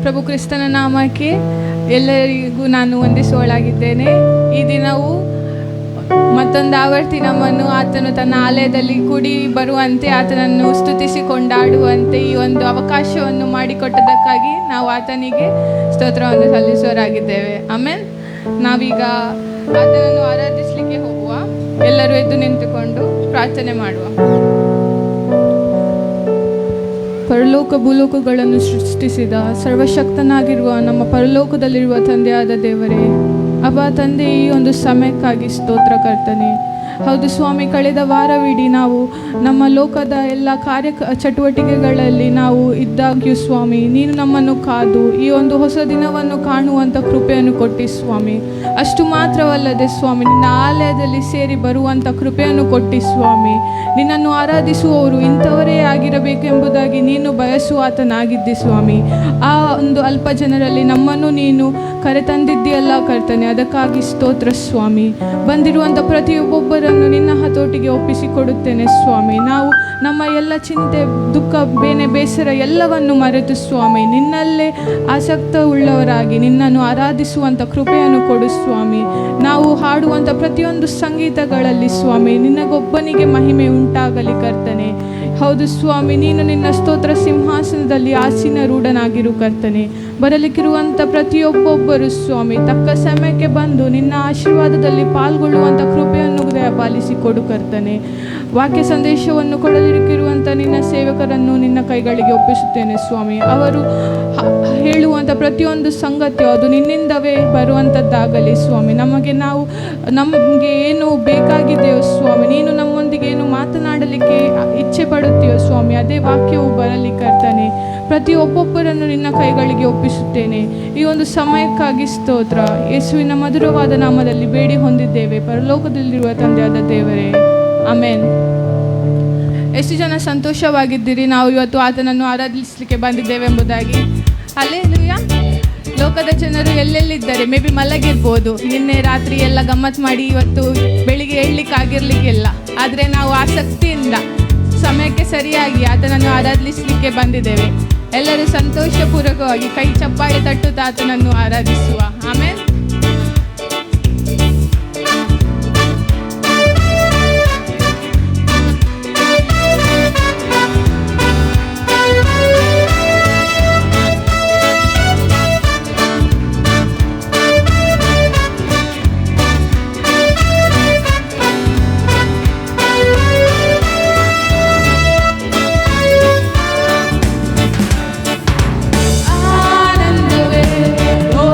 ಪ್ರಭು ಕ್ರಿಸ್ತನ ನಾಮಕ್ಕೆ ಎಲ್ಲರಿಗೂ ನಾನು ವಂದಿಸುವಳಾಗಿದ್ದೇನೆ. ಈ ದಿನವು ಮತ್ತೊಂದು ಆವರ್ತಿ ನಮ್ಮನ್ನು ಆತನು ತನ್ನ ಆಲಯದಲ್ಲಿ ಕೂಡಿ ಬರುವಂತೆ, ಆತನನ್ನು ಸ್ತುತಿಸಿ ಕೊಂಡಾಡುವಂತೆ ಈ ಒಂದು ಅವಕಾಶವನ್ನು ಮಾಡಿಕೊಟ್ಟದಕ್ಕಾಗಿ ನಾವು ಆತನಿಗೆ ಸ್ತೋತ್ರವನ್ನು ಸಲ್ಲಿಸುವರಾಗಿದ್ದೇವೆ. ಆಮೇಲೆ ನಾವೀಗ ಆತನನ್ನು ಆರಾಧಿಸಲಿಕ್ಕೆ ಹೋಗುವ. ಎಲ್ಲರೂ ಎದ್ದು ನಿಂತುಕೊಂಡು ಪ್ರಾರ್ಥನೆ ಮಾಡುವ. ಪರಲೋಕ ಭೂಲೋಕಗಳನ್ನು ಸೃಷ್ಟಿಸಿದ ಸರ್ವಶಕ್ತನಾಗಿರುವ ನಮ್ಮ ಪರಲೋಕದಲ್ಲಿರುವ ತಂದೆಯಾದ ದೇವರೇ, ಅಬ್ಬಾ ತಂದೆ, ಈ ಒಂದು ಸಮಯಕ್ಕಾಗಿ ಸ್ತೋತ್ರ ಕರ್ತನೆ. ಹೌದು ಸ್ವಾಮಿ, ಕಳೆದ ವಾರವಿಡೀ ನಾವು ನಮ್ಮ ಲೋಕದ ಎಲ್ಲ ಚಟುವಟಿಕೆಗಳಲ್ಲಿ ನಾವು ಇದ್ದಾಗ್ಯೂ ಸ್ವಾಮಿ, ನೀನು ನಮ್ಮನ್ನು ಕಾದು ಈ ಒಂದು ಹೊಸ ದಿನವನ್ನು ಕಾಣುವಂಥ ಕೃಪೆಯನ್ನು ಕೊಟ್ಟಿ ಸ್ವಾಮಿ. ಅಷ್ಟು ಮಾತ್ರವಲ್ಲದೆ ಸ್ವಾಮಿ, ನಿನ್ನ ಆಲಯದಲ್ಲಿ ಸೇರಿ ಬರುವಂಥ ಕೃಪೆಯನ್ನು ಕೊಟ್ಟಿ ಸ್ವಾಮಿ. ನಿನ್ನನ್ನು ಆರಾಧಿಸುವವರು ಇಂಥವರೇ ಆಗಿರಬೇಕೆಂಬುದಾಗಿ ನೀನು ಬಯಸುವಾತನಾಗಿದ್ದಿ ಸ್ವಾಮಿ. ಆ ಒಂದು ಅಲ್ಪ ಜನರಲ್ಲಿ ನಮ್ಮನ್ನು ನೀನು ಕರೆತಂದಿದ್ದೀಯಲ್ಲ ಕರ್ತನೆ, ಅದಕ್ಕಾಗಿ ಸ್ತೋತ್ರ ಸ್ವಾಮಿ. ಬಂದಿರುವಂಥ ಪ್ರತಿಯೊಬ್ಬೊಬ್ಬರನ್ನು ನಿನ್ನ ಹತೋಟಿಗೆ ಒಪ್ಪಿಸಿಕೊಡುತ್ತೇನೆ ಸ್ವಾಮಿ. ನಾವು ನಮ್ಮ ಎಲ್ಲ ಚಿಂತೆ, ದುಃಖ, ಬೇಸರ ಎಲ್ಲವನ್ನು ಮರೆತು ಸ್ವಾಮಿ, ನಿನ್ನಲ್ಲೇ ಆಸಕ್ತ ಉಳ್ಳವರಾಗಿ ನಿನ್ನನ್ನು ಆರಾಧಿಸುವಂಥ ಕೃಪೆಯನ್ನು ಕೊಡು ಸ್ವಾಮಿ. ನಾವು ಹಾಡುವಂಥ ಪ್ರತಿಯೊಂದು ಸಂಗೀತಗಳಲ್ಲಿ ಸ್ವಾಮಿ, ನಿನಗೊಬ್ಬನಿಗೆ ಮಹಿಮೆ ಉಂಟಾಗಲಿ ಕರ್ತನೆ. ಹೌದು ಸ್ವಾಮಿ, ನೀನು ನಿನ್ನ ಸ್ತೋತ್ರ ಸಿಂಹಾಸನದಲ್ಲಿ ಆಸೀನರೂಢನಾಗಿರು ಕರ್ತನೆ. ಬರಲಿಕ್ಕಿರುವಂಥ ಪ್ರತಿಯೊಬ್ಬೊಬ್ಬರು ಸ್ವಾಮಿ ತಕ್ಕ ಸಮಯಕ್ಕೆ ಬಂದು ನಿನ್ನ ಆಶೀರ್ವಾದದಲ್ಲಿ ಪಾಲ್ಗೊಳ್ಳುವಂಥ ಕೃಪೆಯನ್ನು ದಯಪಾಲಿಸಿಕೊಡು ಕರ್ತನೆ. ವಾಕ್ಯ ಸಂದೇಶವನ್ನು ಕೊಡಲಿಕ್ಕಿರುವಂಥ ನಿನ್ನ ಸೇವಕರನ್ನು ನಿನ್ನ ಕೈಗಳಿಗೆ ಒಪ್ಪಿಸುತ್ತೇನೆ ಸ್ವಾಮಿ. ಅವರು ಹೇಳುವಂಥ ಪ್ರತಿಯೊಂದು ಸಂಗತಿಯು ಅದು ನಿನ್ನಿಂದವೇ ಬರುವಂಥದ್ದಾಗಲಿ ಸ್ವಾಮಿ. ನಮಗೆ ಏನು ಬೇಕಾಗಿದೆಯೋ ಸ್ವಾಮಿ, ನೀನು ನಮ್ಮೊಂದಿಗೆ ಏನು ಮಾತನಾಡಲಿಕ್ಕೆ ಇಚ್ಛೆ ಪಡುತ್ತೀಯೋ ಸ್ವಾಮಿ, ಅದೇ ವಾಕ್ಯವು ಬರಲಿ ಕರ್ತನೆ. ಪ್ರತಿಯೊಬ್ಬೊಬ್ಬರನ್ನು ನಿನ್ನ ಕೈಗಳಿಗೆ ಒಪ್ಪಿಸುತ್ತೇನೆ. ಈ ಒಂದು ಸಮಯಕ್ಕಾಗಿ ಸ್ತೋತ್ರ. ಯೇಸುವಿನ ಮಧುರವಾದ ನಾಮದಲ್ಲಿ ಬೇಡಿ ಹೊಂದಿದ್ದೇವೆ ಪರಲೋಕದಲ್ಲಿರುವ ತಂದೆಯಾದ ದೇವರೇ, ಆಮೇನ್. ಎಷ್ಟು ಜನ ಸಂತೋಷವಾಗಿದ್ದೀರಿ ನಾವು ಇವತ್ತು ಆತನನ್ನು ಆರಾಧಿಸಲಿಕ್ಕೆ ಬಂದಿದ್ದೇವೆ ಎಂಬುದಾಗಿ? ಹಲ್ಲೆಲೂಯಾ. ಲೋಕದ ಜನರು ಎಲ್ಲೆಲ್ಲಿದ್ದಾರೆ, ಮೇ ಬಿ ಮಲಗಿರ್ಬೋದು, ನಿನ್ನೆ ರಾತ್ರಿ ಎಲ್ಲ ಗಮ್ಮತ್ತು ಮಾಡಿ ಇವತ್ತು ಬೆಳಿಗ್ಗೆ ಏಳಲಿಕ್ಕಾಗಿರ್ಲಿಕ್ಕಿಲ್ಲ. ಆದರೆ ನಾವು ಆಸಕ್ತಿಯಿಂದ ಸಮಯಕ್ಕೆ ಸರಿಯಾಗಿ ಆತನನ್ನು ಆರಾಧಿಸಲಿಕ್ಕೆ ಬಂದಿದ್ದೇವೆ. ಎಲ್ಲರೂ ಸಂತೋಷಪೂರ್ವಕವಾಗಿ ಕೈ ಚಪ್ಪಾಳೆ ತಟ್ಟುತ್ತಾ ಆತನನ್ನು ಆರಾಧಿಸುವ. ಆಮೇಲೆ ಆನಂದವೇ, ಓ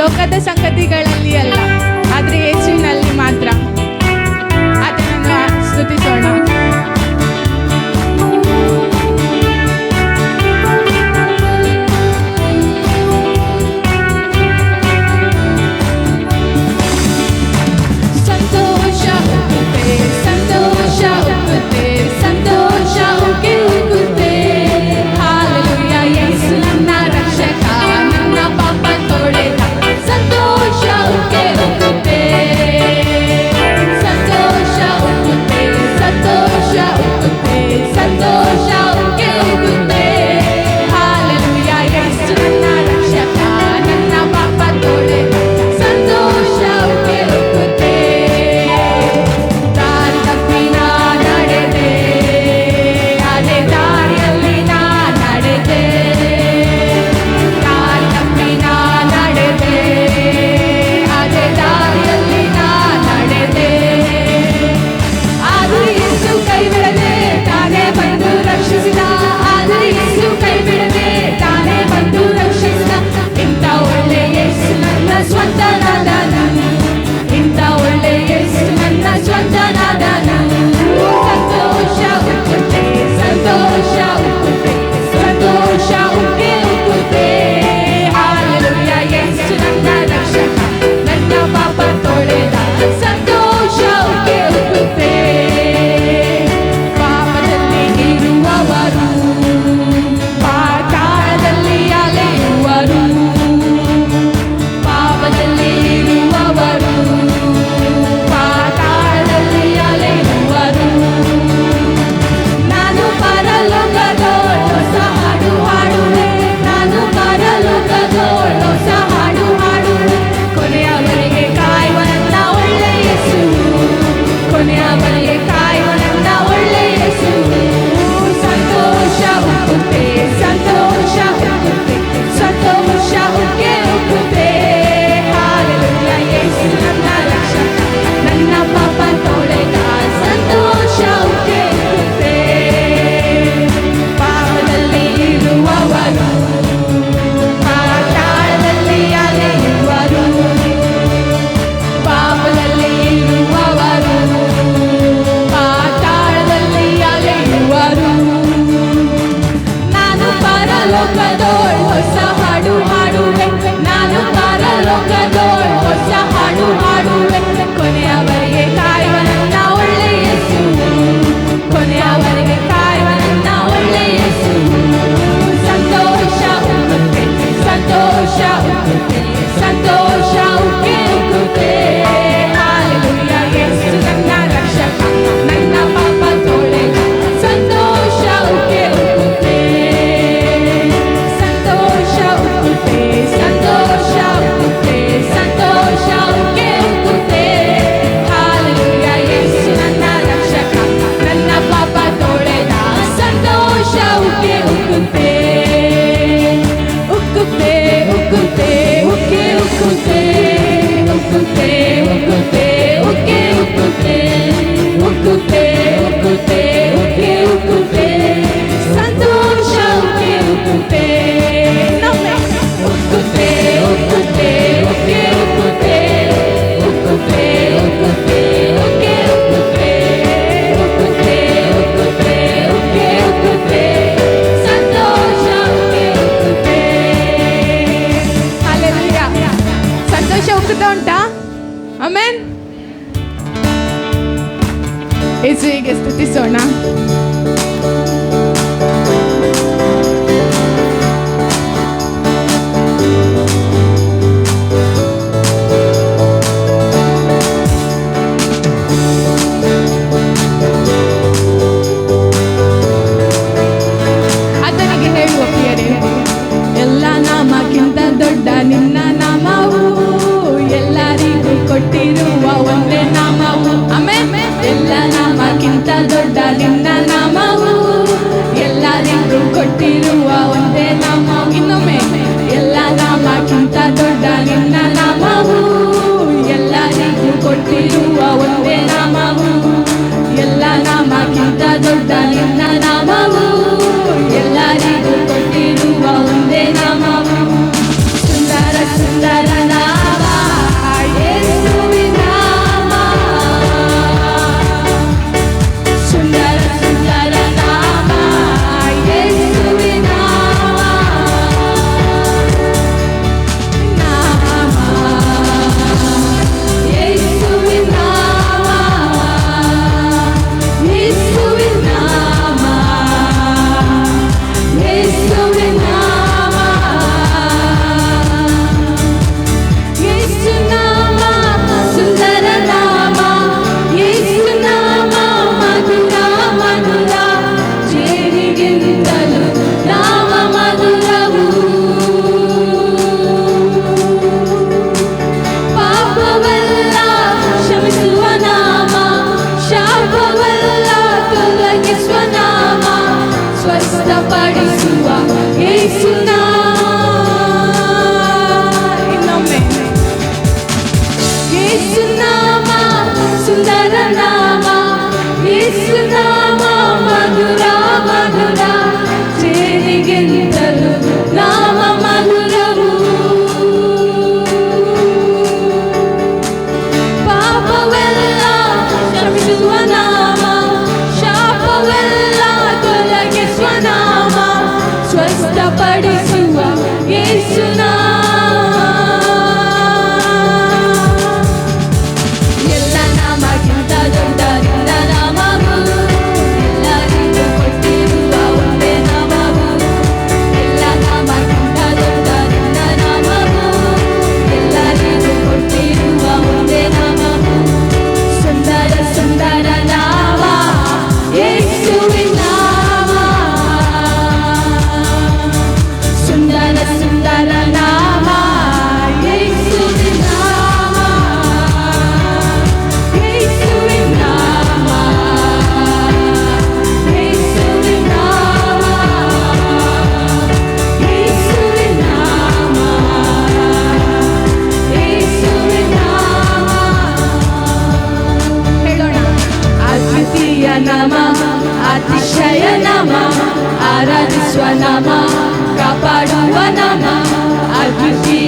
ಲೋಕದ ಸಂಗತಿಗಳಲ್ಲಿ ಅಲ್ಲ, ಆದರೆ ಯೇಸುವಿನಲ್ಲಿ ಮಾತ್ರ. ಅದನ್ನು ಸ್ತುತಿಸೋಣ. ಆಮೆನ್. ಯೇಸುವಿಗೆ ಸ್ತುತಿಸೋಣ. ಆತನಿಗೆ ಹೇಳುವ ಪ್ರಿಯರೇ, ಎಲ್ಲ ನಾಮಕ್ಕಿಂತ ದೊಡ್ಡ ನಿನ್ನ ನಾಮವು, ಎಲ್ಲರಿಗೂ ಕೊಟ್ಟಿರುವ ಒಂದೇ ನಾಮವು. ಆಮೆನ್. ಎಲ್ಲ ನಾಮಕ್ಕಿಂತ ದೊಡ್ಡ ನಿನ್ನ ನಾಮವು, ಎಲ್ಲರಿಗೂ ಕೊಟ್ಟಿರುವ ಒಂದೇ ನಾಮವು. ಇನ್ನೊಮ್ಮೆ, ಎಲ್ಲ ನಾಮಕ್ಕಿಂತ ದೊಡ್ಡ ನಿನ್ನ ನಾಮವು, ಎಲ್ಲರಿಗೂ ಕೊಟ್ಟಿರುವ ಒಂದೇ ನಾಮವು. ಎಲ್ಲ ನಾಮಕ್ಕಿಂತ ದೊಡ್ಡ ನಿನ್ನ ನಾಮವು, ಎಲ್ಲರಿಗೂ ಕೊಟ್ಟಿರುವ ಒಂದೇ ನಾಮವು. ಸುಂದರ ಸುಂದರ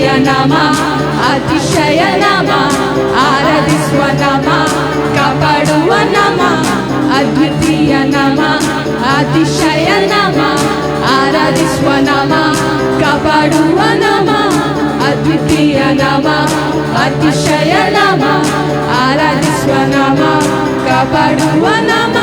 ಅದ್ವಿತೀಯ ನಾಮ, ಅತಿಶಯ ನಾಮ, ಆರಾಧಿಸುವ ನಾಮ, ಕಾಪಾಡುವ ನಾಮ. ಅದ್ವಿತೀಯ ನಾಮ, ಅತಿಶಯ ನಾಮ, ಆರಾಧಿಸುವ ನಾಮ, ಕಾಪಾಡುವ ನಾಮ. ಅದ್ವಿತೀಯ ನಾಮ, ಅತಿಶಯ ನಾಮ, ಆರಾಧಿಸುವ ನಾಮ, ಕಾಪಾಡುವ ನಾಮ.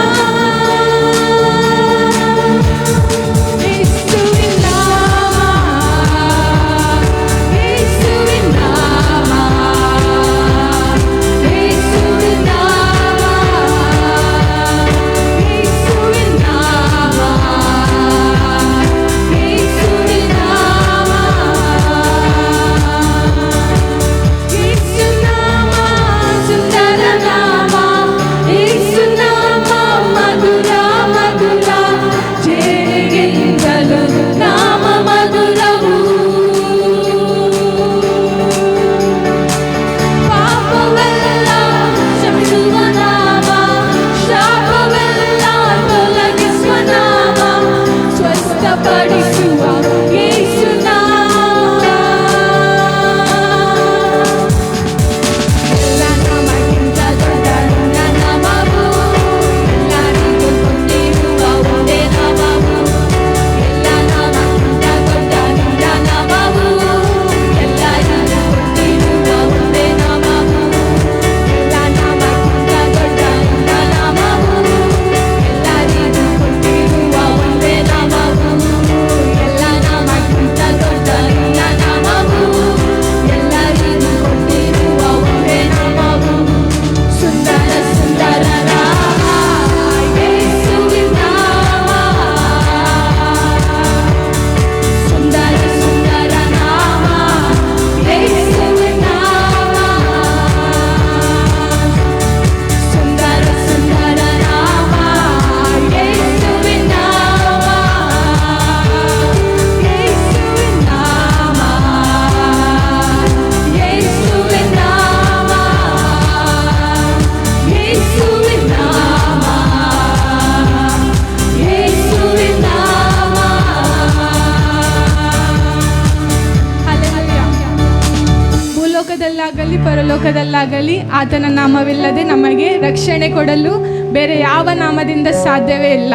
ಭೂಲೋಕದಲ್ಲಾಗಲಿ ಪರಲೋಕದಲ್ಲಾಗಲಿ ಆತನ ನಾಮವಿಲ್ಲದೆ ನಮಗೆ ರಕ್ಷಣೆ ಕೊಡಲು ಬೇರೆ ಯಾವ ನಾಮದಿಂದ ಸಾಧ್ಯವೇ ಇಲ್ಲ.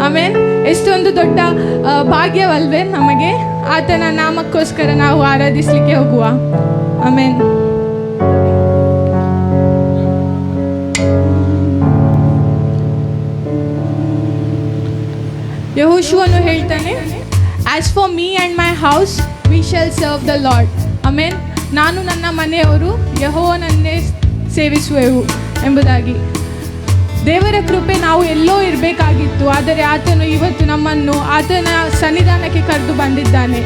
ಆಮೇಲೆ ಎಷ್ಟೊಂದು ದೊಡ್ಡ ಭಾಗ್ಯವಲ್ವೇ ನಮಗೆ. ಆತನ ನಾಮಕ್ಕೋಸ್ಕರ ನಾವು ಆರಾಧಿಸಲಿಕ್ಕೆ ಹೋಗುವ. ಆಮೇನ್. ಯೆಹೋಶುವನು ಹೇಳ್ತಾನೆ, as for me and my house we shall serve the Lord. Amen. ನಾನು ನನ್ನ ಮನೆಯವರು ಯೆಹೋವನನ್ನೇ ಸೇವಿಸುವೆವು ಎಂಬುದಾಗಿ. ದೇವರ ಕೃಪೆ ನಾವು ಎಲ್ಲೋ ಇರಬೇಕಾಗಿತ್ತು, ಆದರೆ ಆತನು ಇವತ್ತು ನಮ್ಮನ್ನು ಆತನ ಸನ್ನಿಧಾನಕ್ಕೆ ಕರೆದು ಬಂದಿದ್ದಾನೆ.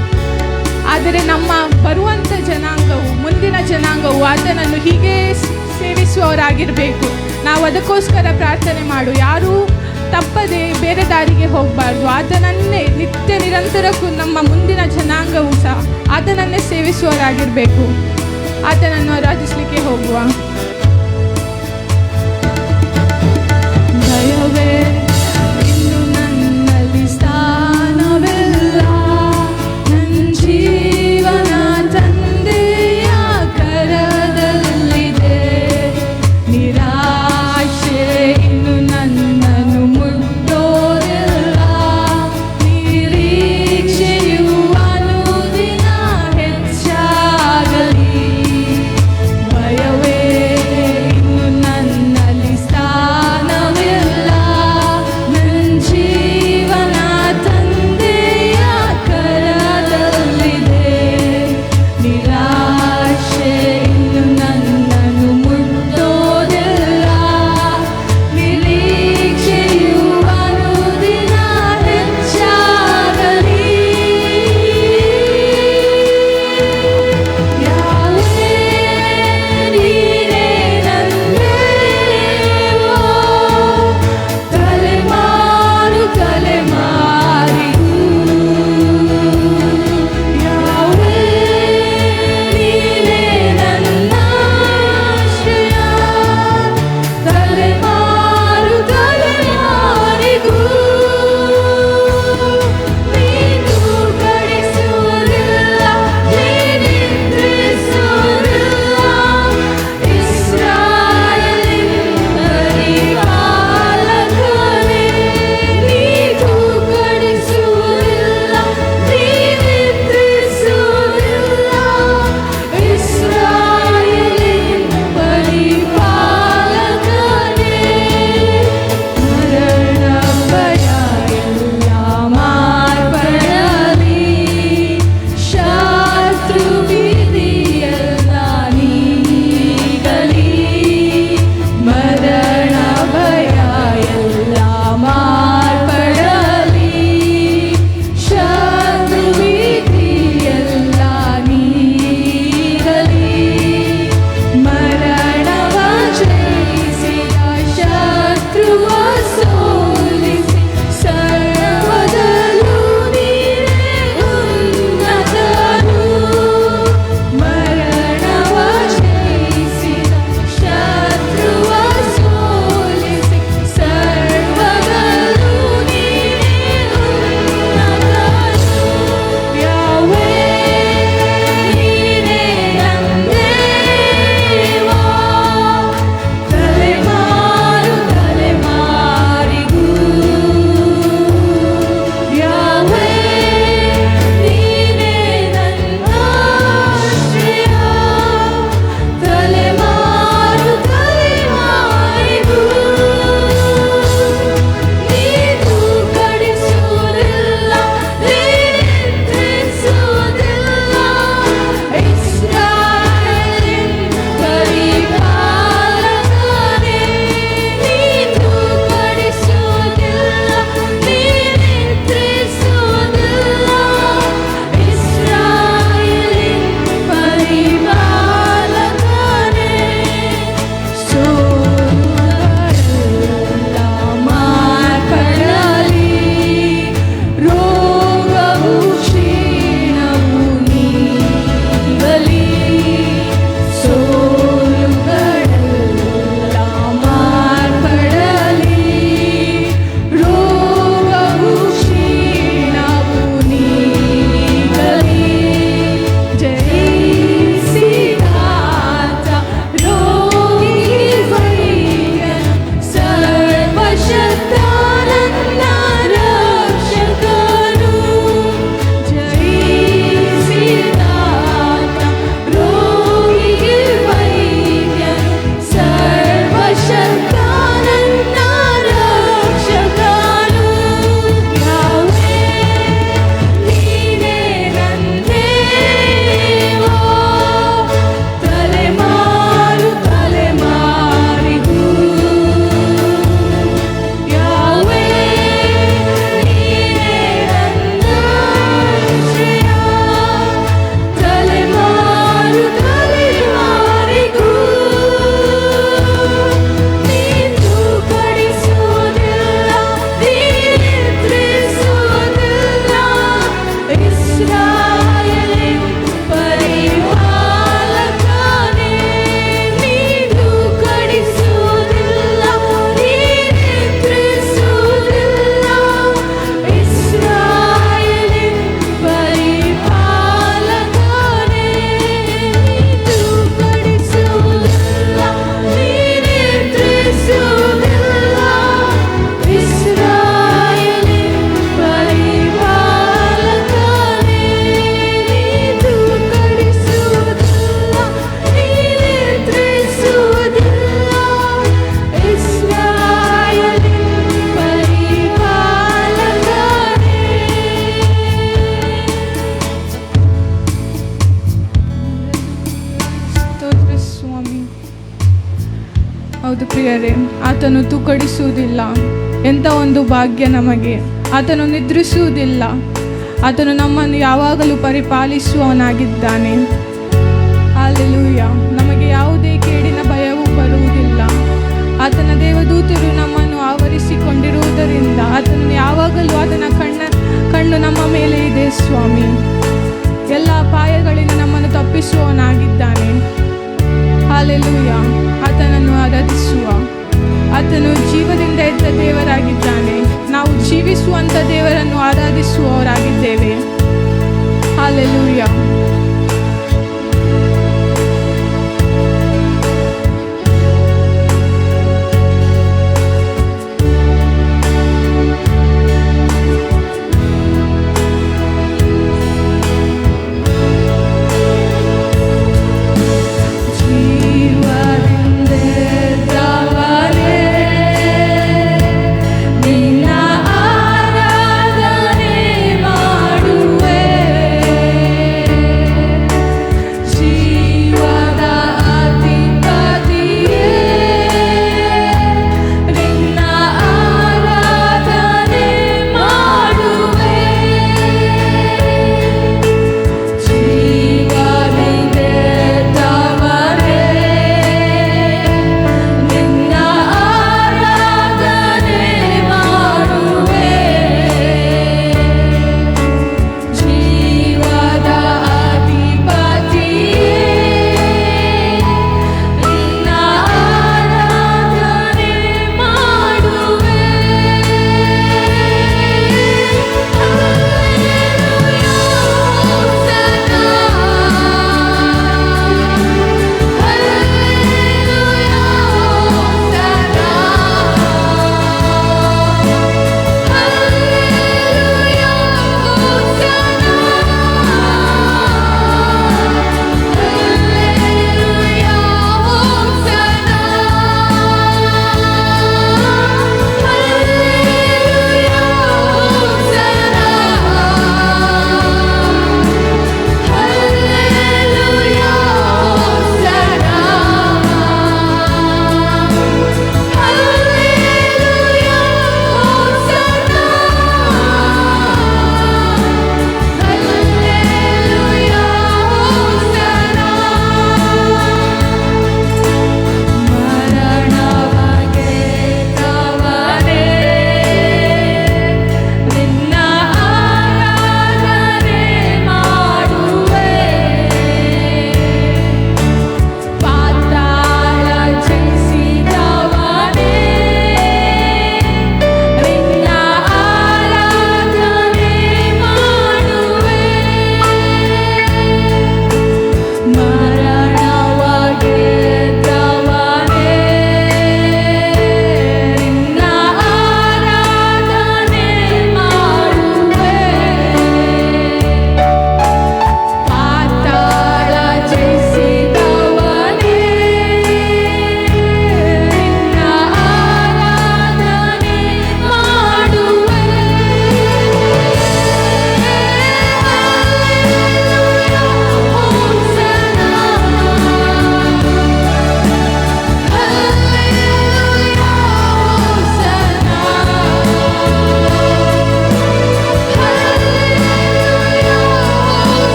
ಆದರೆ ನಮ್ಮ ಬರುವಂಥ ಜನಾಂಗವು, ಮುಂದಿನ ಜನಾಂಗವು ಆತನನ್ನು ಹೀಗೆ ಸೇವಿಸುವವರಾಗಿರಬೇಕು. ನಾವು ಅದಕ್ಕೋಸ್ಕರ ಪ್ರಾರ್ಥನೆ ಮಾಡು. ಯಾರೂ ತಪ್ಪದೆ ಬೇರೆ ದಾರಿಗೆ ಹೋಗಬಾರ್ದು. ಆತನನ್ನೇ ನಿತ್ಯ ನಿರಂತರಕ್ಕೂ ನಮ್ಮ ಮುಂದಿನ ಜನಾಂಗವು ಸಹ ಆತನನ್ನೇ ಸೇವಿಸುವವರಾಗಿರಬೇಕು. ಆತನನ್ನು ಆರಾಧಿಸಲಿಕ್ಕೆ ಹೋಗುವ. ಭಯವೇ ಇನ್ನು ನನ್ನಲ್ಲಿ ಸ್ಥಾನವಿಲ್ಲ, ನನ್ನ ಜೀವನ ತಂದೆಯ ಕರದಲ್ಲಿದೆ. ನಿರಾಶೆ ಇನ್ನು ನನ್ನನ್ನು ಮುಟ್ಟೋದಿಲ್ಲ, ನಿರೀಕ್ಷೆಯು ಅನುದಿನ ಹೆಚ್ಚಾಗಲಿ. ಭಯವೇ ಹೌದು ಪ್ರಿಯರೇ, ಆತನು ತೂಕಡಿಸುವುದಿಲ್ಲ. ಎಂಥ ಒಂದು ಭಾಗ್ಯ ನಮಗೆ. ಆತನು ನಿದ್ರಿಸುವುದಿಲ್ಲ. ಆತನು ನಮ್ಮನ್ನು ಯಾವಾಗಲೂ ಪರಿಪಾಲಿಸುವವನಾಗಿದ್ದಾನೆ. ಹಲ್ಲೆಲೂಯ. ನಮಗೆ ಯಾವುದೇ ಕೇಡಿನ ಭಯವೂ ಬರುವುದಿಲ್ಲ. ಆತನ ದೇವದೂತರು ನಮ್ಮನ್ನು ಆವರಿಸಿಕೊಂಡಿರುವುದರಿಂದ ಆತನು ಯಾವಾಗಲೂ ಆತನ ಕಣ್ಣು ನಮ್ಮ ಮೇಲೆ ಇದೆ ಸ್ವಾಮಿ. ಎಲ್ಲ ಅಪಾಯಗಳಿಂದ ನಮ್ಮನ್ನು ತಪ್ಪಿಸುವವನಾಗಿದ್ದಾನೆ. ಹಲ್ಲೆಲೂಯ. ಆತನನ್ನು ಆರಾಧಿಸುವ. ಆತನು ಜೀವದಿಂದ ಎದ್ದ ದೇವರಾಗಿದ್ದಾನೆ. ನಾವು ಜೀವಿಸುವಂಥ ದೇವರನ್ನು ಆರಾಧಿಸುವವರಾಗಿದ್ದೇವೆ. ಹಲ್ಲೆಲೂಯ.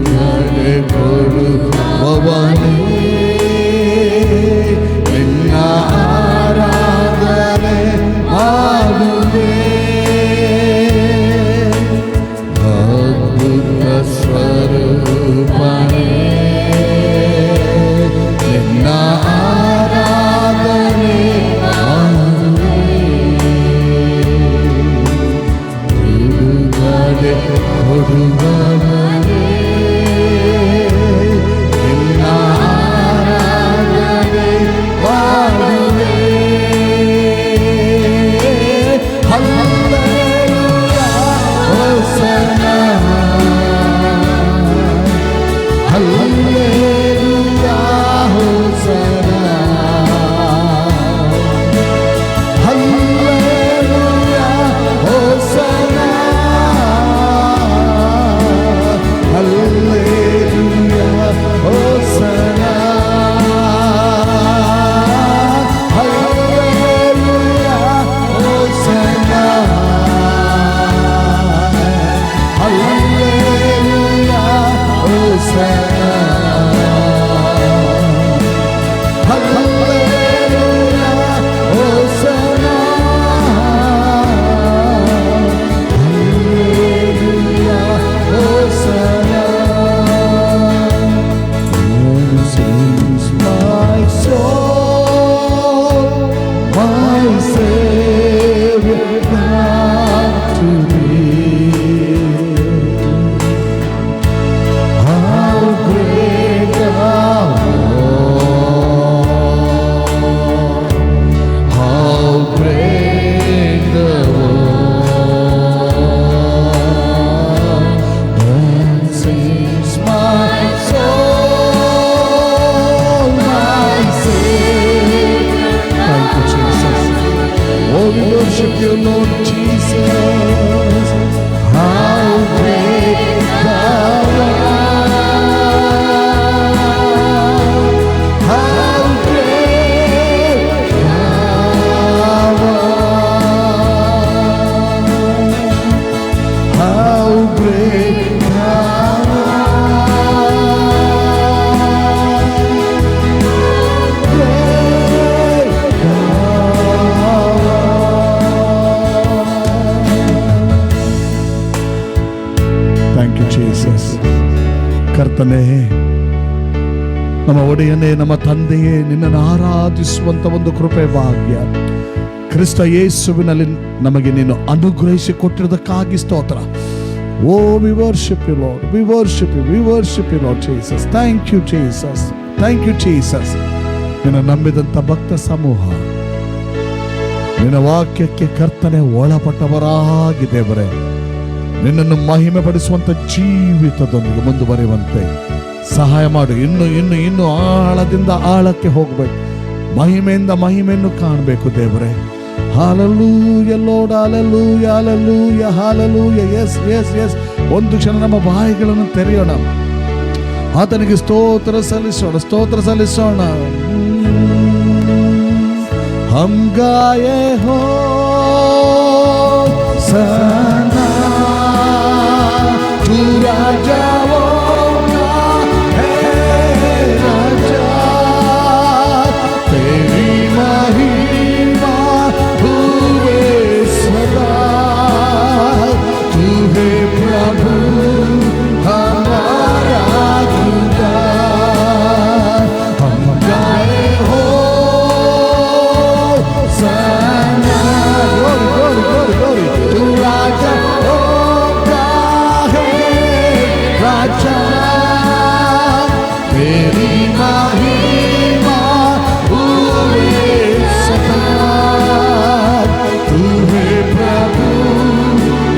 ಬಿಡುಗಡೆ ಕೊಡುವವನೇ, ನಿನ್ನ ಆರಾಧನೆ ಮಾಡುವೆ. ಅದ್ಭುತ ಸ್ವರೂಪನೇ, ನಿನ್ನ ಆರಾಧನೆ ಮಾಡುವೆ. ಬಿಡುಗಡೆ ಕೊಡುವವನೇ, ನಿನ್ನ ಆರಾಧನೆ ಮಾಡುವೆ. Hallelujah hosanna, hallelujah hosanna, hallelujah hosanna, hallelujah hosanna, hallelujah hosanna, hallelujah hosanna, hallelujah hosanna, hallelujah hosanna. Sings my soul, my Savior God to thee. How great thou art, how great thou art. Then sings my soul, my Savior. Thank you, Jesus. Oh, we worship you, Lord Jesus. How great thou art, how great thou art, how great thou art, great thou art. Thank you, Jesus. ಕರ್ತನೇ, ನಮ್ಮ ಒಡೆಯನೇ, ನಮ್ಮ ತಂದೆಯೇ, ನಿನ್ನನ್ನು ಆರಾಧಿಸುವಂತ ಒಂದು ಕೃಪೆ ಭಾಗ್ಯ ಕ್ರಿಸ್ತ ಯೇಸುವಿನಲ್ಲಿ ನಮಗೆ ನೀನು ಅನುಗ್ರಹಿಸಿ ಕೊಟ್ಟಿರೋದಕ್ಕಾಗಿ ಸ್ತೋತ್ರ. Oh, we worship you Lord, we worship you, we worship you Lord Jesus. Thank you Jesus, thank you Jesus. ನಿನ್ನ ನಂಬಿದಂಥ ಭಕ್ತ ಸಮೂಹ ನಿನ್ನ ವಾಕ್ಯಕ್ಕೆ ಕರ್ತನೆ ಒಳಪಟ್ಟವರಾಗಿ ದೇವರೇ, ನಿನ್ನನ್ನು ಮಹಿಮೆ ಪಡಿಸುವಂತ ಜೀವಿತದೊಂದಿಗೆ ಮುಂದುವರಿಯುವಂತೆ ಸಹಾಯ ಮಾಡು. ಇನ್ನು ಆಳದಿಂದ ಆಳಕ್ಕೆ ಹೋಗ್ಬೇಕು, ಮಹಿಮೆಯಿಂದ ಮಹಿಮೆಯನ್ನು ಕಾಣಬೇಕು ದೇವರೇ. Hallelujah lord, hallelujah, hallelujah, hallelujah. Yes yes yes. ಒಂದು ಕ್ಷಣ ನಮ್ಮ ಬಾಯಿಗಳನ್ನು ತೆರೆಯೋಣ, ಆತನಿಗೆ ಸ್ತೋತ್ರ ಸಲ್ಲಿಸೋಣ, ಸ್ತೋತ್ರ ಸಲ್ಲಿಸೋಣ. ಹಮ್ ಗಾಯೆ ಹೋ ಸನಾ tu rajaओं का है राजा, तेरी महिमा हुए सदा, तू है प्रभु हमारा खुदा. हम गाए हो सना, glory glory glory, तू राजा राजा, तेरी महिमा हुए सदा, तू है प्रभु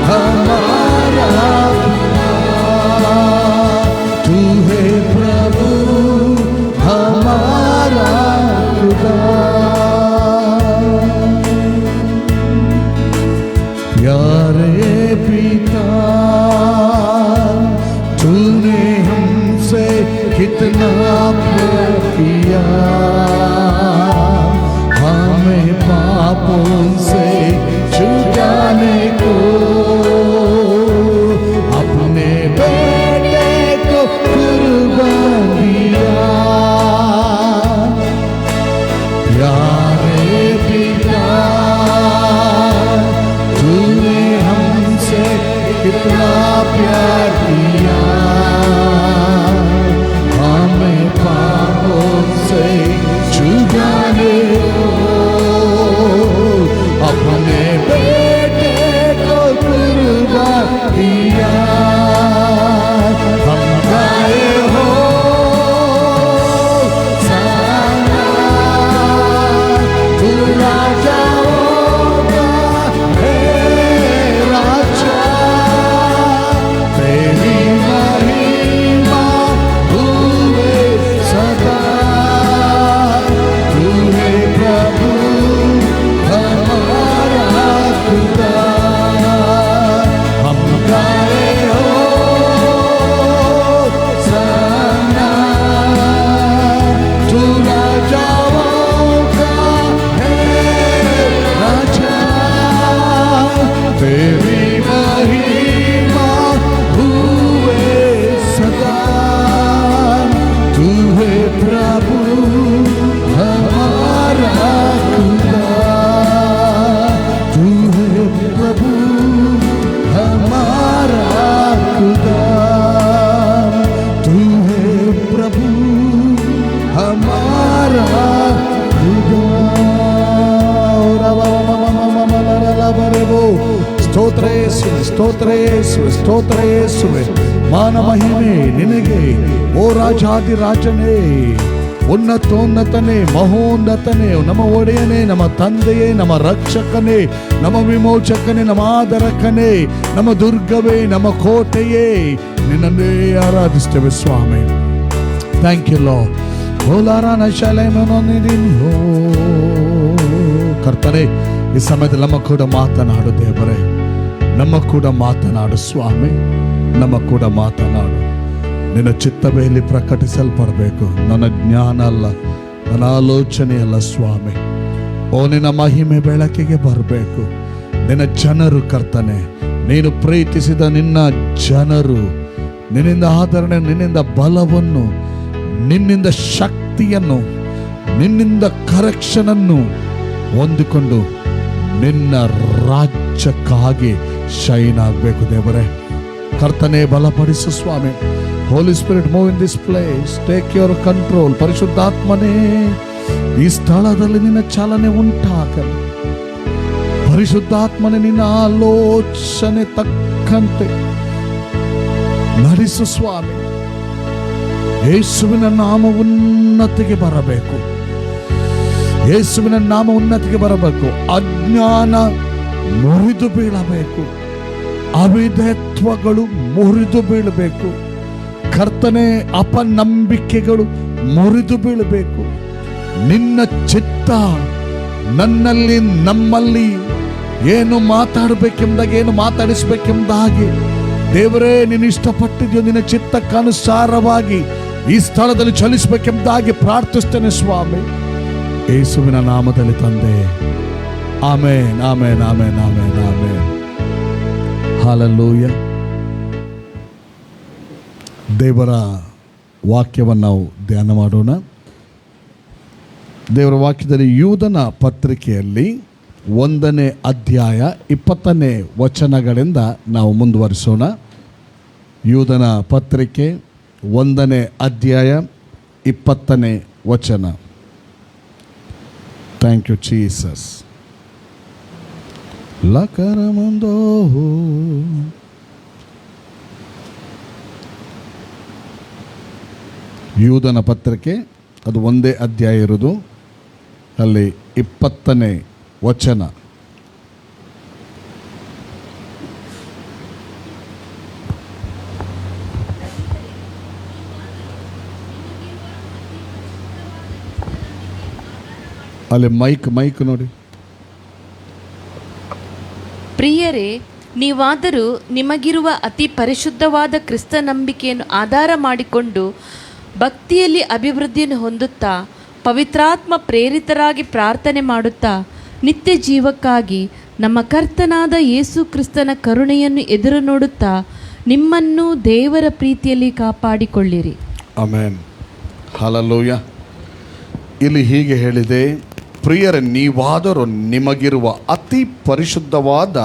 हमारा खुदा, तू है प्रभु हमारा खुदा. प्यारे पिता, तूने हमसे कितना प्यार किया, हमें पापों से छुड़ाने को अपने बेटे को ಸ್ತೋತ್ರ ಯೇಸುವೆ, ಸ್ತೋತ್ರ ಯೇಸುವೆ. ಮಾನ ಮಹಿಮೆ ನಿನಗೆ ಓ ರಾಜಾದಿ ರಾಜನೇ, ಉನ್ನತೋನ್ನತನೇ, ಮಹೋನ್ನತನೇ, ನಮ್ಮ ಒಡೆಯನೇ, ನಮ್ಮ ತಂದೆಯೇ, ನಮ್ಮ ರಕ್ಷಕನೇ, ನಮ್ಮ ವಿಮೋಚಕನೇ, ನಮ್ಮ ಆದರಕನೇ, ನಮ್ಮ ದುರ್ಗವೇ, ನಮ್ಮ ಕೋಟೆಯೇ, ನಿನ್ನನ್ನೇ ಆರಾಧಿಸ್ತೇವೆ ಸ್ವಾಮಿ. Thank you Lord. ಕರ್ತನೇ, ಈ ಸಮಯದಲ್ಲಿ ನಮ್ಮ ಕೂಡ ಮಾತನಾಡು ದೇವರೇ, ನಮ್ಮ ಕೂಡ ಮಾತನಾಡು ಸ್ವಾಮಿ, ನಮ್ಮ ಕೂಡ ಮಾತನಾಡು. ನಿನ್ನ ಚಿತ್ತವೇ ಇಲ್ಲಿ ಪ್ರಕಟಿಸಲ್ಪಡಬೇಕು. ನನ್ನ ಜ್ಞಾನ ಅಲ್ಲ, ನನ್ನ ಆಲೋಚನೆ ಅಲ್ಲ ಸ್ವಾಮಿ. ಓ ನಿನ್ನ ಮಹಿಮೆ ಬೆಳಕಿಗೆ ಬರಬೇಕು. ನಿನ್ನ ಜನರು ಕರ್ತನೆ, ನೀನು ಪ್ರೀತಿಸಿದ ನಿನ್ನ ಜನರು ನಿನ್ನಿಂದ ಆದರಣೆ, ನಿನ್ನಿಂದ ಬಲವನ್ನು, ನಿನ್ನಿಂದ ಶಕ್ತಿಯನ್ನು, ನಿನ್ನಿಂದ ಕರೆಕ್ಷನನ್ನು ಹೊಂದಿಕೊಂಡು ನಿನ್ನ ರಾಜ್ಯಕ್ಕಾಗಿ ಶೈನ್ ಆಗಬೇಕು ದೇವರೇ. ಕರ್ತನೆ, ಬಲಪಡಿಸು ಸ್ವಾಮಿ. Holy spirit, move in this place, take your control. ಪರಿಶುದ್ಧಾತ್ಮನೇ, ಈ ಸ್ಥಳದಲ್ಲಿ ನಿನ್ನ ಚಾಲನೆ ಉಂಟಾಗಲಿ. ಪರಿಶುದ್ಧಾತ್ಮನೇ, ನಿನ್ನ ಆಲೋಚನೆ ತಕ್ಕಂತೆ ನಡೆಸು ಸ್ವಾಮಿ. ಯೇಸುವಿನ ನಾಮ ಉನ್ನತಿಗೆ ಬರಬೇಕು. ಯೇಸುವಿನ ನಾಮ ಉನ್ನತಿಗೆ ಬರಬೇಕು. ಅಜ್ಞಾನ ಮುರಿದು ಬೀಳಬೇಕು. ಅವಿಧೇಯತ್ವಗಳು ಮುರಿದು ಬೀಳಬೇಕು. ಕರ್ತನೆ, ಅಪನಂಬಿಕೆಗಳು ಮುರಿದು ಬೀಳಬೇಕು. ನಿನ್ನ ಚಿತ್ತ ನನ್ನಲ್ಲಿ, ನಮ್ಮಲ್ಲಿ ಏನು ಮಾತಾಡಬೇಕೆಂಬುದಾಗಿ, ಏನು ಮಾತಾಡಿಸಬೇಕೆಂಬುದಾಗಿ ದೇವರೇ ನೀನು ಇಷ್ಟಪಟ್ಟಿದ್ಯೋ ನಿನ್ನ ಚಿತ್ತಕ್ಕನುಸಾರವಾಗಿ ಈ ಸ್ಥಳದಲ್ಲಿ ಚಲಿಸಬೇಕೆಂಬುದಾಗಿ ಪ್ರಾರ್ಥಿಸ್ತೇನೆ ಸ್ವಾಮಿ, ಯೇಸುವಿನ ನಾಮದಲ್ಲಿ ತಂದೆ. Amen, amen, amen, amen, amen. Hallelujah. ದೇವರ ವಾಕ್ಯವನ್ನು ನಾವು ಧ್ಯಾನ ಮಾಡೋಣ. ದೇವರ ವಾಕ್ಯದಲ್ಲಿ ಯೂದನ ಪತ್ರಿಕೆಯಲ್ಲಿ 1ನೇ ಅಧ್ಯಾಯ 20ನೇ ವಚನಗಳಿಂದ ನಾವು ಮುಂದುವರಿಸೋಣ. ಯೂದನ ಪತ್ರಿಕೆ 1ನೇ ಅಧ್ಯಾಯ 20ನೇ ವಚನ. Thank you Jesus. ಲಕರಮಂದೋ ಯೂದನ ಪತ್ರಿಕೆ, ಅದು 1ನೇ ಅಧ್ಯಾಯ ಇರೋದು, ಅಲ್ಲಿ 20ನೇ ವಚನ. ಅಲ್ಲಿ ಮೈಕ್ ನೋಡಿ. ಪ್ರಿಯರೇ, ನೀವಾದರೂ ನಿಮಗಿರುವ ಅತಿ ಪರಿಶುದ್ಧವಾದ ಕ್ರಿಸ್ತ ನಂಬಿಕೆಯನ್ನು ಆಧಾರ ಮಾಡಿಕೊಂಡು ಭಕ್ತಿಯಲ್ಲಿ ಅಭಿವೃದ್ಧಿಯನ್ನು ಹೊಂದುತ್ತಾ, ಪವಿತ್ರಾತ್ಮ ಪ್ರೇರಿತರಾಗಿ ಪ್ರಾರ್ಥನೆ ಮಾಡುತ್ತಾ, ನಿತ್ಯ ಜೀವಕ್ಕಾಗಿ ನಮ್ಮ ಕರ್ತನಾದ ಯೇಸು ಕ್ರಿಸ್ತನ ಕರುಣೆಯನ್ನು ಎದುರು ನೋಡುತ್ತಾ ನಿಮ್ಮನ್ನು ದೇವರ ಪ್ರೀತಿಯಲ್ಲಿ ಕಾಪಾಡಿಕೊಳ್ಳಿರಿ. Amen, hallelujah. ಇಲ್ಲಿ ಹೀಗೆ ಹೇಳಿದೆ, ಪ್ರಿಯರೇ, ನೀವಾದರೂ ನಿಮಗಿರುವ ಅತಿ ಪರಿಶುದ್ಧವಾದ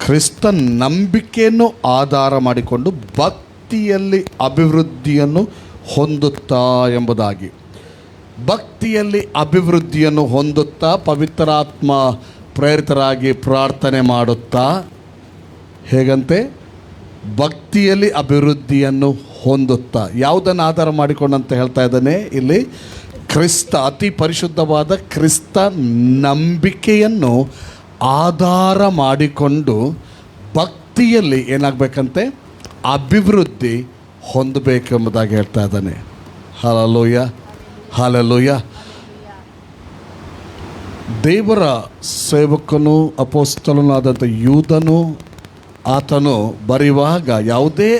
ಕ್ರಿಸ್ತ ನಂಬಿಕೆಯನ್ನು ಆಧಾರ ಮಾಡಿಕೊಂಡು ಭಕ್ತಿಯಲ್ಲಿ ಅಭಿವೃದ್ಧಿಯನ್ನು ಹೊಂದುತ್ತಾ ಎಂಬುದಾಗಿ. ಭಕ್ತಿಯಲ್ಲಿ ಅಭಿವೃದ್ಧಿಯನ್ನು ಹೊಂದುತ್ತಾ, ಪವಿತ್ರಾತ್ಮ ಪ್ರೇರಿತರಾಗಿ ಪ್ರಾರ್ಥನೆ ಮಾಡುತ್ತಾ, ಹೇಗಂತೆ? ಭಕ್ತಿಯಲ್ಲಿ ಅಭಿವೃದ್ಧಿಯನ್ನು ಹೊಂದುತ್ತಾ. ಯಾವುದನ್ನು ಆಧಾರ ಮಾಡಿಕೊಂಡಂತ ಹೇಳ್ತಾ ಇದ್ದಾನೆ ಇಲ್ಲಿ? ಕ್ರಿಸ್ತ, ಅತಿ ಪರಿಶುದ್ಧವಾದ ಕ್ರಿಸ್ತ ನಂಬಿಕೆಯನ್ನು ಆಧಾರ ಮಾಡಿಕೊಂಡು ಭಕ್ತಿಯಲ್ಲಿ ಏನಾಗಬೇಕಂತೆ? ಅಭಿವೃದ್ಧಿ ಹೊಂದಬೇಕೆಂಬುದಾಗಿ ಹೇಳ್ತಾ ಇದ್ದಾನೆ. Hallelujah, hallelujah. ದೇವರ ಸೇವಕನು ಅಪೊಸ್ತಲನೂ ಆದಂಥ ಯೂದನು, ಆತನು ಬರೆಯುವಾಗ, ಯಾವುದೇ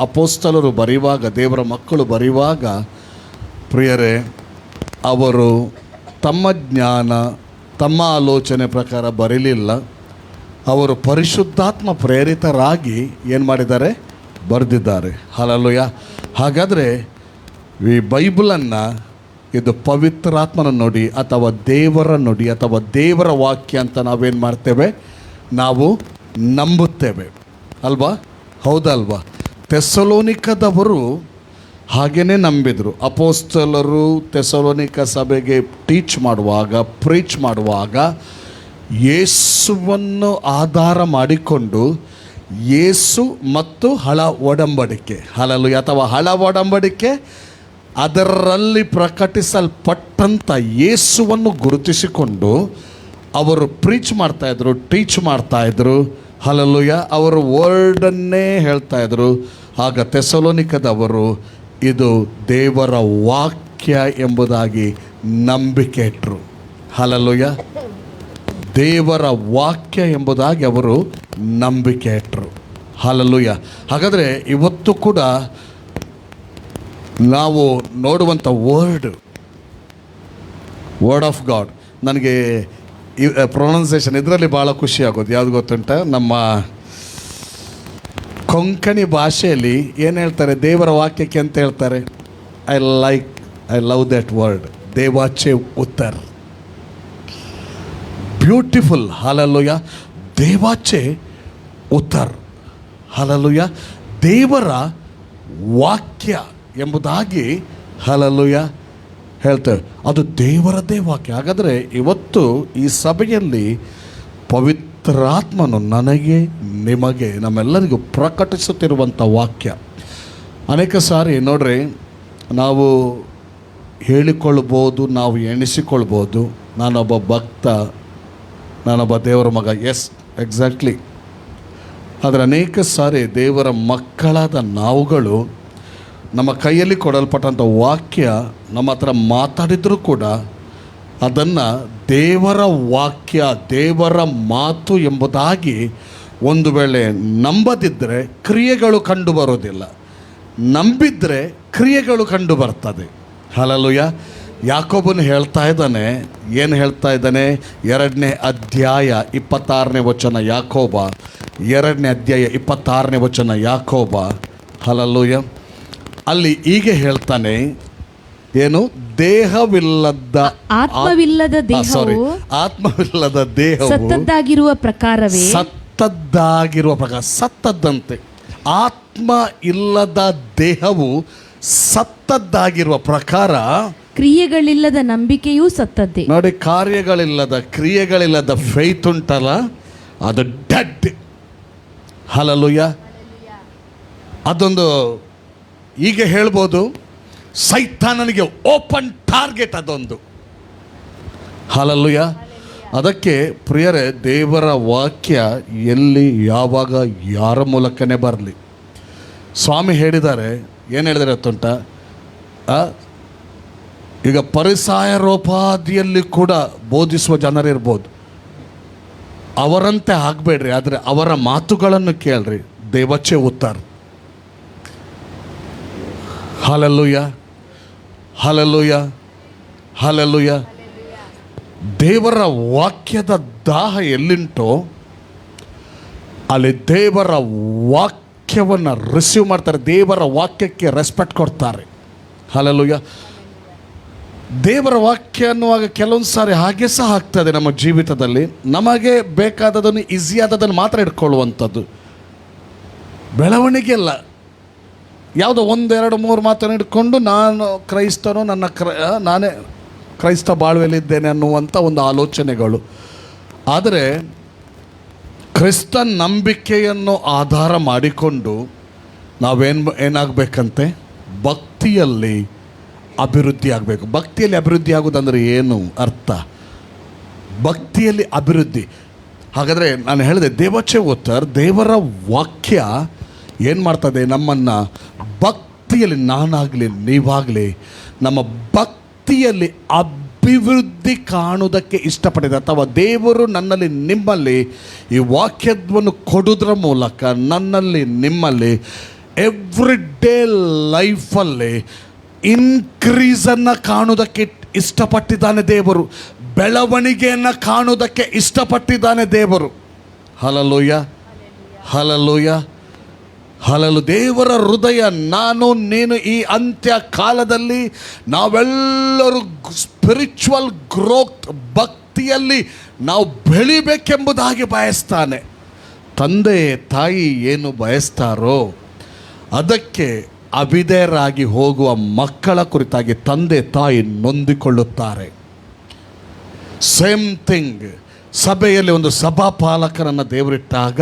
ಅಪೊಸ್ತಲರು ಬರೆಯುವಾಗ, ದೇವರ ಮಕ್ಕಳು ಬರೆಯುವಾಗ, ಪ್ರಿಯರೇ, ಅವರು ತಮ್ಮ ಜ್ಞಾನ, ತಮ್ಮ ಆಲೋಚನೆ ಪ್ರಕಾರ ಬರೀಲಿಲ್ಲ. ಅವರು ಪರಿಶುದ್ಧಾತ್ಮ ಪ್ರೇರಿತರಾಗಿ ಏನು ಮಾಡಿದ್ದಾರೆ? ಬರೆದಿದ್ದಾರೆ. ಹಲ್ಲೆಲೂಯಾ. ಹಾಗಾದರೆ ಈ ಬೈಬಲನ್ನು, ಇದು ಪವಿತ್ರಾತ್ಮನ ನುಡಿ ಅಥವಾ ದೇವರ ನುಡಿ ಅಥವಾ ದೇವರ ವಾಕ್ಯ ಅಂತ ನಾವೇನು ಮಾಡ್ತೇವೆ? ನಾವು ನಂಬುತ್ತೇವೆ ಅಲ್ವಾ? ಹೌದಲ್ವಾ? ಥೆಸಲೋನಿಕದವರು ಹಾಗೇ ನಂಬಿದರು. ಅಪೊಸ್ತಲರು ಥೆಸಲೋನಿಕ ಸಭೆಗೆ ಟೀಚ್ ಮಾಡುವಾಗ, ಪ್ರೀಚ್ ಮಾಡುವಾಗ, ಯೇಸುವನ್ನು ಆಧಾರ ಮಾಡಿಕೊಂಡು ಯೇಸು ಮತ್ತು ಹಳ ಒಡಂಬಡಿಕೆ, ಹಲಲುಯ, ಅಥವಾ ಹಳ ಒಡಂಬಡಿಕೆ ಅದರಲ್ಲಿ ಪ್ರಕಟಿಸಲ್ಪಟ್ಟಂಥ ಯೇಸುವನ್ನು ಗುರುತಿಸಿಕೊಂಡು ಅವರು ಪ್ರೀಚ್ ಮಾಡ್ತಾಯಿದ್ರು, ಟೀಚ್ ಮಾಡ್ತಾಯಿದ್ರು. ಹಲಲುಯ, ಅವರು ವರ್ಡನ್ನೇ ಹೇಳ್ತಾಯಿದ್ರು. ಆಗ ಥೆಸಲೋನಿಕದವರು ಇದು ದೇವರ ವಾಕ್ಯ ಎಂಬುದಾಗಿ ನಂಬಿಕೆ ಇಟ್ಟರು. ಹಲಲುಯ, ದೇವರ ವಾಕ್ಯ ಎಂಬುದಾಗಿ ಅವರು ನಂಬಿಕೆ ಇಟ್ಟರು. ಹಲಲುಯ. ಹಾಗಾದರೆ ಇವತ್ತು ಕೂಡ ನಾವು ನೋಡುವಂಥ ವರ್ಡ್ ಆಫ್ ಗಾಡ್, ನನಗೆ ಪ್ರೊನೌನ್ಸಿಯೇಷನ್ ಇದರಲ್ಲಿ ಭಾಳ ಖುಷಿ ಆಗೋದು. ಯಾವುದು ಗೊತ್ತುಂಟ, ನಮ್ಮ ಕೊಂಕಣಿ ಭಾಷೆಯಲ್ಲಿ ಏನು ಹೇಳ್ತಾರೆ, ದೇವರ ವಾಕ್ಯಕ್ಕೆ ಅಂತ ಹೇಳ್ತಾರೆ. ಐ ಲವ್ ದಟ್ ವರ್ಡ್, ದೇವಾಚೆ ಉತ್ತರ್. ಬ್ಯೂಟಿಫುಲ್. ಹಲಲುಯ, ದೇವಾಚೆ ಉತ್ತರ್. ಹಲಲುಯ, ದೇವರ ವಾಕ್ಯ ಎಂಬುದಾಗಿ ಹಲಲುಯ ಹೇಳ್ತೇವೆ. ಅದು ದೇವರದೇ ವಾಕ್ಯ. ಹಾಗಾದರೆ ಇವತ್ತು ಈ ಸಭೆಯಲ್ಲಿ ಪವಿತ್ರಾತ್ಮನು ನನಗೆ, ನಿಮಗೆ, ನಮ್ಮೆಲ್ಲರಿಗೂ ಪ್ರಕಟಿಸುತ್ತಿರುವಂಥ ವಾಕ್ಯ. ಅನೇಕ ಸಾರಿ ನೋಡ್ರಿ, ನಾವು ಹೇಳಿಕೊಳ್ಬೋದು, ನಾವು ಎಣಿಸಿಕೊಳ್ಬೋದು, ನಾನೊಬ್ಬ ಭಕ್ತ, ನಾನೊಬ್ಬ ದೇವರ ಮಗ. Yes, exactly. ಆದರೆ ಅನೇಕ ಸಾರಿ ದೇವರ ಮಕ್ಕಳಾದ ನಾವುಗಳು ನಮ್ಮ ಕೈಯಲ್ಲಿ ಕೊಡಲ್ಪಟ್ಟಂಥ ವಾಕ್ಯ ನಮ್ಮ ಹತ್ರ ಮಾತಾಡಿದರೂ ಕೂಡ ಅದನ್ನು ದೇವರ ವಾಕ್ಯ, ದೇವರ ಮಾತು ಎಂಬುದಾಗಿ ಒಂದು ವೇಳೆ ನಂಬದಿದ್ದರೆ ಕ್ರಿಯೆಗಳು ಕಂಡು ಬರೋದಿಲ್ಲ, ನಂಬಿದರೆ ಕ್ರಿಯೆಗಳು ಕಂಡು ಬರ್ತದೆ. ಹಲಲುಯ. ಯಾಕೋಬನು ಹೇಳ್ತಾ ಇದ್ದಾನೆ, ಏನು ಹೇಳ್ತಾ ಇದ್ದಾನೆ, 2ನೇ ಅಧ್ಯಾಯ 26ನೇ ವಚನ ಯಾಕೋಬ, 2ನೇ ಅಧ್ಯಾಯ 26ನೇ ವಚನ ಯಾಕೋಬ. ಹಲಲುಯ. ಅಲ್ಲಿ ಹೀಗೆ ಹೇಳ್ತಾನೆ, ಏನು, ದೇಹವಿಲ್ಲದ ಆತ್ಮವಿಲ್ಲದ ದೇಹವು ಆತ್ಮವಿಲ್ಲದ ದೇಹವು ಸತ್ತದ್ದಾಗಿರುವ ಪ್ರಕಾರವೇ, ಸತ್ತದ್ದಾಗಿರುವ ಪ್ರಕಾರ, ಸತ್ತದ್ದಂತೆ. ಆತ್ಮ ಇಲ್ಲದ ದೇಹವು ಸತ್ತದ್ದಾಗಿರುವ ಪ್ರಕಾರ ಕ್ರಿಯೆಗಳಿಲ್ಲದ ನಂಬಿಕೆಯೂ ಸತ್ತದ್ದೇ. ನೋಡಿ, ಕಾರ್ಯಗಳಿಲ್ಲದ, ಕ್ರಿಯೆಗಳಿಲ್ಲದ ಫೇತ್ ಉಂಟಲ್ಲ, ಅದು ಡೆಡ್. ಹಲಲುಯ. ಅದೊಂದು ಹೀಗೆ ಹೇಳ್ಬೋದು, ಸೈತಾನನಿಗೆ ಓಪನ್ ಟಾರ್ಗೆಟ್ ಅದೊಂದು. ಹಲಲುಯ. ಅದಕ್ಕೆ ಪ್ರಿಯರೇ, ದೇವರ ವಾಕ್ಯ ಎಲ್ಲಿ, ಯಾವಾಗ, ಯಾರ ಮೂಲಕನೇ ಬರಲಿ. ಸ್ವಾಮಿ ಹೇಳಿದ್ದಾರೆ, ಏನು ಹೇಳಿದ್ದಾರೆ ಗೊತ್ತುಂಟ, ಈಗ ಪರಿಸಾಯರೋಪಾದಿಯಲ್ಲಿ ಕೂಡ ಬೋಧಿಸುವ ಜನರಿರ್ಬೋದು, ಅವರಂತೆ ಆಗಬೇಡ್ರಿ, ಆದರೆ ಅವರ ಮಾತುಗಳನ್ನು ಕೇಳ್ರಿ. ದೇವಚೆ ಉತ್ತರ. Hallelujah, hallelujah, hallelujah. ದೇವರ ವಾಕ್ಯದ ದಾಹ ಎಲ್ಲಿಂಟೋ ಅಲ್ಲಿ ದೇವರ ವಾಕ್ಯವನ್ನು ರಿಸೀವ್ ಮಾಡ್ತಾರೆ, ದೇವರ ವಾಕ್ಯಕ್ಕೆ ರೆಸ್ಪೆಕ್ಟ್ ಕೊಡ್ತಾರೆ. ಹಲಲುಯ. ದೇವರ ವಾಕ್ಯ ಅನ್ನುವಾಗ ಕೆಲವೊಂದು ಸಾರಿ ಹಾಗೆ ಸಹ ಆಗ್ತದೆ ನಮ್ಮ ಜೀವಿತದಲ್ಲಿ. ನಮಗೆ ಬೇಕಾದದನ್ನು, ಈಸಿಯಾದದನ್ನು ಮಾತ್ರ ಇಟ್ಕೊಳ್ಳುವಂಥದ್ದು. ಬೆಳವಣಿಗೆ ಅಲ್ಲ, ಯಾವುದೋ 1, 2, 3 ಮಾತನ್ನು ಇಟ್ಕೊಂಡು ನಾನು ಕ್ರೈಸ್ತನು, ನಾನೇ ಕ್ರೈಸ್ತ ಬಾಳ್ವೆಯಲ್ಲಿದ್ದೇನೆ ಅನ್ನುವಂಥ ಒಂದು ಆಲೋಚನೆಗಳು. ಆದರೆ ಕ್ರಿಸ್ತ ನಂಬಿಕೆಯನ್ನು ಆಧಾರ ಮಾಡಿಕೊಂಡು ಏನಾಗಬೇಕಂತೆ, ಭಕ್ತಿಯಲ್ಲಿ ಅಭಿವೃದ್ಧಿ ಆಗಬೇಕು. ಭಕ್ತಿಯಲ್ಲಿ ಅಭಿವೃದ್ಧಿ ಆಗೋದಂದರೆ ಏನು ಅರ್ಥ? ಭಕ್ತಿಯಲ್ಲಿ ಅಭಿವೃದ್ಧಿ. ಹಾಗಾದರೆ ನಾನು ಹೇಳಿದೆ, ದೇವಚೆ ಉತ್ತರ, ದೇವರ ವಾಕ್ಯ ಏನು ಮಾಡ್ತದೆ, ನಮ್ಮನ್ನು ಭಕ್ತಿಯಲ್ಲಿ, ನಾನಾಗಲಿ ನೀವಾಗಲಿ, ನಮ್ಮ ಭಕ್ತಿಯಲ್ಲಿ ಅಭಿವೃದ್ಧಿ ಕಾಣುವುದಕ್ಕೆ ಇಷ್ಟಪಟ್ಟಿದೆ. ಅಥವಾ ದೇವರು ನನ್ನಲ್ಲಿ, ನಿಮ್ಮಲ್ಲಿ ಈ ವಾಕ್ಯವನ್ನು ಕೊಡೋದ್ರ ಮೂಲಕ ನನ್ನಲ್ಲಿ, ನಿಮ್ಮಲ್ಲಿ ಎವ್ರಿ ಡೇ ಲೈಫಲ್ಲಿ ಇನ್ಕ್ರೀಸನ್ನು ಕಾಣುವುದಕ್ಕೆ ಇಷ್ಟಪಟ್ಟಿದ್ದಾನೆ ದೇವರು. ಬೆಳವಣಿಗೆಯನ್ನು ಕಾಣುವುದಕ್ಕೆ ಇಷ್ಟಪಟ್ಟಿದ್ದಾನೆ ದೇವರು. ಹಲಲುಯ, ಹಲಲುಯ, ಹಲಲು. ದೇವರ ಹೃದಯ, ನಾನು ನೀನು ಈ ಅಂತ್ಯ ಕಾಲದಲ್ಲಿ ನಾವೆಲ್ಲರೂ ಸ್ಪಿರಿಚುವಲ್ ಗ್ರೋತ್, ಭಕ್ತಿಯಲ್ಲಿ ನಾವು ಬೆಳಿಬೇಕೆಂಬುದಾಗಿ ಬಯಸ್ತಾನೆ. ತಂದೆ ತಾಯಿ ಏನು ಬಯಸ್ತಾರೋ ಅದಕ್ಕೆ ಅವಿಧೇಯರಾಗಿ ಹೋಗುವ ಮಕ್ಕಳ ಕುರಿತಾಗಿ ತಂದೆ ತಾಯಿ ನೊಂದಿಕೊಳ್ಳುತ್ತಾರೆ. ಸೇಮ್ ಥಿಂಗ್, ಸಭೆಯಲ್ಲಿ ಒಂದು ಸಭಾಪಾಲಕರನ್ನು ದೇವರಿಟ್ಟಾಗ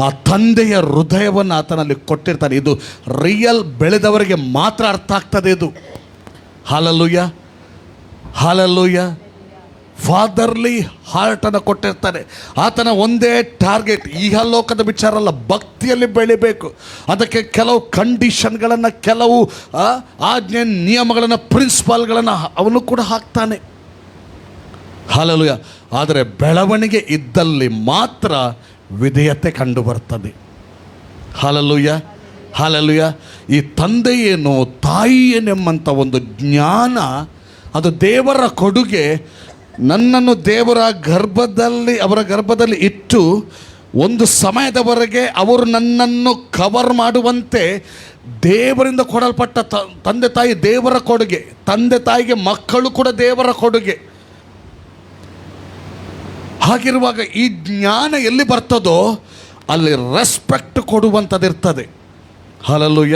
ಆ ತಂದೆಯ ಹೃದಯವನ್ನು ಆತನಲ್ಲಿ ಕೊಟ್ಟಿರ್ತಾನೆ. ಇದು ರಿಯಲ್ ಬೆಳೆದವರಿಗೆ ಮಾತ್ರ ಅರ್ಥ ಆಗ್ತದೆ ಇದು. Hallelujah, hallelujah. ಫಾದರ್ಲಿ ಹಾರ್ಟನ್ನು ಕೊಟ್ಟಿರ್ತಾನೆ. ಆತನ ಒಂದೇ ಟಾರ್ಗೆಟ್ ಇಹಲೋಕದ ವಿಚಾರ ಅಲ್ಲ, ಭಕ್ತಿಯಲ್ಲಿ ಬೆಳಿಬೇಕು. ಅದಕ್ಕೆ ಕೆಲವು ಕಂಡೀಷನ್ಗಳನ್ನು, ಕೆಲವು ಆಜ್ಞೆ ನಿಯಮಗಳನ್ನು, ಪ್ರಿನ್ಸಿಪಾಲ್ಗಳನ್ನು ಅವನು ಕೂಡ ಹಾಕ್ತಾನೆ. ಹಾಲೆಲೂಯ. ಆದರೆ ಬೆಳವಣಿಗೆ ಇದ್ದಲ್ಲಿ ಮಾತ್ರ ವಿಧೇಯತೆ ಕಂಡು ಬರ್ತದೆ. Hallelujah, hallelujah. ಈ ತಂದೆ ಏನು ತಾಯಿ ಏನೆಂಬಂಥ ಒಂದು ಜ್ಞಾನ ಅದು ದೇವರ ಕೊಡುಗೆ. ನನ್ನನ್ನು ದೇವರ ಅವರ ಗರ್ಭದಲ್ಲಿ ಇಟ್ಟು ಒಂದು ಸಮಯದವರೆಗೆ ಅವರು ನನ್ನನ್ನು ಕವರ್ ಮಾಡುವಂತೆ ದೇವರಿಂದ ಕೊಡಲ್ಪಟ್ಟ ತಂದೆ ತಾಯಿ ದೇವರ ಕೊಡುಗೆ. ತಂದೆ ತಾಯಿಗೆ ಮಕ್ಕಳು ಕೂಡ ದೇವರ ಕೊಡುಗೆ. ಹಾಗಿರುವಾಗ ಈ ಜ್ಞಾನ ಎಲ್ಲಿ ಬರ್ತದೋ ಅಲ್ಲಿ ರೆಸ್ಪೆಕ್ಟ್ ಕೊಡುವಂಥದ್ದಿರ್ತದೆ. Hallelujah,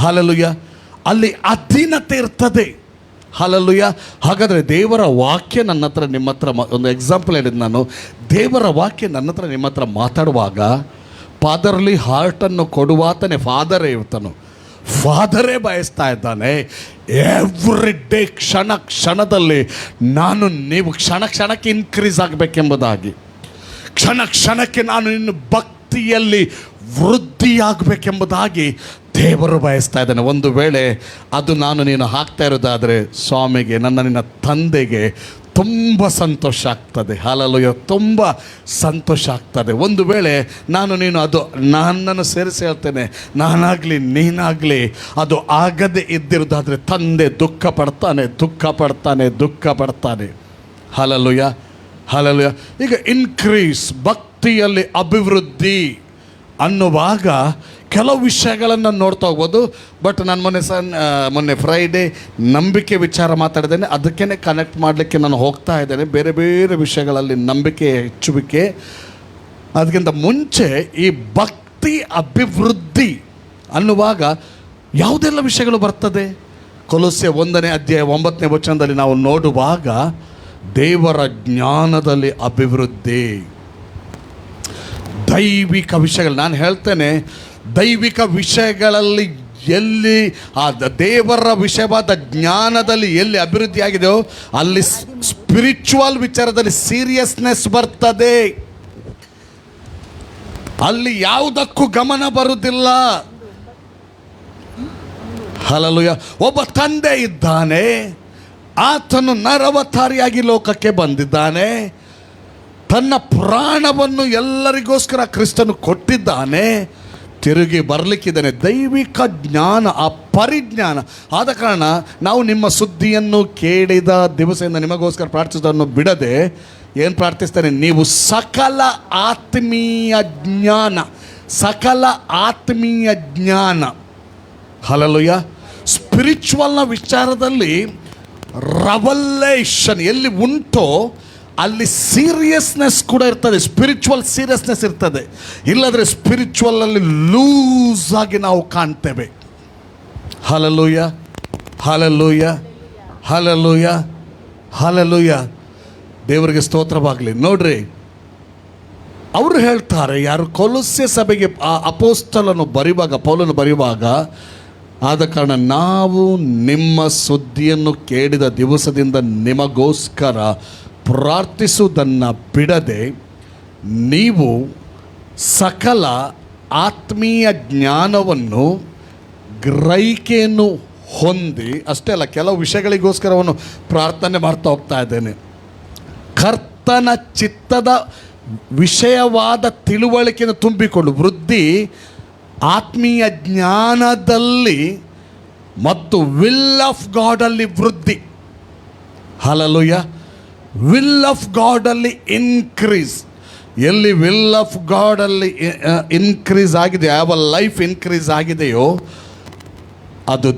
hallelujah. ಅಲ್ಲಿ ಅಧೀನತೆ ಇರ್ತದೆ. ಹಾಲೆಲೂಯ. ಹಾಗಾದರೆ ದೇವರ ವಾಕ್ಯ ನನ್ನ ಹತ್ರ, ನಿಮ್ಮ ಹತ್ರ ಒಂದು ಎಕ್ಸಾಂಪಲ್ ಹೇಳಿದ್ದು ನಾನು. ದೇವರ ವಾಕ್ಯ ನನ್ನ ಹತ್ರ ನಿಮ್ಮ ಹತ್ರ ಮಾತಾಡುವಾಗ ಫಾದರ್ಲಿ ಹಾರ್ಟನ್ನು ಕೊಡುವಾತನೇ ಫಾದರೇ ಇರ್ತಾನು. ಫಾದರೇ ಬಯಸ್ತಾ ಇದ್ದಾನೆ ಎವ್ರಿ ಡೇ, ಕ್ಷಣ ಕ್ಷಣದಲ್ಲಿ ನಾನು ನೀವು ಕ್ಷಣ ಕ್ಷಣಕ್ಕೆ ಇನ್ಕ್ರೀಸ್ ಆಗಬೇಕೆಂಬುದಾಗಿ, ಕ್ಷಣ ಕ್ಷಣಕ್ಕೆ ನಾನು ಇನ್ನು ಭಕ್ತಿಯಲ್ಲಿ ವೃದ್ಧಿಯಾಗಬೇಕೆಂಬುದಾಗಿ ದೇವರು ಬಯಸ್ತಾ ಇದ್ದಾನೆ. ಒಂದು ವೇಳೆ ಅದು ನೀನು ಹಾಕ್ತಾ ಇರೋದಾದರೆ ಸ್ವಾಮಿಗೆ, ನಿನ್ನ ತಂದೆಗೆ ತುಂಬ ಸಂತೋಷ ಆಗ್ತದೆ. ಹಾಲೆಲೂಯ, ತುಂಬ ಸಂತೋಷ ಆಗ್ತದೆ. ಒಂದು ವೇಳೆ ನೀನು ಅದು ನನ್ನನ್ನು ಸೇರಿಸಿ ಹೇಳ್ತೇನೆ, ನಾನಾಗಲಿ ನೀನಾಗಲಿ ಅದು ಆಗದೆ ಇದ್ದಿರೋದಾದರೆ ತಂದೆ ದುಃಖ ಪಡ್ತಾನೆ, ದುಃಖ ಪಡ್ತಾನೆ, ದುಃಖ ಪಡ್ತಾನೆ. Hallelujah, hallelujah. ಈಗ ಇನ್ಕ್ರೀಸ್, ಭಕ್ತಿಯಲ್ಲಿ ಅಭಿವೃದ್ಧಿ ಅನ್ನುವಾಗ ಕೆಲವು ವಿಷಯಗಳನ್ನು ನೋಡ್ತಾ ಹೋಗ್ಬೋದು. ಬಟ್ ನಾನು ಮೊನ್ನೆ ಫ್ರೈಡೇ ನಂಬಿಕೆ ವಿಚಾರ ಮಾತಾಡಿದ್ದೇನೆ. ಅದಕ್ಕೇ ಕನೆಕ್ಟ್ ಮಾಡಲಿಕ್ಕೆ ನಾನು ಹೋಗ್ತಾ ಇದ್ದೇನೆ. ಬೇರೆ ಬೇರೆ ವಿಷಯಗಳಲ್ಲಿ ನಂಬಿಕೆ ಹೆಚ್ಚುವಿಕೆ. ಅದಕ್ಕಿಂತ ಮುಂಚೆ ಈ ಭಕ್ತಿ ಅಭಿವೃದ್ಧಿ ಅನ್ನುವಾಗ ಯಾವುದೆಲ್ಲ ವಿಷಯಗಳು ಬರ್ತದೆ? ಕೊಲೊಸ್ಸೆ 1ನೇ ಅಧ್ಯಾಯ 9ನೇ ವಚನದಲ್ಲಿ ನಾವು ನೋಡುವಾಗ ದೇವರ ಜ್ಞಾನದಲ್ಲಿ ಅಭಿವೃದ್ಧಿ, ದೈವಿಕ ವಿಷಯಗಳು. ನಾನು ಹೇಳ್ತೇನೆ, ದೈವಿಕ ವಿಷಯಗಳಲ್ಲಿ ಎಲ್ಲಿ ಆ ದೇವರ ವಿಷಯವಾದ ಜ್ಞಾನದಲ್ಲಿ ಎಲ್ಲಿ ಅಭಿವೃದ್ಧಿ ಆಗಿದೆಯೋ ಅಲ್ಲಿ ಸ್ಪಿರಿಚುವಲ್ ವಿಚಾರದಲ್ಲಿ ಸೀರಿಯಸ್ನೆಸ್ ಬರ್ತದೆ. ಅಲ್ಲಿ ಯಾವುದಕ್ಕೂ ಗಮನ ಬರುವುದಿಲ್ಲ. ಹಲ್ಲೆಲೂಯಾ. ಒಬ್ಬ ತಂದೆ ಇದ್ದಾನೆ, ಆತನು ನರವತಾರಿಯಾಗಿ ಲೋಕಕ್ಕೆ ಬಂದಿದ್ದಾನೆ. ತನ್ನ ಪ್ರಾಣವನ್ನು ಎಲ್ಲರಿಗೋಸ್ಕರ ಕ್ರಿಸ್ತನು ಕೊಟ್ಟಿದ್ದಾನೆ. ತಿರುಗಿ ಬರಲಿಕ್ಕಿದ್ದಾನೆ. ದೈವಿಕ ಜ್ಞಾನ, ಆ ಪರಿಜ್ಞಾನ. ಆದ ಕಾರಣ ನಾವು ನಿಮ್ಮ ಸುದ್ದಿಯನ್ನು ಕೇಳಿದ ದಿವಸದಿಂದ ನಿಮಗೋಸ್ಕರ ಪ್ರಾರ್ಥಿಸೋದನ್ನು ಬಿಡದೆ ಏನು ಪ್ರಾರ್ಥಿಸ್ತಾನೆ? ನೀವು ಸಕಲ ಆತ್ಮೀಯ ಜ್ಞಾನ, ಸಕಲ ಆತ್ಮೀಯ ಜ್ಞಾನ. ಹಲ್ಲೆಲೂಯಾ. ಸ್ಪಿರಿಚುವಲ್ನ ವಿಚಾರದಲ್ಲಿ ರೆವಲೇಷನ್ ಎಲ್ಲಿ ಉಂಟೋ ಅಲ್ಲಿ ಸೀರಿಯಸ್ನೆಸ್ ಕೂಡ ಇರ್ತದೆ. ಸ್ಪಿರಿಚುವಲ್ ಸೀರಿಯಸ್ನೆಸ್ ಇರ್ತದೆ. ಇಲ್ಲದ್ರೆ ಸ್ಪಿರಿಚುವಲಲ್ಲಿ ಲೂಸ್ ಆಗಿ ನಾವು ಕಾಣ್ತೇವೆ. Hallelujah, hallelujah, hallelujah, hallelujah. ದೇವರಿಗೆ ಸ್ತೋತ್ರವಾಗಲಿ. ನೋಡ್ರಿ, ಅವರು ಹೇಳ್ತಾರೆ, ಯಾರು ಕೊಲೊಸ್ಸೆ ಸಭೆಗೆ ಅಪೊಸ್ತಲನು ಬರೆಯುವಾಗ, ಪೌಲನು ಬರೆಯುವಾಗ, ಆದ ಕಾರಣ ನಾವು ನಿಮ್ಮ ಸುದ್ದಿಯನ್ನು ಕೇಳಿದ ದಿವಸದಿಂದ ನಿಮಗೋಸ್ಕರ ಪ್ರಾರ್ಥಿಸುವುದನ್ನು ಬಿಡದೆ ನೀವು ಸಕಲ ಆತ್ಮೀಯ ಜ್ಞಾನವನ್ನು ಗ್ರಹಿಕೆಯನ್ನು ಹೊಂದಿ, ಅಷ್ಟೇ ಅಲ್ಲ, ಕೆಲವು ವಿಷಯಗಳಿಗೋಸ್ಕರ ಅವನು ಪ್ರಾರ್ಥನೆ ಮಾಡ್ತಾ ಹೋಗ್ತಾ ಇದ್ದೇನೆ. ಕರ್ತನ ಚಿತ್ತದ ವಿಷಯವಾದ ತಿಳುವಳಿಕೆಯನ್ನು ತುಂಬಿಕೊಂಡು ವೃದ್ಧಿ, ಆತ್ಮೀಯ ಜ್ಞಾನದಲ್ಲಿ ಮತ್ತು ವಿಲ್ ಆಫ್ ಗಾಡಲ್ಲಿ ವೃದ್ಧಿ. ಹಲ್ಲೆಲೂಯಾ. ವಿಲ್ ಆಫ್ ಗಾಡಲ್ಲಿ ಇನ್ಕ್ರೀಸ್. ಎಲ್ಲಿ ವಿಲ್ ಆಫ್ ಗಾಡಲ್ಲಿ ಇನ್ಕ್ರೀಸ್ ಆಗಿದೆ, ಯಾವ ಲೈಫ್ ಇನ್ಕ್ರೀಸ್ ಆಗಿದೆಯೋ ಅದು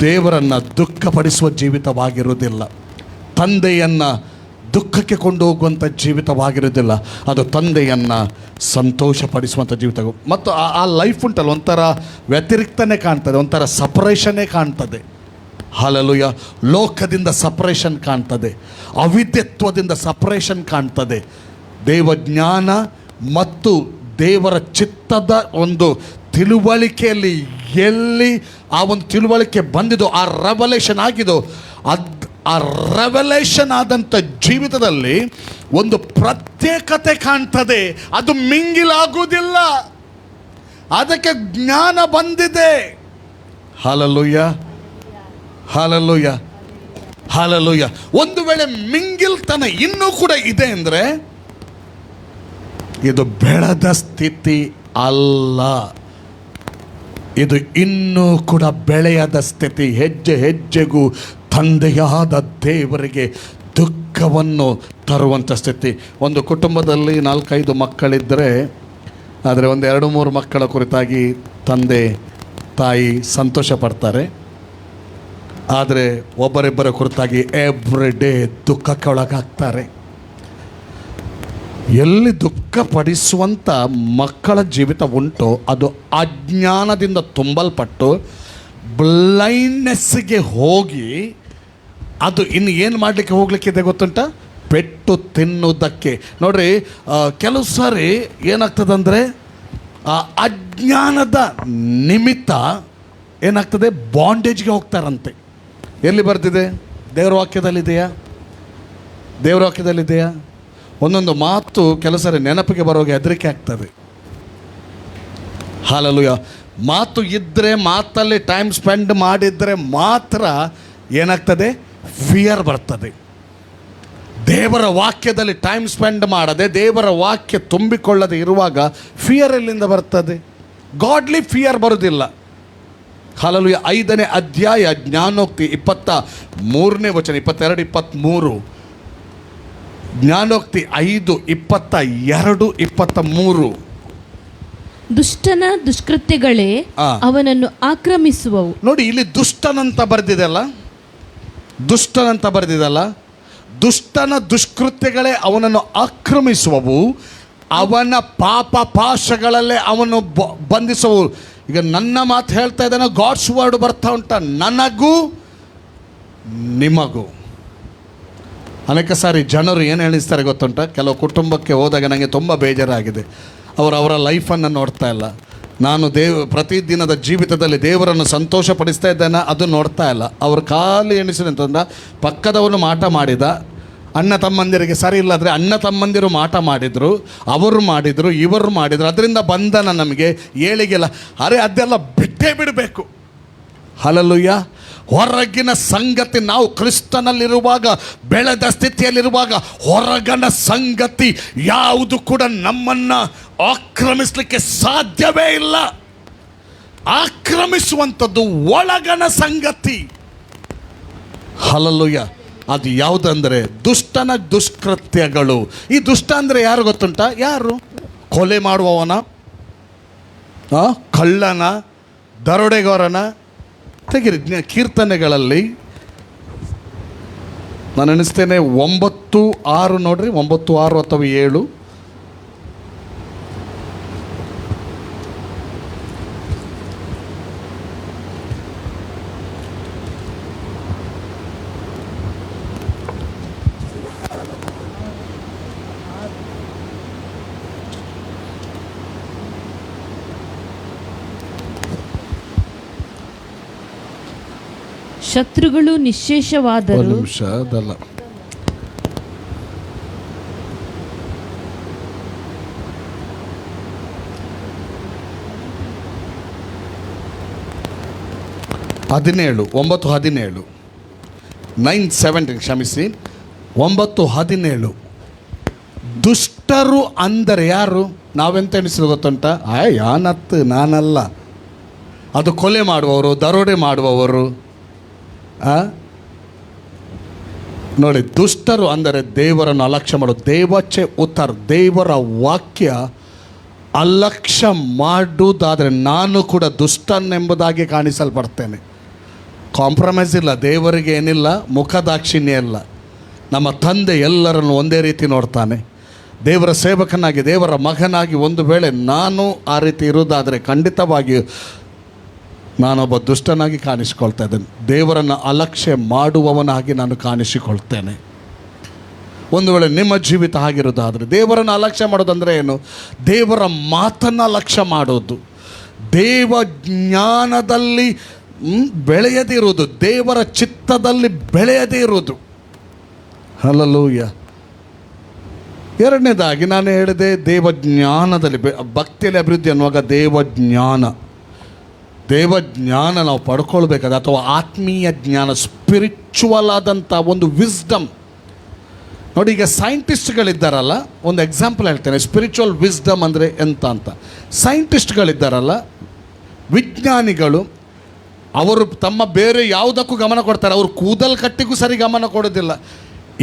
ದೇವರನ್ನು ದುಃಖಪಡಿಸುವ ಜೀವಿತವಾಗಿರುವುದಿಲ್ಲ. ತಂದೆಯನ್ನು ದುಃಖಕ್ಕೆ ಕೊಂಡು ಹೋಗುವಂಥ ಜೀವಿತವಾಗಿರೋದಿಲ್ಲ. ಅದು ತಂದೆಯನ್ನು ಸಂತೋಷಪಡಿಸುವಂಥ ಜೀವಿತ. ಮತ್ತು ಆ ಲೈಫ್ ಉಂಟಲ್ಲ, ಒಂಥರ ವ್ಯತಿರಿಕ್ತನೇ ಕಾಣ್ತದೆ, ಒಂಥರ ಸಪರೇಷನ್ನೇ ಕಾಣ್ತದೆ. ಹಲ್ಲೆಲೂಯಾ. ಲೋಕದಿಂದ ಸಪರೇಷನ್ ಕಾಣ್ತದೆ, ಅವಿದ್ಯತ್ವದಿಂದ ಸಪರೇಷನ್ ಕಾಣ್ತದೆ. ದೇವಜ್ಞಾನ ಮತ್ತು ದೇವರ ಚಿತ್ತದ ಒಂದು ತಿಳುವಳಿಕೆಯಲ್ಲಿ ಎಲ್ಲಿ ಆ ಒಂದು ತಿಳುವಳಿಕೆ ಬಂದಿದೋ, ಆ ರೆವಲೇಷನ್ ಆಗಿದೋ, ಆ ರೆವಲೇಷನ್ ಆದಂಥ ಜೀವಿತದಲ್ಲಿ ಒಂದು ಪ್ರತ್ಯೇಕತೆ ಕಾಣ್ತದೆ. ಅದು ಮಿಂಗಿಲಾಗುವುದಿಲ್ಲ, ಅದಕ್ಕೆ ಜ್ಞಾನ ಬಂದಿದೆ. Hallelujah, hallelujah, hallelujah. ಒಂದು ವೇಳೆ ಮಿಂಗಿಲ್ತನ ಇನ್ನೂ ಕೂಡ ಇದೆ ಅಂದರೆ ಇದು ಬೆಳೆದ ಸ್ಥಿತಿ ಅಲ್ಲ, ಇದು ಇನ್ನೂ ಕೂಡ ಬೆಳೆಯದ ಸ್ಥಿತಿ. ಹೆಜ್ಜೆ ಹೆಜ್ಜೆಗೂ ತಂದೆಯಾದ ದೇವರಿಗೆ ದುಃಖವನ್ನು ತರುವಂಥ ಸ್ಥಿತಿ. ಒಂದು ಕುಟುಂಬದಲ್ಲಿ 4-5 ಮಕ್ಕಳಿದ್ದರೆ, ಆದರೆ ಒಂದು 2-3 ಮಕ್ಕಳ ಕುರಿತಾಗಿ ತಂದೆ ತಾಯಿ ಸಂತೋಷ ಪಡ್ತಾರೆ. ಆದರೆ ಒಬ್ಬರಿಬ್ಬರ ಕುರಿತಾಗಿ ಎವ್ರಿ ಡೇ ದುಃಖಕ್ಕೆ ಒಳಗಾಗ್ತಾರೆ. ಎಲ್ಲಿ ದುಃಖ ಪಡಿಸುವಂಥ ಮಕ್ಕಳ ಜೀವಿತ ಉಂಟೋ ಅದು ಅಜ್ಞಾನದಿಂದ ತುಂಬಲ್ಪಟ್ಟು ಬ್ಲೈಂಡ್ನೆಸ್ಸಿಗೆ ಹೋಗಿ ಅದು ಇನ್ನು ಏನು ಮಾಡಲಿಕ್ಕೆ ಹೋಗ್ಲಿಕ್ಕಿದೆ ಗೊತ್ತುಂಟ? ಪೆಟ್ಟು ತಿನ್ನುವುದಕ್ಕೆ. ನೋಡ್ರಿ, ಕೆಲವು ಸಾರಿ ಏನಾಗ್ತದಂದರೆ ಆ ಅಜ್ಞಾನದ ನಿಮಿತ್ತ ಏನಾಗ್ತದೆ, ಬಾಂಡೇಜ್ಗೆ ಹೋಗ್ತಾರಂತೆ. ಎಲ್ಲಿ ಬರ್ತಿದೆ? ದೇವರ ವಾಕ್ಯದಲ್ಲಿದೆಯಾ? ದೇವರ ವಾಕ್ಯದಲ್ಲಿದೆಯಾ? ಒಂದೊಂದು ಮಾತು ಕೆಲವು ಸಾರಿ ನೆನಪಿಗೆ ಬರುವಾಗ ಹೆದರಿಕೆ ಆಗ್ತದೆ. ಹಲ್ಲೆಲೂಯಾ. ಮಾತು ಇದ್ದರೆ, ಮಾತಲ್ಲಿ ಟೈಮ್ ಸ್ಪೆಂಡ್ ಮಾಡಿದರೆ ಮಾತ್ರ ಏನಾಗ್ತದೆ? ಫಿಯರ್ ಬರ್ತದೆ. ದೇವರ ವಾಕ್ಯದಲ್ಲಿ ಟೈಮ್ ಸ್ಪೆಂಡ್ ಮಾಡದೆ, ದೇವರ ವಾಕ್ಯ ತುಂಬಿಕೊಳ್ಳದೆ ಇರುವಾಗ ಫಿಯರ್ ಎಲ್ಲಿಂದ ಬರ್ತದೆ? ಗಾಡ್ಲಿ ಫಿಯರ್ ಬರುವುದಿಲ್ಲ. ಹಲ್ಲೆಲೂಯಾ. 5ನೇ ಅಧ್ಯಾಯ ಜ್ಞಾನೋಕ್ತಿ 23ನೇ ವಚನ, 22, 23. ಜ್ಞಾನೋಕ್ತಿ 5, 22, 23. ದುಷ್ಟನ ದುಷ್ಕೃತ್ಯಗಳೇ ಅವನನ್ನು ಆಕ್ರಮಿಸುವವು. ನೋಡಿ, ಇಲ್ಲಿ ದುಷ್ಟನಂತ ಬರೆದಿದೆಯಲ್ಲ, ದುಷ್ಟನಂತ ಬರೆದಿದೆಯಲ್ಲ, ದುಷ್ಟನ ದುಷ್ಕೃತ್ಯಗಳೇ ಅವನನ್ನು ಆಕ್ರಮಿಸುವವು, ಅವನ ಪಾಪ ಪಾಶಗಳಲ್ಲೇ ಅವನು ಬಂಧಿಸುವವು. ಈಗ ನನ್ನ ಮಾತು ಹೇಳ್ತಾ ಇದ್ದಾನೆ, ಗಾಡ್ಸ್ ವರ್ಡ್ ಬರ್ತಾ ಉಂಟ, ನನಗೂ ನಿಮಗೂ. ಅನೇಕ ಸಾರಿ ಜನರು ಏನು ಹೇಳಿಸ್ತಾರೆ ಗೊತ್ತುಂಟ? ಕೆಲವು ಕುಟುಂಬಕ್ಕೆ ಹೋದಾಗ ನನಗೆ ತುಂಬ ಬೇಜಾರಾಗಿದೆ. ಅವರ ಲೈಫನ್ನು ನೋಡ್ತಾ ಇಲ್ಲ. ನಾನು ಪ್ರತಿದಿನದ ಜೀವಿತದಲ್ಲಿ ದೇವರನ್ನು ಸಂತೋಷಪಡಿಸ್ತಾ ಇದ್ದೇನೆ, ಅದು ನೋಡ್ತಾ ಇಲ್ಲ. ಅವರು ಖಾಲಿ ಎಣಿಸಿದಂತಂದ್ರೆ ಪಕ್ಕದವನು ಮಾಟ ಮಾಡಿದ, ಅಣ್ಣ ತಮ್ಮಂದಿರಿಗೆ ಸರಿ ಇಲ್ಲಾದರೆ ಅಣ್ಣ ತಮ್ಮಂದಿರು ಮಾಟ ಮಾಡಿದರು, ಅವರು ಮಾಡಿದರು, ಇವರು ಮಾಡಿದರು, ಅದರಿಂದ ಬಂಧನ ನಮಗೆ ಏಳಿಗೆಲ್ಲ. ಅರೆ, ಅದೆಲ್ಲ ಬಿಟ್ಟೇ ಬಿಡಬೇಕು. ಹಲ್ಲೆಲೂಯಾ. ಹೊರಗಿನ ಸಂಗತಿ, ನಾವು ಕ್ರಿಸ್ತನಲ್ಲಿರುವಾಗ, ಬೆಳೆದ ಸ್ಥಿತಿಯಲ್ಲಿರುವಾಗ ಹೊರಗನ ಸಂಗತಿ ಯಾವುದು ಕೂಡ ನಮ್ಮನ್ನು ಆಕ್ರಮಿಸಲಿಕ್ಕೆ ಸಾಧ್ಯವೇ ಇಲ್ಲ. ಆಕ್ರಮಿಸುವಂಥದ್ದು ಒಳಗನ ಸಂಗತಿ. ಹಲ್ಲೆಲೂಯಾ. ಅದು ಯಾವುದಂದರೆ ದುಷ್ಟನ ದುಷ್ಕೃತ್ಯಗಳು. ಈ ದುಷ್ಟ ಅಂದರೆ ಯಾರು ಗೊತ್ತುಂಟ? ಯಾರು? ಕೊಲೆ ಮಾಡುವವನ, ಕಳ್ಳನ, ದರೋಡೆಗೋರನ. ತೆಗಿರಿ ಕೀರ್ತನೆಗಳಲ್ಲಿ ನಾನು ಎಣಿಸ್ತೇನೆ 9:6 ನೋಡ್ರಿ, 9:6 ಅಥವಾ 7. ಶತ್ರುಗಳು ನಿಶ್ಶೇಷವಾದರು. ನಿಮಿಷ, ಅದಲ್ಲ, ಹದಿನೇಳು, 9:17, 9:17, ಕ್ಷಮಿಸಿ, 9:17. ದುಷ್ಟರು ಅಂದರೆ ಯಾರು? ನಾವೆಂತ ಎಣಿಸಿದ ಗೊತ್ತುಂಟ? ಯಾನತ್ತು, ನಾನಲ್ಲ. ಅದು ಕೊಲೆ ಮಾಡುವವರು, ದರೋಡೆ ಮಾಡುವವರು. ನೋಡಿ, ದುಷ್ಟರು ಅಂದರೆ ದೇವರನ್ನು ಅಲಕ್ಷ್ಯ ಮಾಡೋದು. ದೇವಚೆ ಉತ್ತರ, ದೇವರ ವಾಕ್ಯ ಅಲಕ್ಷ್ಯ ಮಾಡುವುದಾದರೆ ನಾನು ಕೂಡ ದುಷ್ಟನೆಂಬುದಾಗಿ ಕಾಣಿಸಲ್ಪಡ್ತೇನೆ. ಕಾಂಪ್ರಮೈಸ್ ಇಲ್ಲ, ದೇವರಿಗೆ ಏನಿಲ್ಲ, ಮುಖದಾಕ್ಷಿಣ್ಯ ಇಲ್ಲ. ನಮ್ಮ ತಂದೆ ಎಲ್ಲರನ್ನು ಒಂದೇ ರೀತಿ ನೋಡ್ತಾನೆ. ದೇವರ ಸೇವಕನಾಗಿ, ದೇವರ ಮಗನಾಗಿ ಒಂದು ವೇಳೆ ನಾನು ಆ ರೀತಿ ಇರುವುದಾದರೆ ಖಂಡಿತವಾಗಿಯೂ ನಾನೊಬ್ಬ ದುಷ್ಟನಾಗಿ ಕಾಣಿಸಿಕೊಳ್ತಾ ಇದ್ದೇನೆ. ದೇವರನ್ನು ಅಲಕ್ಷ್ಯ ಮಾಡುವವನಾಗಿ ನಾನು ಕಾಣಿಸಿಕೊಳ್ತೇನೆ. ಒಂದು ವೇಳೆ ನಿಮ್ಮ ಜೀವಿತ ಆಗಿರೋದಾದರೆ, ದೇವರನ್ನು ಅಲಕ್ಷ್ಯ ಮಾಡೋದಂದರೆ ಏನು? ದೇವರ ಮಾತನ್ನು ಅಲಕ್ಷ್ಯ ಮಾಡೋದು, ದೇವ ಜ್ಞಾನದಲ್ಲಿ ಬೆಳೆಯದೇ ಇರೋದು, ದೇವರ ಚಿತ್ತದಲ್ಲಿ ಬೆಳೆಯದೇ ಇರೋದು. ಹಲ್ಲೆಲೂಯಾ. ಎರಡನೇದಾಗಿ ನಾನು ಹೇಳಿದೆ, ದೇವಜ್ಞಾನದಲ್ಲಿ ಭಕ್ತಿಯಲ್ಲಿ ಅಭಿವೃದ್ಧಿ ಅನ್ನುವಾಗ ದೇವಜ್ಞಾನ ನಾವು ಪಡ್ಕೊಳ್ಬೇಕಾದ, ಅಥವಾ ಆತ್ಮೀಯ ಜ್ಞಾನ, ಸ್ಪಿರಿಚುವಲ್ ಆದಂಥ ಒಂದು ವಿಸ್ಡಮ್. ನೋಡಿ, ಈಗ ಸೈಂಟಿಸ್ಟ್ಗಳಿದ್ದಾರಲ್ಲ, ಒಂದು ಎಕ್ಸಾಂಪಲ್ ಹೇಳ್ತೇನೆ, ಸ್ಪಿರಿಚುವಲ್ ವಿಸ್ಡಮ್ ಅಂದರೆ ಎಂತ ಅಂತ. ಸೈಂಟಿಸ್ಟ್ಗಳಿದ್ದಾರಲ್ಲ, ವಿಜ್ಞಾನಿಗಳು, ಅವರು ತಮ್ಮ ಬೇರೆ ಯಾವುದಕ್ಕೂ ಗಮನ ಕೊಡ್ತಾರೆ, ಅವರು ಕೂದಲು ಕಟ್ಟಿಗೂ ಸರಿ ಗಮನ ಕೊಡೋದಿಲ್ಲ.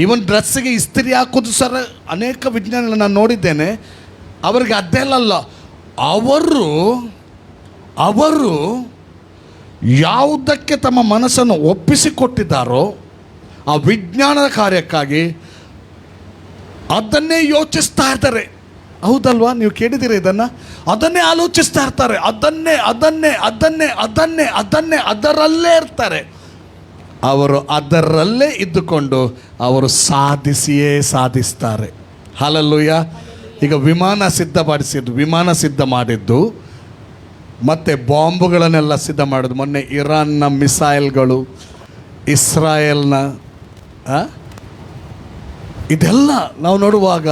ಈವನ್ ಡ್ರೆಸ್ಸಿಗೆ ಇಸ್ತ್ರಿ ಹಾಕೋದು ಸರ ಅನೇಕ ವಿಜ್ಞಾನಿಗಳನ್ನ ನಾನು ನೋಡಿದ್ದೇನೆ. ಅವರಿಗೆ ಅದೆಲ್ಲ, ಅವರು ಯಾವುದಕ್ಕೆ ತಮ್ಮ ಮನಸ್ಸನ್ನು ಒಪ್ಪಿಸಿಕೊಟ್ಟಿದ್ದಾರೋ ಆ ವಿಜ್ಞಾನದ ಕಾರ್ಯಕ್ಕಾಗಿ ಅದನ್ನೇ ಯೋಚಿಸ್ತಾ ಇರ್ತಾರೆ. ಹೌದಲ್ವಾ? ನೀವು ಕೇಳಿದ್ದೀರಿ ಇದನ್ನು? ಅದನ್ನೇ ಆಲೋಚಿಸ್ತಾ ಇರ್ತಾರೆ, ಅದನ್ನೇ ಅದರಲ್ಲೇ ಇರ್ತಾರೆ. ಅವರು ಅದರಲ್ಲೇ ಇದ್ದುಕೊಂಡು ಅವರು ಸಾಧಿಸ್ತಾರೆ. ಹಲ್ಲೆಲೂಯಾ. ಈಗ ವಿಮಾನ ಸಿದ್ಧ ಮಾಡಿದ್ದು ಮತ್ತು ಬಾಂಬುಗಳನ್ನೆಲ್ಲ ಸಿದ್ಧ ಮಾಡೋದು. ಮೊನ್ನೆ ಇರಾನ್ನ ಮಿಸೈಲ್ಗಳು, ಇಸ್ರಾಯೇಲ್ನ ಇದೆಲ್ಲ ನಾವು ನೋಡುವಾಗ,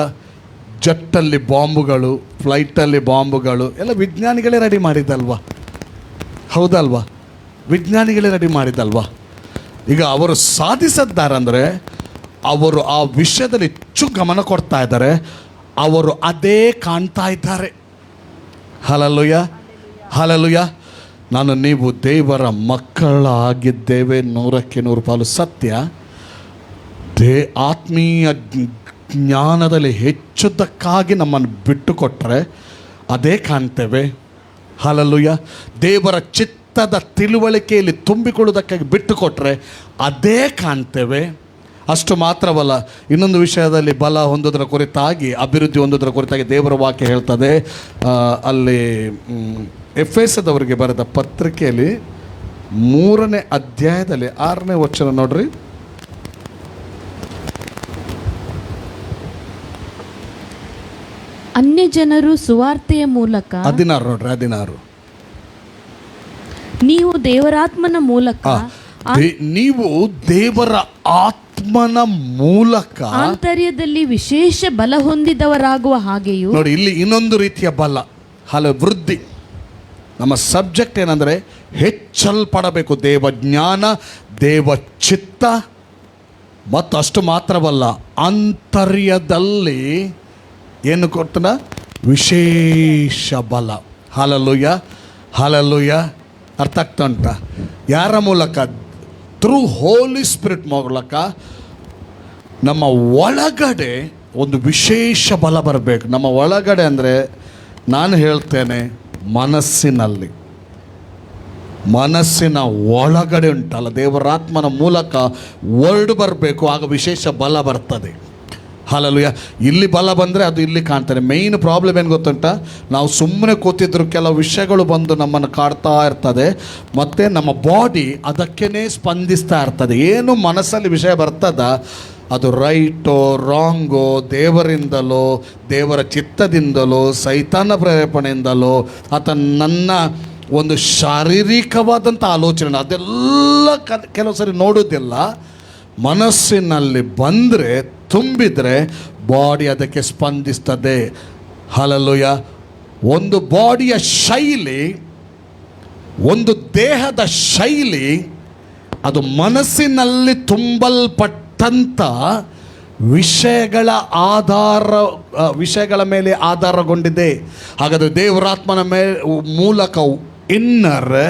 ಜಟ್ಟಲ್ಲಿ ಬಾಂಬುಗಳು, ಫ್ಲೈಟಲ್ಲಿ ಬಾಂಬುಗಳು ಎಲ್ಲ ವಿಜ್ಞಾನಿಗಳೇ ರೆಡಿ ಮಾಡಿದ್ದಲ್ವಾ? ಹೌದಲ್ವಾ? ವಿಜ್ಞಾನಿಗಳೇ ರೆಡಿ ಮಾಡಿದ್ದಲ್ವಾ? ಈಗ ಅವರು ಸಾಧಿಸಿದ್ದಾರಂದರೆ ಅವರು ಆ ವಿಷಯದಲ್ಲಿ ಹೆಚ್ಚು ಗಮನ ಕೊಡ್ತಾ ಇದ್ದಾರೆ, ಅವರು ಅದೇ ಕಾಣ್ತಾ ಇದ್ದಾರೆ. Hallelujah, hallelujah. ನೀವು ದೇವರ ಮಕ್ಕಳಾಗಿದ್ದೇವೆ, 100% ಸತ್ಯ. ಆತ್ಮೀಯ ಜ್ಞಾನದಲ್ಲಿ ಹೆಚ್ಚುದಕ್ಕಾಗಿ ನಮ್ಮನ್ನು ಬಿಟ್ಟು ಕೊಟ್ಟರೆ ಅದೇ ಕಾಣ್ತೇವೆ. ಹಲ್ಲೆಲೂಯಾ. ದೇವರ ಚಿತ್ತದ ತಿಳುವಳಿಕೆಯಲ್ಲಿ ತುಂಬಿಕೊಳ್ಳುವುದಕ್ಕಾಗಿ ಬಿಟ್ಟು ಕೊಟ್ಟರೆ ಅದೇ ಕಾಣ್ತೇವೆ. ಅಷ್ಟು ಮಾತ್ರವಲ್ಲ, ಇನ್ನೊಂದು ವಿಷಯದಲ್ಲಿ ಬಲ ಹೊಂದೋದರ ಕುರಿತಾಗಿ, ಅಭಿವೃದ್ಧಿ ಹೊಂದೋದರ ಕುರಿತಾಗಿ ದೇವರ ವಾಕ್ಯ ಹೇಳ್ತದೆ. ಅಲ್ಲಿ ಎಫೆಸದವರಿಗೆ ಬರೆದ ಪತ್ರಿಕೆಯಲ್ಲಿ 3ನೇ ಅಧ್ಯಾಯದಲ್ಲಿ 6ನೇ ವಚನ ನೋಡ್ರಿ. ಅನ್ಯ ಜನರು ಸುವಾರ್ತೆಯ ಮೂಲಕ 16 ನೋಡ್ರಿ, 16. ನೀವು ದೇವರಾತ್ಮನ ಮೂಲಕ ನೀವು ದೇವರ ಆತ್ಮನ ಮೂಲಕ ಆಂತರ್ಯದಲ್ಲಿ ವಿಶೇಷ ಬಲ ಹೊಂದಿದವರಾಗುವ ಹಾಗೆಯೂ. ನೋಡಿ, ಇಲ್ಲಿ ಇನ್ನೊಂದು ರೀತಿಯ ಬಲ, ವೃದ್ಧಿ. ನಮ್ಮ ಸಬ್ಜೆಕ್ಟ್ ಏನಂದರೆ ಹೆಚ್ಚಲ್ಪಡಬೇಕು. ದೇವಜ್ಞಾನ, ದೇವಚಿತ್ತ, ಮತ್ತು ಅಷ್ಟು ಮಾತ್ರವಲ್ಲ, ಆಂತರ್ಯದಲ್ಲಿ ಏನು ಕೊಡ್ತಾನ? ವಿಶೇಷ ಬಲ. Hallelujah, hallelujah. ಅರ್ಥ ಆಗ್ತಾ ಉಂಟ? ಯಾರ ಮೂಲಕ? ಥ್ರೂ ಹೋಲಿ ಸ್ಪಿರಿಟ್ ಮೂಲಕ ನಮ್ಮ ಒಳಗಡೆ ಒಂದು ವಿಶೇಷ ಬಲ ಬರಬೇಕು. ನಮ್ಮ ಒಳಗಡೆ ಅಂದರೆ ನಾನು ಹೇಳ್ತೇನೆ, ಮನಸ್ಸಿನ ಒಳಗಡೆ ಉಂಟಲ್ಲ, ದೇವರಾತ್ಮನ ಮೂಲಕ ವರ್ಡ್ ಬರಬೇಕು, ಆಗ ವಿಶೇಷ ಬಲ ಬರ್ತದೆ. ಹಲ್ಲೆಲೂಯಾ. ಇಲ್ಲಿ ಬಲ ಬಂದರೆ ಅದು ಇಲ್ಲಿ ಕಾಣ್ತಾರೆ. ಮೇಯ್ನ್ ಪ್ರಾಬ್ಲಮ್ ಏನು ಗೊತ್ತುಂಟ? ನಾವು ಸುಮ್ಮನೆ ಕೂತಿದ್ರು ಕೆಲವು ವಿಷಯಗಳು ಬಂದು ನಮ್ಮನ್ನು ಕಾಡ್ತಾ ಇರ್ತದೆ, ಮತ್ತು ನಮ್ಮ ಬಾಡಿ ಅದಕ್ಕೇ ಸ್ಪಂದಿಸ್ತಾ ಇರ್ತದೆ. ಏನು ಮನಸ್ಸಲ್ಲಿ ವಿಷಯ ಬರ್ತದ, ಅದು ರೈಟೋ ರಾಂಗೋ, ದೇವರಿಂದಲೋ, ದೇವರ ಚಿತ್ತದಿಂದಲೋ, ಸೈತಾನ ಪ್ರೇರೇಪಣೆಯಿಂದಲೋ, ಅಥವಾ ನನ್ನ ಒಂದು ಶಾರೀರಿಕವಾದಂಥ ಆಲೋಚನೆ, ಅದೆಲ್ಲ ಕೆಲವು ಸರಿ ನೋಡೋದಿಲ್ಲ. ಮನಸ್ಸಿನಲ್ಲಿ ಬಂದರೆ, ತುಂಬಿದರೆ ಬಾಡಿ ಅದಕ್ಕೆ ಸ್ಪಂದಿಸ್ತದೆ. ಹಲ್ಲೆಲೂಯಾ. ಒಂದು ಬಾಡಿಯ ಶೈಲಿ, ಒಂದು ದೇಹದ ಶೈಲಿ, ಅದು ಮನಸ್ಸಿನಲ್ಲಿ ತುಂಬಲ್ಪಟ್ಟಂಥ ವಿಷಯಗಳ ಮೇಲೆ ಆಧಾರಗೊಂಡಿದೆ. ಹಾಗಾದರೆ ದೇವರಾತ್ಮನ ಮೂಲಕ ಇನ್ನರ್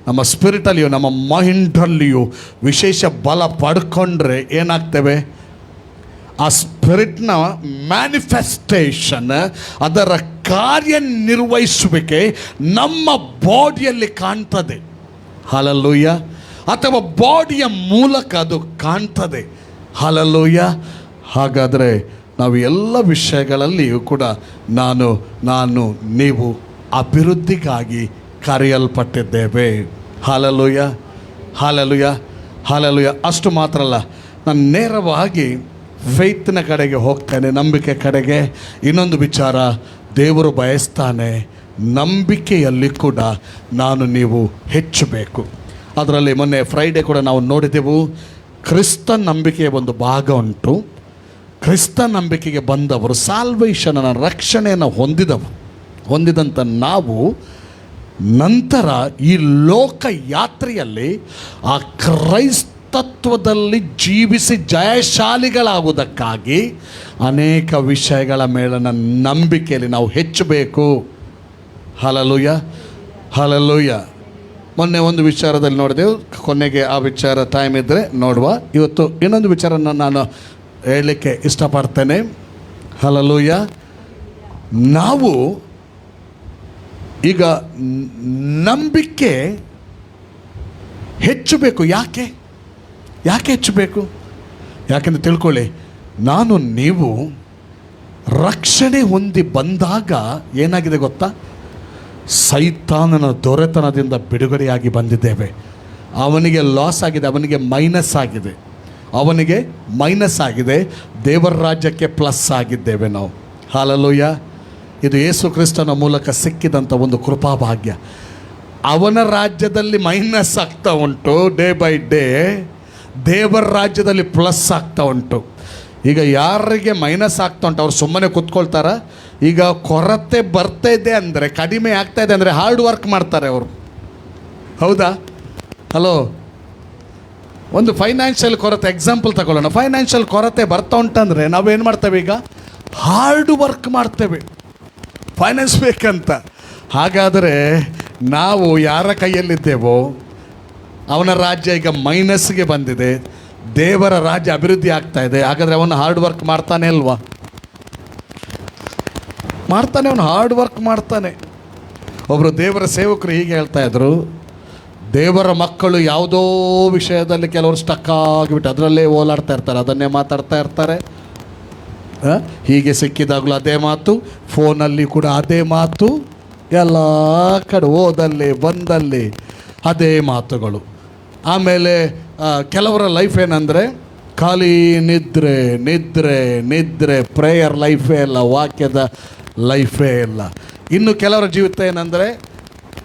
ನಮ್ಮ ಸ್ಪಿರಿಟಲ್ಲಿಯೂ ನಮ್ಮ ಮೈಂಡಲ್ಲಿಯೂ ವಿಶೇಷ ಬಲ ಪಡ್ಕೊಂಡ್ರೆ ಏನಾಗ್ತೇವೆ? ಆ ಸ್ಪಿರಿಟ್ನ ಮ್ಯಾನಿಫೆಸ್ಟೇಷನ್, ಅದರ ಕಾರ್ಯನಿರ್ವಹಿಸುವಿಕೆ ನಮ್ಮ ಬಾಡಿಯಲ್ಲಿ ಕಾಣ್ತದೆ. ಹಲ್ಲೆಲೂಯಾ. ಅಥವಾ ಬಾಡಿಯ ಮೂಲಕ ಅದು ಕಾಣ್ತದೆ. ಹಲ್ಲೆಲೂಯಾ. ಹಾಗಾದರೆ ನಾವು ಎಲ್ಲ ವಿಷಯಗಳಲ್ಲಿಯೂ ಕೂಡ ನೀವು ಅಭಿವೃದ್ಧಿಗಾಗಿ ಕರೆಯಲ್ಪಟ್ಟಿದ್ದೇವೆ. Hallelujah, hallelujah, hallelujah. ಅಷ್ಟು ಮಾತ್ರ ಅಲ್ಲ, ನಾನು ನೇರವಾಗಿ ಫೇತ್ನ ಕಡೆಗೆ ಹೋಗ್ತಾನೆ, ನಂಬಿಕೆ ಕಡೆಗೆ. ಇನ್ನೊಂದು ವಿಚಾರ, ದೇವರು ಬಯಸ್ತಾನೆ ನಂಬಿಕೆಯಲ್ಲಿ ಕೂಡ ನೀವು ಹೆಚ್ಚಬೇಕು. ಅದರಲ್ಲಿ ಮೊನ್ನೆ ಫ್ರೈಡೇ ಕೂಡ ನಾವು ನೋಡಿದೆವು, ಕ್ರಿಸ್ತನ್ ನಂಬಿಕೆಯ ಒಂದು ಭಾಗ ಉಂಟು. ಕ್ರಿಸ್ತ ನಂಬಿಕೆಗೆ ಬಂದವರು ಸಾಲ್ವೇಷನ್ನ ರಕ್ಷಣೆಯನ್ನು ಹೊಂದಿದಂಥ ನಾವು ನಂತರ ಈ ಲೋಕ ಯಾತ್ರೆಯಲ್ಲಿ ಆ ಕ್ರೈಸ್ತತ್ವದಲ್ಲಿ ಜೀವಿಸಿ ಜಯಶಾಲಿಗಳಾಗುವುದಕ್ಕಾಗಿ ಅನೇಕ ವಿಷಯಗಳ ಮೇಲಿನ ನಂಬಿಕೆಯಲ್ಲಿ ನಾವು ಹೆಚ್ಚಬೇಕು. Hallelujah, hallelujah. ಮೊನ್ನೆ ಒಂದು ವಿಚಾರದಲ್ಲಿ ನೋಡಿದೆವು, ಕೊನೆಗೆ ಆ ವಿಚಾರ ಟೈಮ್ ಇದ್ದರೆ ನೋಡುವ. ಇವತ್ತು ಇನ್ನೊಂದು ವಿಚಾರನ ನಾನು ಹೇಳಲಿಕ್ಕೆ ಇಷ್ಟಪಡ್ತೇನೆ. ಹಲ್ಲೆಲೂಯಾ. ನಾವು ಈಗ ನಂಬಿಕೆ ಹೆಚ್ಚಬೇಕು. ಯಾಕೆ ಹೆಚ್ಚಬೇಕು? ಯಾಕೆಂದ್ರೆ ತಿಳ್ಕೊಳ್ಳಿ, ನೀವು ರಕ್ಷಣೆ ಹೊಂದಿ ಬಂದಾಗ ಏನಾಗಿದೆ ಗೊತ್ತಾ? ಸೈತಾನನ ದೊರೆತನದಿಂದ ಬಿಡುಗಡೆಯಾಗಿ ಬಂದಿದ್ದೇವೆ. ಅವನಿಗೆ ಲಾಸ್ ಆಗಿದೆ, ಅವನಿಗೆ ಮೈನಸ್ ಆಗಿದೆ. ದೇವರ ರಾಜ್ಯಕ್ಕೆ ಪ್ಲಸ್ ಆಗಿದ್ದೇವೆ ನಾವು. ಹಲ್ಲೆಲೂಯಾ. ಇದು ಯೇಸು ಕ್ರಿಸ್ತನ ಮೂಲಕ ಸಿಕ್ಕಿದಂಥ ಒಂದು ಕೃಪಾಭಾಗ್ಯ. ಅವನ ರಾಜ್ಯದಲ್ಲಿ ಮೈನಸ್ ಆಗ್ತಾ ಉಂಟು, ಡೇ ಬೈ ಡೇ. ದೇವರ ರಾಜ್ಯದಲ್ಲಿ ಪ್ಲಸ್ ಆಗ್ತಾ ಉಂಟು. ಈಗ ಯಾರಿಗೆ ಮೈನಸ್ ಆಗ್ತಾ ಉಂಟು ಅವ್ರು ಸುಮ್ಮನೆ ಕೂತ್ಕೊಳ್ತಾರ? ಈಗ ಕೊರತೆ ಬರ್ತಾ ಇದೆ ಅಂದರೆ, ಕಡಿಮೆ ಆಗ್ತಾ ಇದೆ ಅಂದರೆ ಹಾರ್ಡ್ ವರ್ಕ್ ಮಾಡ್ತಾರೆ ಅವರು. ಹೌದಾ? ಹಲೋ. ಒಂದು ಫೈನಾನ್ಷಿಯಲ್ ಕೊರತೆ ಎಕ್ಸಾಂಪಲ್ ತಗೊಳ್ಳೋಣ. ಫೈನಾನ್ಷಿಯಲ್ ಕೊರತೆ ಬರ್ತಾ ಉಂಟಂದರೆ ನಾವೇನು ಮಾಡ್ತೇವೆ? ಈಗ ಹಾರ್ಡ್ ವರ್ಕ್ ಮಾಡ್ತೇವೆ ಫೈನಾನ್ಸ್ ಬೇಕಂತ. ಹಾಗಾದರೆ ನಾವು ಯಾರ ಕೈಯಲ್ಲಿದ್ದೇವೋ ಅವನ ರಾಜ್ಯ ಈಗ ಮೈನಸ್ಗೆ ಬಂದಿದೆ, ದೇವರ ರಾಜ್ಯ ಅಭಿವೃದ್ಧಿ ಆಗ್ತಾ ಇದೆ. ಹಾಗಾದರೆ ಅವನು ಹಾರ್ಡ್ ವರ್ಕ್ ಮಾಡ್ತಾನೆ ಅಲ್ವಾ? ಮಾಡ್ತಾನೆ, ಅವನು ಹಾರ್ಡ್ ವರ್ಕ್ ಮಾಡ್ತಾನೆ. ಒಬ್ಬರು ದೇವರ ಸೇವಕರು ಹೀಗೆ ಹೇಳ್ತಾ ಇದ್ರು, ದೇವರ ಮಕ್ಕಳು ಯಾವುದೋ ವಿಷಯದಲ್ಲಿ ಕೆಲವರು ಸ್ಟಕ್ ಆಗಿಬಿಟ್ಟು ಅದರಲ್ಲೇ ಓಲಾಡ್ತಾ ಇರ್ತಾರೆ, ಅದನ್ನೇ ಮಾತಾಡ್ತಾ ಇರ್ತಾರೆ. ಹೀಗೆ ಸಿಕ್ಕಿದಾಗಲೂ ಅದೇ ಮಾತು, ಫೋನಲ್ಲಿ ಕೂಡ ಅದೇ ಮಾತು, ಎಲ್ಲ ಕಡೆ ಹೋದಲ್ಲಿ ಬಂದಲ್ಲಿ ಅದೇ ಮಾತುಗಳು. ಆಮೇಲೆ ಕೆಲವರ ಲೈಫ್ ಏನಂದರೆ ಖಾಲಿ ನಿದ್ರೆ ನಿದ್ರೆ ನಿದ್ರೆ, ಪ್ರೇಯರ್ ಲೈಫೇ ಇಲ್ಲ, ವಾಕ್ಯದ ಲೈಫೇ ಇಲ್ಲ. ಇನ್ನು ಕೆಲವರ ಜೀವಿತ ಏನಂದರೆ,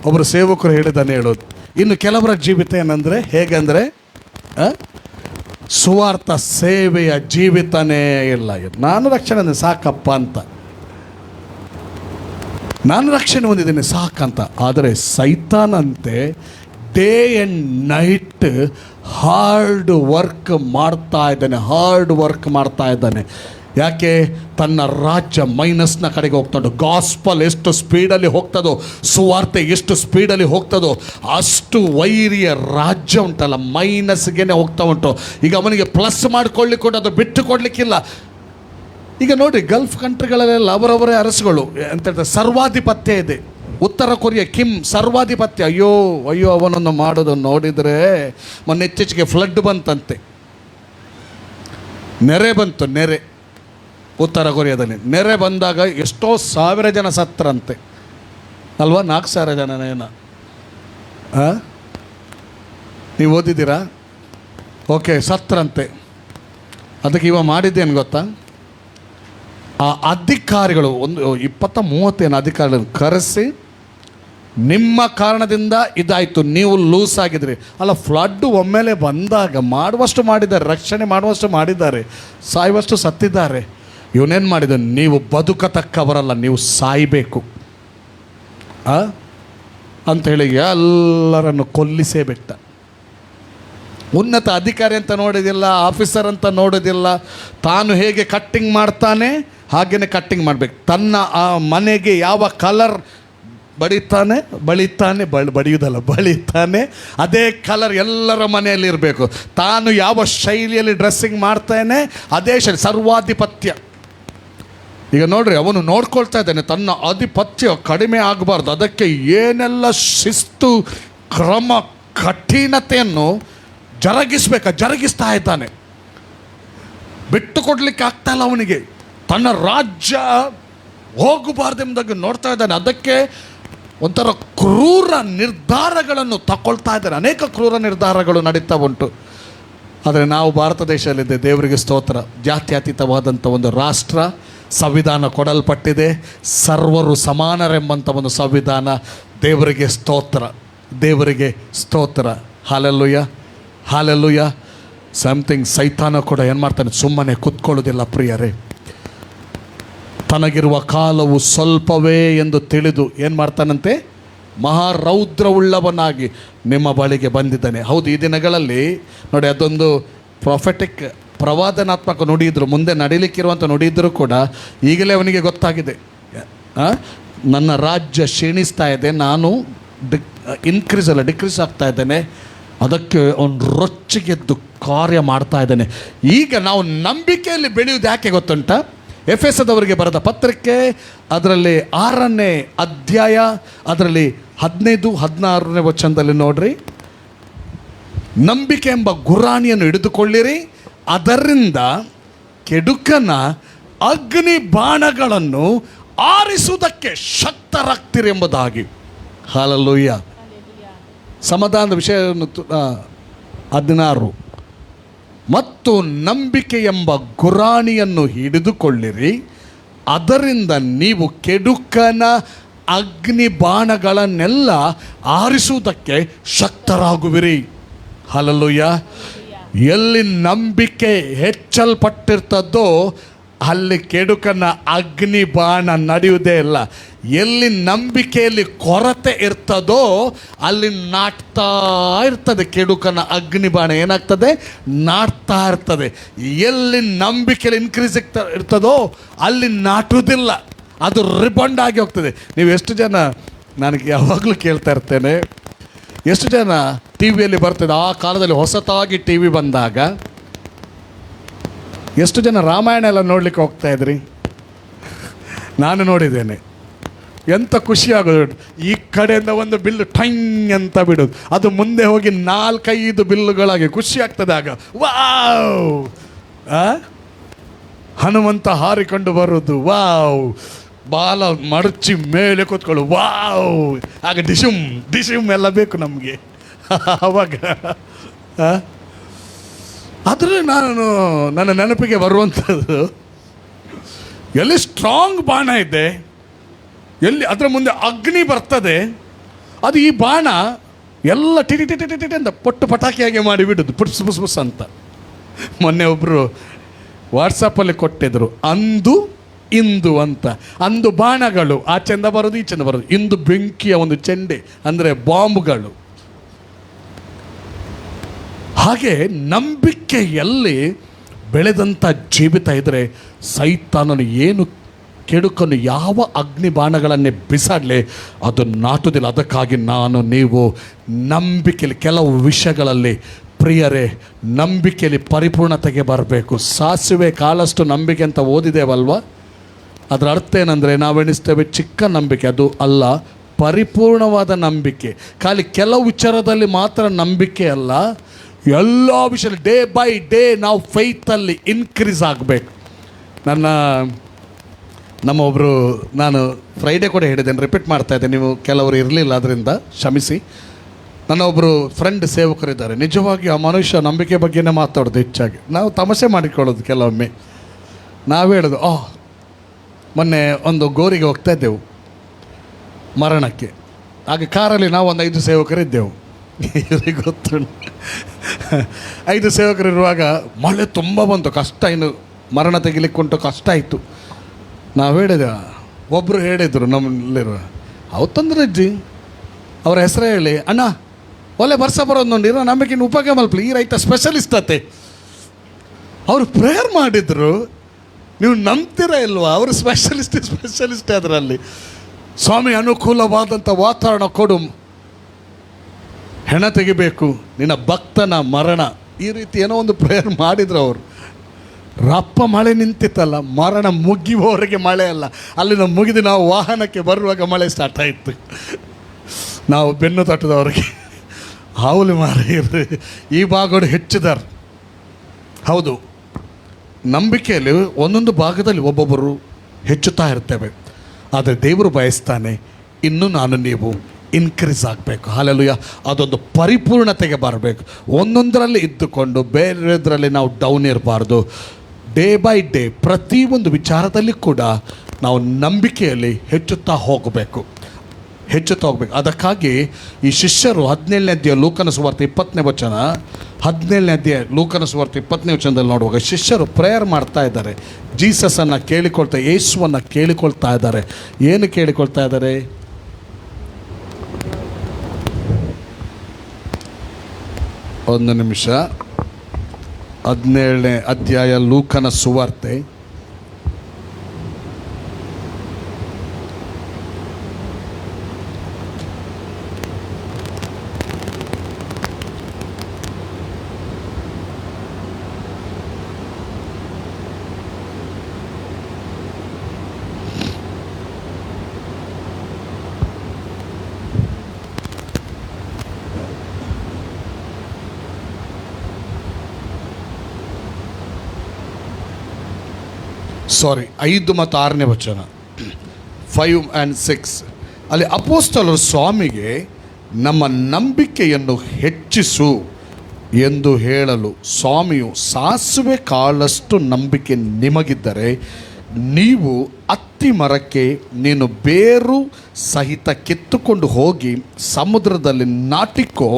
ಒಬ್ಬರು ಸೇವಕರು ಹೇಳೋದು, ಇನ್ನು ಕೆಲವರ ಜೀವಿತ ಏನಂದರೆ ಹೇಗೆಂದರೆ ಸುವಾರ್ಥ ಸೇವೆಯ ಜೀವಿತನೇ ಇಲ್ಲ. ನಾನು ರಕ್ಷಣೆ ಸಾಕಪ್ಪ ಅಂತ, ನಾನು ರಕ್ಷಣೆ ಹೊಂದಿದ್ದೇನೆ ಸಾಕಂತ. ಆದರೆ ಸೈತಾನಂತೆ day and night hard work ಮಾಡ್ತಾ ಇದ್ದಾನೆ. ಯಾಕೆ? ತನ್ನ ರಾಜ್ಯ ಮೈನಸ್ನ ಕಡೆಗೆ ಹೋಗ್ತಾ ಉಂಟು. ಗಾಸ್ಪಲ್ ಎಷ್ಟು ಸ್ಪೀಡಲ್ಲಿ ಹೋಗ್ತದೋ, ಸುವಾರ್ತೆ ಎಷ್ಟು ಸ್ಪೀಡಲ್ಲಿ ಹೋಗ್ತದೋ ಅಷ್ಟು ವೈರಿಯ ರಾಜ್ಯ ಉಂಟಲ್ಲ ಮೈನಸ್ಗೆ ಹೋಗ್ತಾ ಉಂಟು. ಈಗ ಅವನಿಗೆ ಪ್ಲಸ್ ಮಾಡಿಕೊಳ್ಳಿಕ್ಕೆ ಕೂಡ ಅದು ಬಿಟ್ಟು ಕೊಡಲಿಕ್ಕಿಲ್ಲ. ಈಗ ನೋಡಿ, ಗಲ್ಫ್ ಕಂಟ್ರಿಗಳಲ್ಲೆಲ್ಲ ಅವರವರೇ ಅರಸುಗಳು ಅಂತ ಹೇಳ್ತಾರೆ, ಸರ್ವಾಧಿಪತ್ಯ ಇದೆ. ಉತ್ತರ ಕೊರಿಯಾ ಕಿಮ್ ಸರ್ವಾಧಿಪತ್ಯ. ಅಯ್ಯೋ ಅವನನ್ನು ಮಾಡೋದು ನೋಡಿದರೆ, ಮೊನ್ನೆ ಇತ್ತೀಚೆಗೆ ಫ್ಲಡ್ ಬಂತಂತೆ, ನೆರೆ ಬಂತು. ಉತ್ತರ ಕೊರಿಯಾದಲ್ಲಿ ನೆರೆ ಬಂದಾಗ ಎಷ್ಟೋ ಸಾವಿರ ಜನ ಸತ್ತರಂತೆ ಅಲ್ವಾ? 4,000 ಜನನೇನ? ನೀವು ಓದಿದ್ದೀರಾ? ಓಕೆ, ಸತ್ತರಂತೆ. ಅದಕ್ಕೆ ಇವ ಮಾಡಿದ್ದೇನು ಗೊತ್ತಾ? ಆ ಅಧಿಕಾರಿಗಳು ಒಂದು 20-30 ಅಧಿಕಾರಿಗಳನ್ನು ಕರೆಸಿ, ನಿಮ್ಮ ಕಾರಣದಿಂದ ಇದಾಯಿತು, ನೀವು ಲೂಸ್ ಆಗಿದ್ರಿ. ಅಲ್ಲ, ಫ್ಲಡ್ ಒಮ್ಮೆಲೆ ಬಂದಾಗ ಮಾಡುವಷ್ಟು ಮಾಡಿದ್ದಾರೆ, ರಕ್ಷಣೆ ಮಾಡುವಷ್ಟು ಮಾಡಿದ್ದಾರೆ, ಸಾಯುವಷ್ಟು ಸತ್ತಿದ್ದಾರೆ. ಇವನೇನು ಮಾಡಿದ? ನೀವು ಬದುಕತಕ್ಕವರಲ್ಲ, ನೀವು ಸಾಯಬೇಕು ಅಂಥೇಳಿ ಎಲ್ಲರನ್ನು ಕೊಲ್ಲಿಸೇ ಬಿಟ್ಟ. ಉನ್ನತ ಅಧಿಕಾರಿ ಅಂತ ನೋಡೋದಿಲ್ಲ, ಆಫೀಸರ್ ಅಂತ ನೋಡೋದಿಲ್ಲ. ತಾನು ಹೇಗೆ ಕಟ್ಟಿಂಗ್ ಮಾಡ್ತಾನೆ ಹಾಗೇನೆ ಕಟ್ಟಿಂಗ್ ಮಾಡಬೇಕು. ತನ್ನ ಆ ಮನೆಗೆ ಯಾವ ಕಲರ್ ಬಳಿತಾನೆ ಅದೇ ಕಲರ್ ಎಲ್ಲರ ಮನೆಯಲ್ಲಿ ಇರಬೇಕು. ತಾನು ಯಾವ ಶೈಲಿಯಲ್ಲಿ ಡ್ರೆಸ್ಸಿಂಗ್ ಮಾಡ್ತಾನೆ ಅದೇ ಶೈಲಿ. ಸರ್ವಾಧಿಪತ್ಯ. ಈಗ ನೋಡ್ರಿ, ಅವನು ನೋಡ್ಕೊಳ್ತಾ ಇದ್ದಾನೆ ತನ್ನ ಆಧಿಪತ್ಯ ಕಡಿಮೆ ಆಗಬಾರ್ದು. ಅದಕ್ಕೆ ಏನೆಲ್ಲ ಶಿಸ್ತು, ಕ್ರಮ, ಕಠಿಣತೆಯನ್ನು ಜರುಗಿಸ್ತಾ ಇದ್ದಾನೆ. ಬಿಟ್ಟು ಕೊಡ್ಲಿಕ್ಕೆ ಆಗ್ತಾ ಇಲ್ಲ ಅವನಿಗೆ. ತನ್ನ ರಾಜ್ಯ ಹೋಗಬಾರ್ದೆಂಬುದಾಗಿ ನೋಡ್ತಾ ಇದ್ದಾನೆ. ಅದಕ್ಕೆ ಒಂಥರ ಕ್ರೂರ ನಿರ್ಧಾರಗಳನ್ನು ತಗೊಳ್ತಾ ಇದ್ದಾನೆ. ಅನೇಕ ಕ್ರೂರ ನಿರ್ಧಾರಗಳು ನಡೀತಾ ಉಂಟು. ಆದರೆ ನಾವು ಭಾರತ ದೇಶದಲ್ಲಿದ್ದೆ, ದೇವರಿಗೆ ಸ್ತೋತ್ರ. ಜಾತ್ಯತೀತವಾದಂಥ ಒಂದು ರಾಷ್ಟ್ರ, ಸಂವಿಧಾನ ಕೊಡಲ್ಪಟ್ಟಿದೆ, ಸರ್ವರು ಸಮಾನರೆಂಬಂಥ ಒಂದು ಸಂವಿಧಾನ. ದೇವರಿಗೆ ಸ್ತೋತ್ರ, ದೇವರಿಗೆ ಸ್ತೋತ್ರ. Hallelujah, hallelujah. ಸಮಥಿಂಗ್ ಸೈತಾನ ಕೂಡ ಏನು ಮಾಡ್ತಾನೆ, ಸುಮ್ಮನೆ ಕುತ್ಕೊಳ್ಳೋದಿಲ್ಲ ಪ್ರಿಯರೇ. ತನಗಿರುವ ಕಾಲವು ಸ್ವಲ್ಪವೇ ಎಂದು ತಿಳಿದು ಏನು ಮಾಡ್ತಾನಂತೆ, ಮಹಾರೌದ್ರವುಳ್ಳವನಾಗಿ ನಿಮ್ಮ ಬಳಿಗೆ ಬಂದಿದ್ದಾನೆ. ಹೌದು, ಈ ದಿನಗಳಲ್ಲಿ ನೋಡಿ, ಅದೊಂದು ಪ್ರೊಫೆಟಿಕ್ ಪ್ರವಾದನಾತ್ಮಕ ನುಡಿಯಿದ್ರು, ಮುಂದೆ ನಡೀಲಿಕ್ಕಿರುವಂಥ ನುಡಿಯಿದ್ದರೂ ಕೂಡ ಈಗಲೇ ಅವನಿಗೆ ಗೊತ್ತಾಗಿದೆ, ನನ್ನ ರಾಜ್ಯ ಕ್ಷೀಣಿಸ್ತಾ ಇದೆ, ನಾನು ಡಿಕ್ರೀಸ್ ಆಗ್ತಾ ಇದ್ದೇನೆ. ಅದಕ್ಕೆ ಅವನು ರೊಚ್ಚಿಗೆದ್ದು ಕಾರ್ಯ ಮಾಡ್ತಾ ಇದ್ದಾನೆ. ಈಗ ನಾವು ನಂಬಿಕೆಯಲ್ಲಿ ಬೆಳೆಯುವುದು ಯಾಕೆ ಗೊತ್ತುಂಟ? ಎಫೆಸದವರಿಗೆ ಬರೆದ ಪತ್ರಿಕೆ ಅದರಲ್ಲಿ 6ನೇ ಅಧ್ಯಾಯ ಅದರಲ್ಲಿ 15-16ನೇ ವಚನದಲ್ಲಿ ನೋಡ್ರಿ, ನಂಬಿಕೆ ಎಂಬ ಗುರಾಣಿಯನ್ನು ಹಿಡಿದುಕೊಳ್ಳಿರಿ, ಅದರಿಂದ ಕೆಡುಕನ ಅಗ್ನಿ ಬಾಣಗಳನ್ನು ಆರಿಸುವುದಕ್ಕೆ ಶಕ್ತರಾಗ್ತಿರಿ ಎಂಬುದಾಗಿ. ಹಾಲೆಲೂಯ. ಸಮಾಧಾನದ ವಿಷಯವನ್ನು 16 ಮತ್ತು ನಂಬಿಕೆ ಎಂಬ ಗುರಾಣಿಯನ್ನು ಹಿಡಿದುಕೊಳ್ಳಿರಿ, ಅದರಿಂದ ನೀವು ಕೆಡುಕನ ಅಗ್ನಿ ಬಾಣಗಳನ್ನೆಲ್ಲ ಆರಿಸುವುದಕ್ಕೆ ಶಕ್ತರಾಗುವಿರಿ. ಹಲ್ಲೆಲೂಯ. ಎಲ್ಲಿ ನಂಬಿಕೆ ಹೆಚ್ಚಲ್ಪಟ್ಟಿರ್ತದೋ ಅಲ್ಲಿ ಕೆಡುಕನ ಅಗ್ನಿ ಬಾಣ ನಡೆಯುವುದೇ ಇಲ್ಲ. ಎಲ್ಲಿ ನಂಬಿಕೆಯಲ್ಲಿ ಕೊರತೆ ಇರ್ತದೋ ಅಲ್ಲಿ ನಾಟ್ತಾ ಇರ್ತದೆ ಕೆಡುಕನ ಅಗ್ನಿ ಬಾಣ. ಏನಾಗ್ತದೆ? ನಾಟ್ತಾ ಇರ್ತದೆ. ಎಲ್ಲಿ ನಂಬಿಕೆಯಲ್ಲಿ ಇನ್ಕ್ರೀಸ್ ಇರ್ತದೋ ಅಲ್ಲಿ ನಾಟುವುದಿಲ್ಲ, ಅದು ರಿಬಂಡ್ ಆಗಿ ಹೋಗ್ತದೆ. ನೀವು ಎಷ್ಟು ಜನ, ನನಗೆ ಯಾವಾಗಲೂ ಕೇಳ್ತಾ ಇರ್ತೇನೆ, ಎಷ್ಟು ಜನ ಟಿ ವಿಯಲ್ಲಿ ಬರ್ತದೆ, ಆ ಕಾಲದಲ್ಲಿ ಹೊಸತಾಗಿ ಟಿ ವಿ ಬಂದಾಗ ಎಷ್ಟು ಜನ ರಾಮಾಯಣ ಎಲ್ಲ ನೋಡ್ಲಿಕ್ಕೆ ಹೋಗ್ತಾ ಇದ್ರಿ? ನಾನು ನೋಡಿದ್ದೇನೆ. ಎಂಥ ಖುಷಿ ಆಗೋದು, ಈ ಕಡೆಯಿಂದ ಒಂದು ಬಿಲ್ಲು ಟೈಂಗ್ ಅಂತ ಬಿಡೋದು, ಅದು ಮುಂದೆ ಹೋಗಿ 4-5 ಬಿಲ್ಲುಗಳಾಗಿ ಖುಷಿ ಆಗ್ತದೆ. ಆಗ ವಾವ್, ಹನುಮಂತ ಹಾರಿಕೊಂಡು ಬರೋದು, ವಾವ್, ಬಾಲ ಮಡಚಿ ಮೇಲೆ ಕೂತ್ಕೊಳ್ಳು, ವಾವ್, ಆಗ ಡಿಶುಮ್ ಡಿಶುಮ್ ಎಲ್ಲ ಬೇಕು ನಮಗೆ ಅವಾಗ. ಆದರೆ ನನ್ನ ನೆನಪಿಗೆ ಬರುವಂಥದ್ದು, ಎಲ್ಲಿ ಸ್ಟ್ರಾಂಗ್ ಬಾಣ ಇದೆ, ಎಲ್ಲಿ ಅದರ ಮುಂದೆ ಅಗ್ನಿ ಬರ್ತದೆ, ಅದು ಈ ಬಾಣ ಎಲ್ಲ ಟಿಟಿ ಅಂತ ಪೊಟ್ಟು ಪಟಾಕಿಯಾಗಿ ಮಾಡಿಬಿಡುದು, ಪುಟ್ಸ್ ಬುಸ್ ಬುಸ್ ಅಂತ. ಮೊನ್ನೆ ಒಬ್ಬರು ವಾಟ್ಸಪ್ಪಲ್ಲಿ ಕೊಟ್ಟಿದ್ರು, ಅಂದು ಇಂದು ಅಂತ. ಅಂದು ಬಾಣಗಳು ಆಚೆಂದ ಬರೋದು ಈಚೆಂದ ಬರೋದು, ಇಂದು ಬೆಂಕಿಯ ಒಂದು ಚೆಂಡೆ ಅಂದರೆ ಬಾಂಬ್ಗಳು. ಹಾಗೆ ನಂಬಿಕೆಯಲ್ಲಿ ಬೆಳೆದಂಥ ಜೀವಿತ ಇದ್ದರೆ ಸೈತಾನನು ಏನು ಕೆಡುಕನು ಯಾವ ಅಗ್ನಿ ಬಾಣಗಳನ್ನೇ ಬಿಸಾಡಲಿ ಅದು ನಾಟುವುದಿಲ್ಲ. ಅದಕ್ಕಾಗಿ ನೀವು ನಂಬಿಕೆಯಲ್ಲಿ ಕೆಲವು ವಿಷಯಗಳಲ್ಲಿ ಪ್ರಿಯರೇ ನಂಬಿಕೆಯಲ್ಲಿ ಪರಿಪೂರ್ಣತೆಗೆ ಬರಬೇಕು. ಸಾಸಿವೆ ಕಾಲಷ್ಟು ನಂಬಿಕೆ ಅಂತ ಓದಿದ್ದೇವಲ್ವ, ಅದರ ಅರ್ಥ ಏನಂದರೆ ನಾವೆಣಿಸ್ತೇವೆ ಚಿಕ್ಕ ನಂಬಿಕೆ, ಅದು ಅಲ್ಲ, ಪರಿಪೂರ್ಣವಾದ ನಂಬಿಕೆ. ಖಾಲಿ ಕೆಲವು ವಿಚಾರದಲ್ಲಿ ಮಾತ್ರ ನಂಬಿಕೆ ಅಲ್ಲ, ಎಲ್ಲ ವಿಷಯ ಡೇ ಬೈ ಡೇ ನಾವು ಫೈತಲ್ಲಿ ಇನ್ಕ್ರೀಸ್ ಆಗಬೇಕು. ನಮ್ಮೊಬ್ಬರು, ನಾನು ಫ್ರೈಡೇ ಕೂಡ ಹೇಳಿದ್ದೇನೆ, ರಿಪೀಟ್ ಮಾಡ್ತಾ ಇದ್ದೆ, ನೀವು ಕೆಲವರು ಇರಲಿಲ್ಲ, ಅದರಿಂದ ಕ್ಷಮಿಸಿ. ನನ್ನ ಒಬ್ಬರು ಫ್ರೆಂಡ್ ಸೇವಕರಿದ್ದಾರೆ, ನಿಜವಾಗಿ ಆ ಮನುಷ್ಯ ನಂಬಿಕೆ ಬಗ್ಗೆನೇ ಮಾತಾಡೋದು ಹೆಚ್ಚಾಗಿ. ನಾವು ತಮಾಷೆ ಮಾಡಿಕೊಳ್ಳೋದು ಕೆಲವೊಮ್ಮೆ. ನಾವು ಹೇಳೋದು, ಮೊನ್ನೆ ಒಂದು ಗೋರಿಗೆ ಹೋಗ್ತಾ ಇದ್ದೆವು ಮರಣಕ್ಕೆ. ಹಾಗೆ ಕಾರಲ್ಲಿ ನಾವು ಒಂದು 5 ಸೇವಕರಿದ್ದೆವು. ಇವರಿಗೆ ಗೊತ್ತುಂಟು, 5 ಸೇವಕರಿರುವಾಗ ಮಳೆ ತುಂಬ ಬಂತು, ಕಷ್ಟ, ಇನ್ನು ಮರಣ ತೆಗಿಲಿಕ್ಕುಂಟು, ಕಷ್ಟ ಆಯಿತು. ನಾವು ಹೇಳಿದೆ, ಒಬ್ಬರು ಹೇಳಿದರು ನಮ್ಮಲ್ಲಿರುವ ಅವತ್ತಂದ್ರೆ ಅಜ್ಜಿ ಅವರ ಹೆಸರೇ ಹೇಳಿ, ಅಣ್ಣ ಒಳ್ಳೆ ವರ್ಷ ಬರೋದು ನೋಡಿರೋ ನಂಬಿಕೆ ಉಪಯೋಗ ಮಲ್ಪಲಿ ಈ ರೈತ ಸ್ಪೆಷಲಿಸ್ಟ್ ಅತ್ತೆ. ಅವರು ಪ್ರೇಯರ್ ಮಾಡಿದರು, ನೀವು ನಂಬ್ತೀರ ಇಲ್ವಾ, ಅವರು ಸ್ಪೆಷಲಿಸ್ಟ್ ಅದರಲ್ಲಿ. ಸ್ವಾಮಿ ಅನುಕೂಲವಾದಂಥ ವಾತಾವರಣ ಕೊಡು, ಹೆಣ ತೆಗಿಬೇಕು, ನಿನ್ನ ಭಕ್ತನ ಮರಣ, ಈ ರೀತಿ ಏನೋ ಒಂದು ಪ್ರೇಯರ್ ಮಾಡಿದ್ರು ಅವರು. ರಪ್ಪ ಮಳೆ ನಿಂತಿತ್ತಲ್ಲ, ಮರಣ ಮುಗಿಯುವವರೆಗೆ ಮಳೆ ಅಲ್ಲ, ಅಲ್ಲಿನ ಮುಗಿದು ನಾವು ವಾಹನಕ್ಕೆ ಬರುವಾಗ ಮಳೆ ಸ್ಟಾರ್ಟ್ ಆಯಿತು. ನಾವು ಬೆನ್ನು ತಟ್ಟದವರಿಗೆ ಹಾವಲಿ ಮಾರಿರ್ರಿ ಈ ಭಾಗಗಳು ಹೆಚ್ಚಿದಾರೆ. ಹೌದು, ನಂಬಿಕೆಯಲ್ಲಿ ಒಂದೊಂದು ಭಾಗದಲ್ಲಿ ಒಬ್ಬೊಬ್ಬರು ಹೆಚ್ಚುತ್ತಾ ಇರ್ತೇವೆ. ಆದರೆ ದೇವರು ಬಯಸ್ತಾನೆ, ಇನ್ನು ನೀವು ಇನ್ಕ್ರೀಸ್ ಆಗಬೇಕು. ಹಲ್ಲೆಲೂಯಾ. ಅದೊಂದು ಪರಿಪೂರ್ಣತೆಗೆ ಬರಬೇಕು. ಒಂದೊಂದರಲ್ಲಿ ಇದ್ದುಕೊಂಡು ಬೇರೆದರಲ್ಲಿ ನಾವು ಡೌನ್ ಇರಬಾರ್ದು. ಡೇ ಬೈ ಡೇ ಪ್ರತಿಯೊಂದು ವಿಚಾರದಲ್ಲಿ ಕೂಡ ನಾವು ನಂಬಿಕೆಯಲ್ಲಿ ಹೆಚ್ಚುತ್ತಾ ಹೋಗಬೇಕು. ಅದಕ್ಕಾಗಿ ಈ ಶಿಷ್ಯರು 17ನೇ ಅಧ್ಯಾಯ ಲೂಕನ ಸುವಾರ್ತೆ 20ನೇ ವಚನ, 17ನೇ ಅಧ್ಯಾಯ ಲೂಕನ ಸುವಾರ್ತೆ 20ನೇ ವಚನದಲ್ಲಿ ನೋಡುವಾಗ ಶಿಷ್ಯರು ಪ್ರೇಯರ್ ಮಾಡ್ತಾ ಇದ್ದಾರೆ. ಜೀಸಸನ್ನು ಕೇಳಿಕೊಳ್ತಾ, ಯೇಸುವನ್ನು ಕೇಳಿಕೊಳ್ತಾ ಇದ್ದಾರೆ. ಏನು ಕೇಳಿಕೊಳ್ತಾ ಇದ್ದಾರೆ? ಒಂದು ನಿಮಿಷ. 17ನೇ ಅಧ್ಯಾಯ ಲೂಕನ ಸುವಾರ್ತೆ ಸಾರಿ 5 ಮತ್ತು 6ನೇ ವಚನ, 5 and 6. ಅಲ್ಲಿ ಅಪೊಸ್ತಲರು ಸ್ವಾಮಿಗೆ ನಮ್ಮ ನಂಬಿಕೆಯನ್ನು ಹೆಚ್ಚಿಸು ಎಂದು ಹೇಳಲು, ಸ್ವಾಮಿಯು ಸಾಸಿವೆ ಕಾಳಷ್ಟು ನಂಬಿಕೆ ನಿಮಗಿದ್ದರೆ ನೀವು ಅತ್ತಿ ಮರಕ್ಕೆ ನೀನು ಬೇರು ಸಹಿತ ಕಿತ್ತುಕೊಂಡು ಹೋಗಿ ಸಮುದ್ರದಲ್ಲಿ ನಾಟಿಕೋ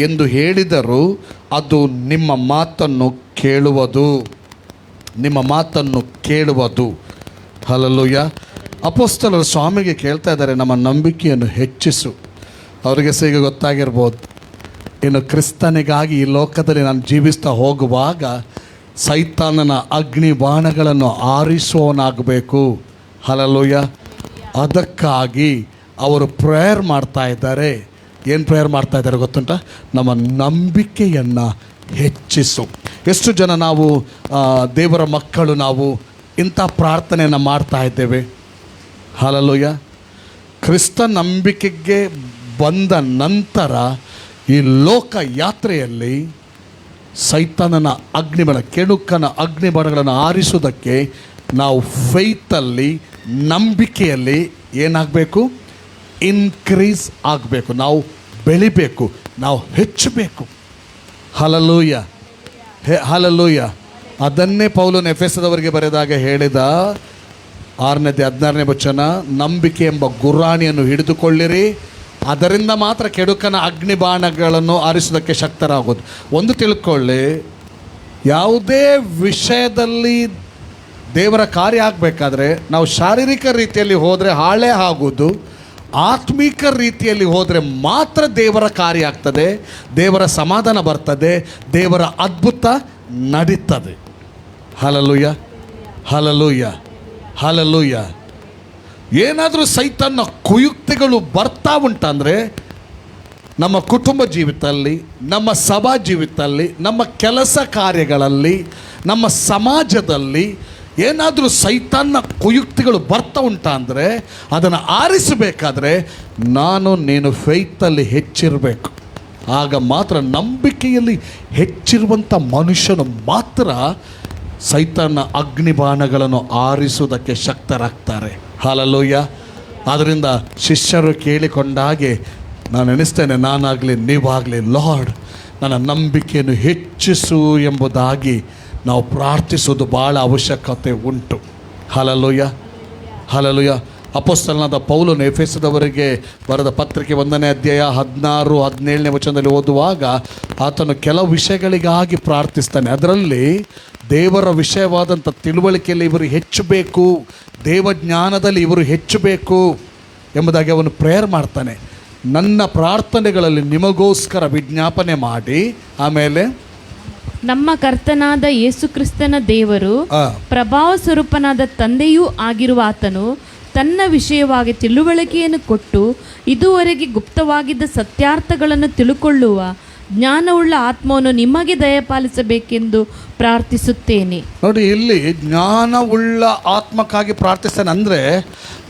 ಎಂದು ಹೇಳಿದರೂ ಅದು ನಿಮ್ಮ ಮಾತನ್ನು ಕೇಳುವುದು. ಹಲ್ಲೆಲೂಯಾ. ಅಪೊಸ್ತಲರು ಸ್ವಾಮಿಗೆ ಕೇಳ್ತಾ ಇದ್ದಾರೆ, ನಮ್ಮ ನಂಬಿಕೆಯನ್ನು ಹೆಚ್ಚಿಸು. ಅವರಿಗೆ ಈಗ ಗೊತ್ತಾಗಿರ್ಬೋದು, ಇನ್ನು ಕ್ರಿಸ್ತನಿಗಾಗಿ ಈ ಲೋಕದಲ್ಲಿ ನಾನು ಜೀವಿಸ್ತಾ ಹೋಗುವಾಗ ಸೈತಾನನ ಅಗ್ನಿ ಬಾಣಗಳನ್ನು ಆರಿಸುವವನಾಗಬೇಕು. ಹಲ್ಲೆಲೂಯಾ. ಅದಕ್ಕಾಗಿ ಅವರು ಪ್ರೇಯರ್ ಮಾಡ್ತಾ ಇದ್ದಾರೆ. ಏನು ಪ್ರೇಯರ್ ಮಾಡ್ತಾ ಇದ್ದಾರೆ ಗೊತ್ತುಂಟ? ನಮ್ಮ ನಂಬಿಕೆಯನ್ನು ಹೆಚ್ಚಿಸು. ಎಷ್ಟು ಜನ ನಾವು ದೇವರ ಮಕ್ಕಳು ನಾವು ಇಂಥ ಪ್ರಾರ್ಥನೆಯನ್ನು ಮಾಡ್ತಾ ಇದ್ದೇವೆ? ಹಲ್ಲೆಲೂಯಾ. ಕ್ರಿಸ್ತ ನಂಬಿಕೆಗೆ ಬಂದ ನಂತರ ಈ ಲೋಕ ಯಾತ್ರೆಯಲ್ಲಿ ಸೈತಾನನ ಅಗ್ನಿಬಣ, ಕೆಡುಕನ ಅಗ್ನಿಬಣಗಳನ್ನು ಆರಿಸುವುದಕ್ಕೆ ನಾವು ಫೈತಲ್ಲಿ, ನಂಬಿಕೆಯಲ್ಲಿ ಏನಾಗಬೇಕು? ಇನ್ಕ್ರೀಸ್ ಆಗಬೇಕು. ನಾವು ಬೆಳಿಬೇಕು, ನಾವು ಹೆಚ್ಚಬೇಕು. ಹಲ್ಲೆಲೂಯಾ. ಹಲ್ಲೆಲೂಯಾ. ಅದನ್ನೇ ಪೌಲನು ಎಫೆಸದವರಿಗೆ ಬರೆದಾಗ ಹೇಳಿದ 6ನೇ ಅಧ್ಯಾಯ 16ನೇ ವಚನ, ನಂಬಿಕೆ ಎಂಬ ಗುರಾಣಿಯನ್ನು ಹಿಡಿದುಕೊಳ್ಳಿರಿ, ಅದರಿಂದ ಮಾತ್ರ ಕೆಡುಕನ ಅಗ್ನಿಬಾಣಗಳನ್ನು ಆರಿಸುವುದಕ್ಕೆ ಶಕ್ತರಾಗೋದು. ಒಂದು ತಿಳ್ಕೊಳ್ಳಿ, ಯಾವುದೇ ವಿಷಯದಲ್ಲಿ ದೇವರ ಕಾರ್ಯ ಆಗಬೇಕಾದ್ರೆ ನಾವು ಶಾರೀರಿಕ ರೀತಿಯಲ್ಲಿ ಹೋದರೆ ಹಾಳೇ ಆಗೋದು. ಆತ್ಮಿಕ ರೀತಿಯಲ್ಲಿ ಹೋದರೆ ಮಾತ್ರ ದೇವರ ಕಾರ್ಯ ಆಗ್ತದೆ, ದೇವರ ಸಮಾಧಾನ ಬರ್ತದೆ, ದೇವರ ಅದ್ಭುತ ನಡೀತದೆ. ಹಲ್ಲೆಲೂಯಾ. ಹಲ್ಲೆಲೂಯಾ. ಹಲ್ಲೆಲೂಯಾ. ಏನಾದರೂ ಸೈತಾನ ಕುಯುಕ್ತಿಗಳು ಬರ್ತಾ ಉಂಟಂದರೆ ನಮ್ಮ ಕುಟುಂಬ ಜೀವಿತದಲ್ಲಿ, ನಮ್ಮ ಸಭಾ ಜೀವಿತದಲ್ಲಿ, ನಮ್ಮ ಕೆಲಸ ಕಾರ್ಯಗಳಲ್ಲಿ, ನಮ್ಮ ಸಮಾಜದಲ್ಲಿ ಏನಾದರೂ ಸೈತಾನ ಕುಯುಕ್ತಿಗಳು ಬರ್ತಾ ಉಂಟಾ ಅಂದರೆ ಅದನ್ನು ಆರಿಸಬೇಕಾದ್ರೆ ನೀನು ಫೈತಲ್ಲಿ ಹೆಚ್ಚಿರಬೇಕು. ಆಗ ಮಾತ್ರ, ನಂಬಿಕೆಯಲ್ಲಿ ಹೆಚ್ಚಿರುವಂಥ ಮನುಷ್ಯನು ಮಾತ್ರ ಸೈತಾನ ಅಗ್ನಿಬಾಣಗಳನ್ನು ಆರಿಸುವುದಕ್ಕೆ ಶಕ್ತರಾಗ್ತಾರೆ. ಹಲ್ಲೆಲೂಯಾ. ಆದ್ದರಿಂದ ಶಿಷ್ಯರು ಕೇಳಿಕೊಂಡಾಗೆ ನಾನು ಎಣಿಸ್ತೇನೆ, ನಾನಾಗಲಿ ನೀವಾಗಲಿ, ಲಾರ್ಡ್ ನನ್ನ ನಂಬಿಕೆಯನ್ನು ಹೆಚ್ಚಿಸು ಎಂಬುದಾಗಿ ನಾವು ಪ್ರಾರ್ಥಿಸೋದು ಭಾಳ ಅವಶ್ಯಕತೆ ಉಂಟು. ಹಲ್ಲೆಲೂಯಾ. ಹಲ್ಲೆಲೂಯಾ. ಅಪೊಸ್ತಲನಾದ ಪೌಲನು ಎಫೆಸದವರಿಗೆ ಬರೆದ ಪತ್ರಿಕೆ 1ನೇ ಅಧ್ಯಾಯ 16, 17ನೇ ವಚನದಲ್ಲಿ ಓದುವಾಗ ಆತನು ಕೆಲವು ವಿಷಯಗಳಿಗಾಗಿ ಪ್ರಾರ್ಥಿಸ್ತಾನೆ. ಅದರಲ್ಲಿ ದೇವರ ವಿಷಯವಾದಂಥ ತಿಳುವಳಿಕೆಯಲ್ಲಿ ಇವರು ಹೆಚ್ಚಬೇಕು, ದೇವಜ್ಞಾನದಲ್ಲಿ ಇವರು ಹೆಚ್ಚಬೇಕು ಎಂಬುದಾಗಿ ಅವನು ಪ್ರೇಯರ್ ಮಾಡ್ತಾನೆ. ನನ್ನ ಪ್ರಾರ್ಥನೆಗಳಲ್ಲಿ ನಿಮಗೋಸ್ಕರ ವಿಜ್ಞಾಪನೆ ಮಾಡಿ, ಆಮೇಲೆ ನಮ್ಮ ಕರ್ತನಾದ ಯೇಸು ಕ್ರಿಸ್ತನ ದೇವರು, ಪ್ರಭಾವ ಸ್ವರೂಪನಾದ ತಂದೆಯೂ ಆಗಿರುವ ಆತನು ತನ್ನ ವಿಷಯವಾಗಿ ತಿಳುವಳಿಕೆಯನ್ನು ಕೊಟ್ಟು ಇದುವರೆಗೆ ಗುಪ್ತವಾಗಿದ್ದ ಸತ್ಯಾರ್ಥಗಳನ್ನು ತಿಳುಕೊಳ್ಳುವ ಜ್ಞಾನವುಳ್ಳ ಆತ್ಮವನ್ನು ನಿಮಗೆ ದಯಪಾಲಿಸಬೇಕೆಂದು ಪ್ರಾರ್ಥಿಸುತ್ತೇನೆ. ನೋಡಿ, ಇಲ್ಲಿ ಜ್ಞಾನವುಳ್ಳ ಆತ್ಮಕ್ಕಾಗಿ ಪ್ರಾರ್ಥಿಸ್ತಾನೆ. ಅಂದರೆ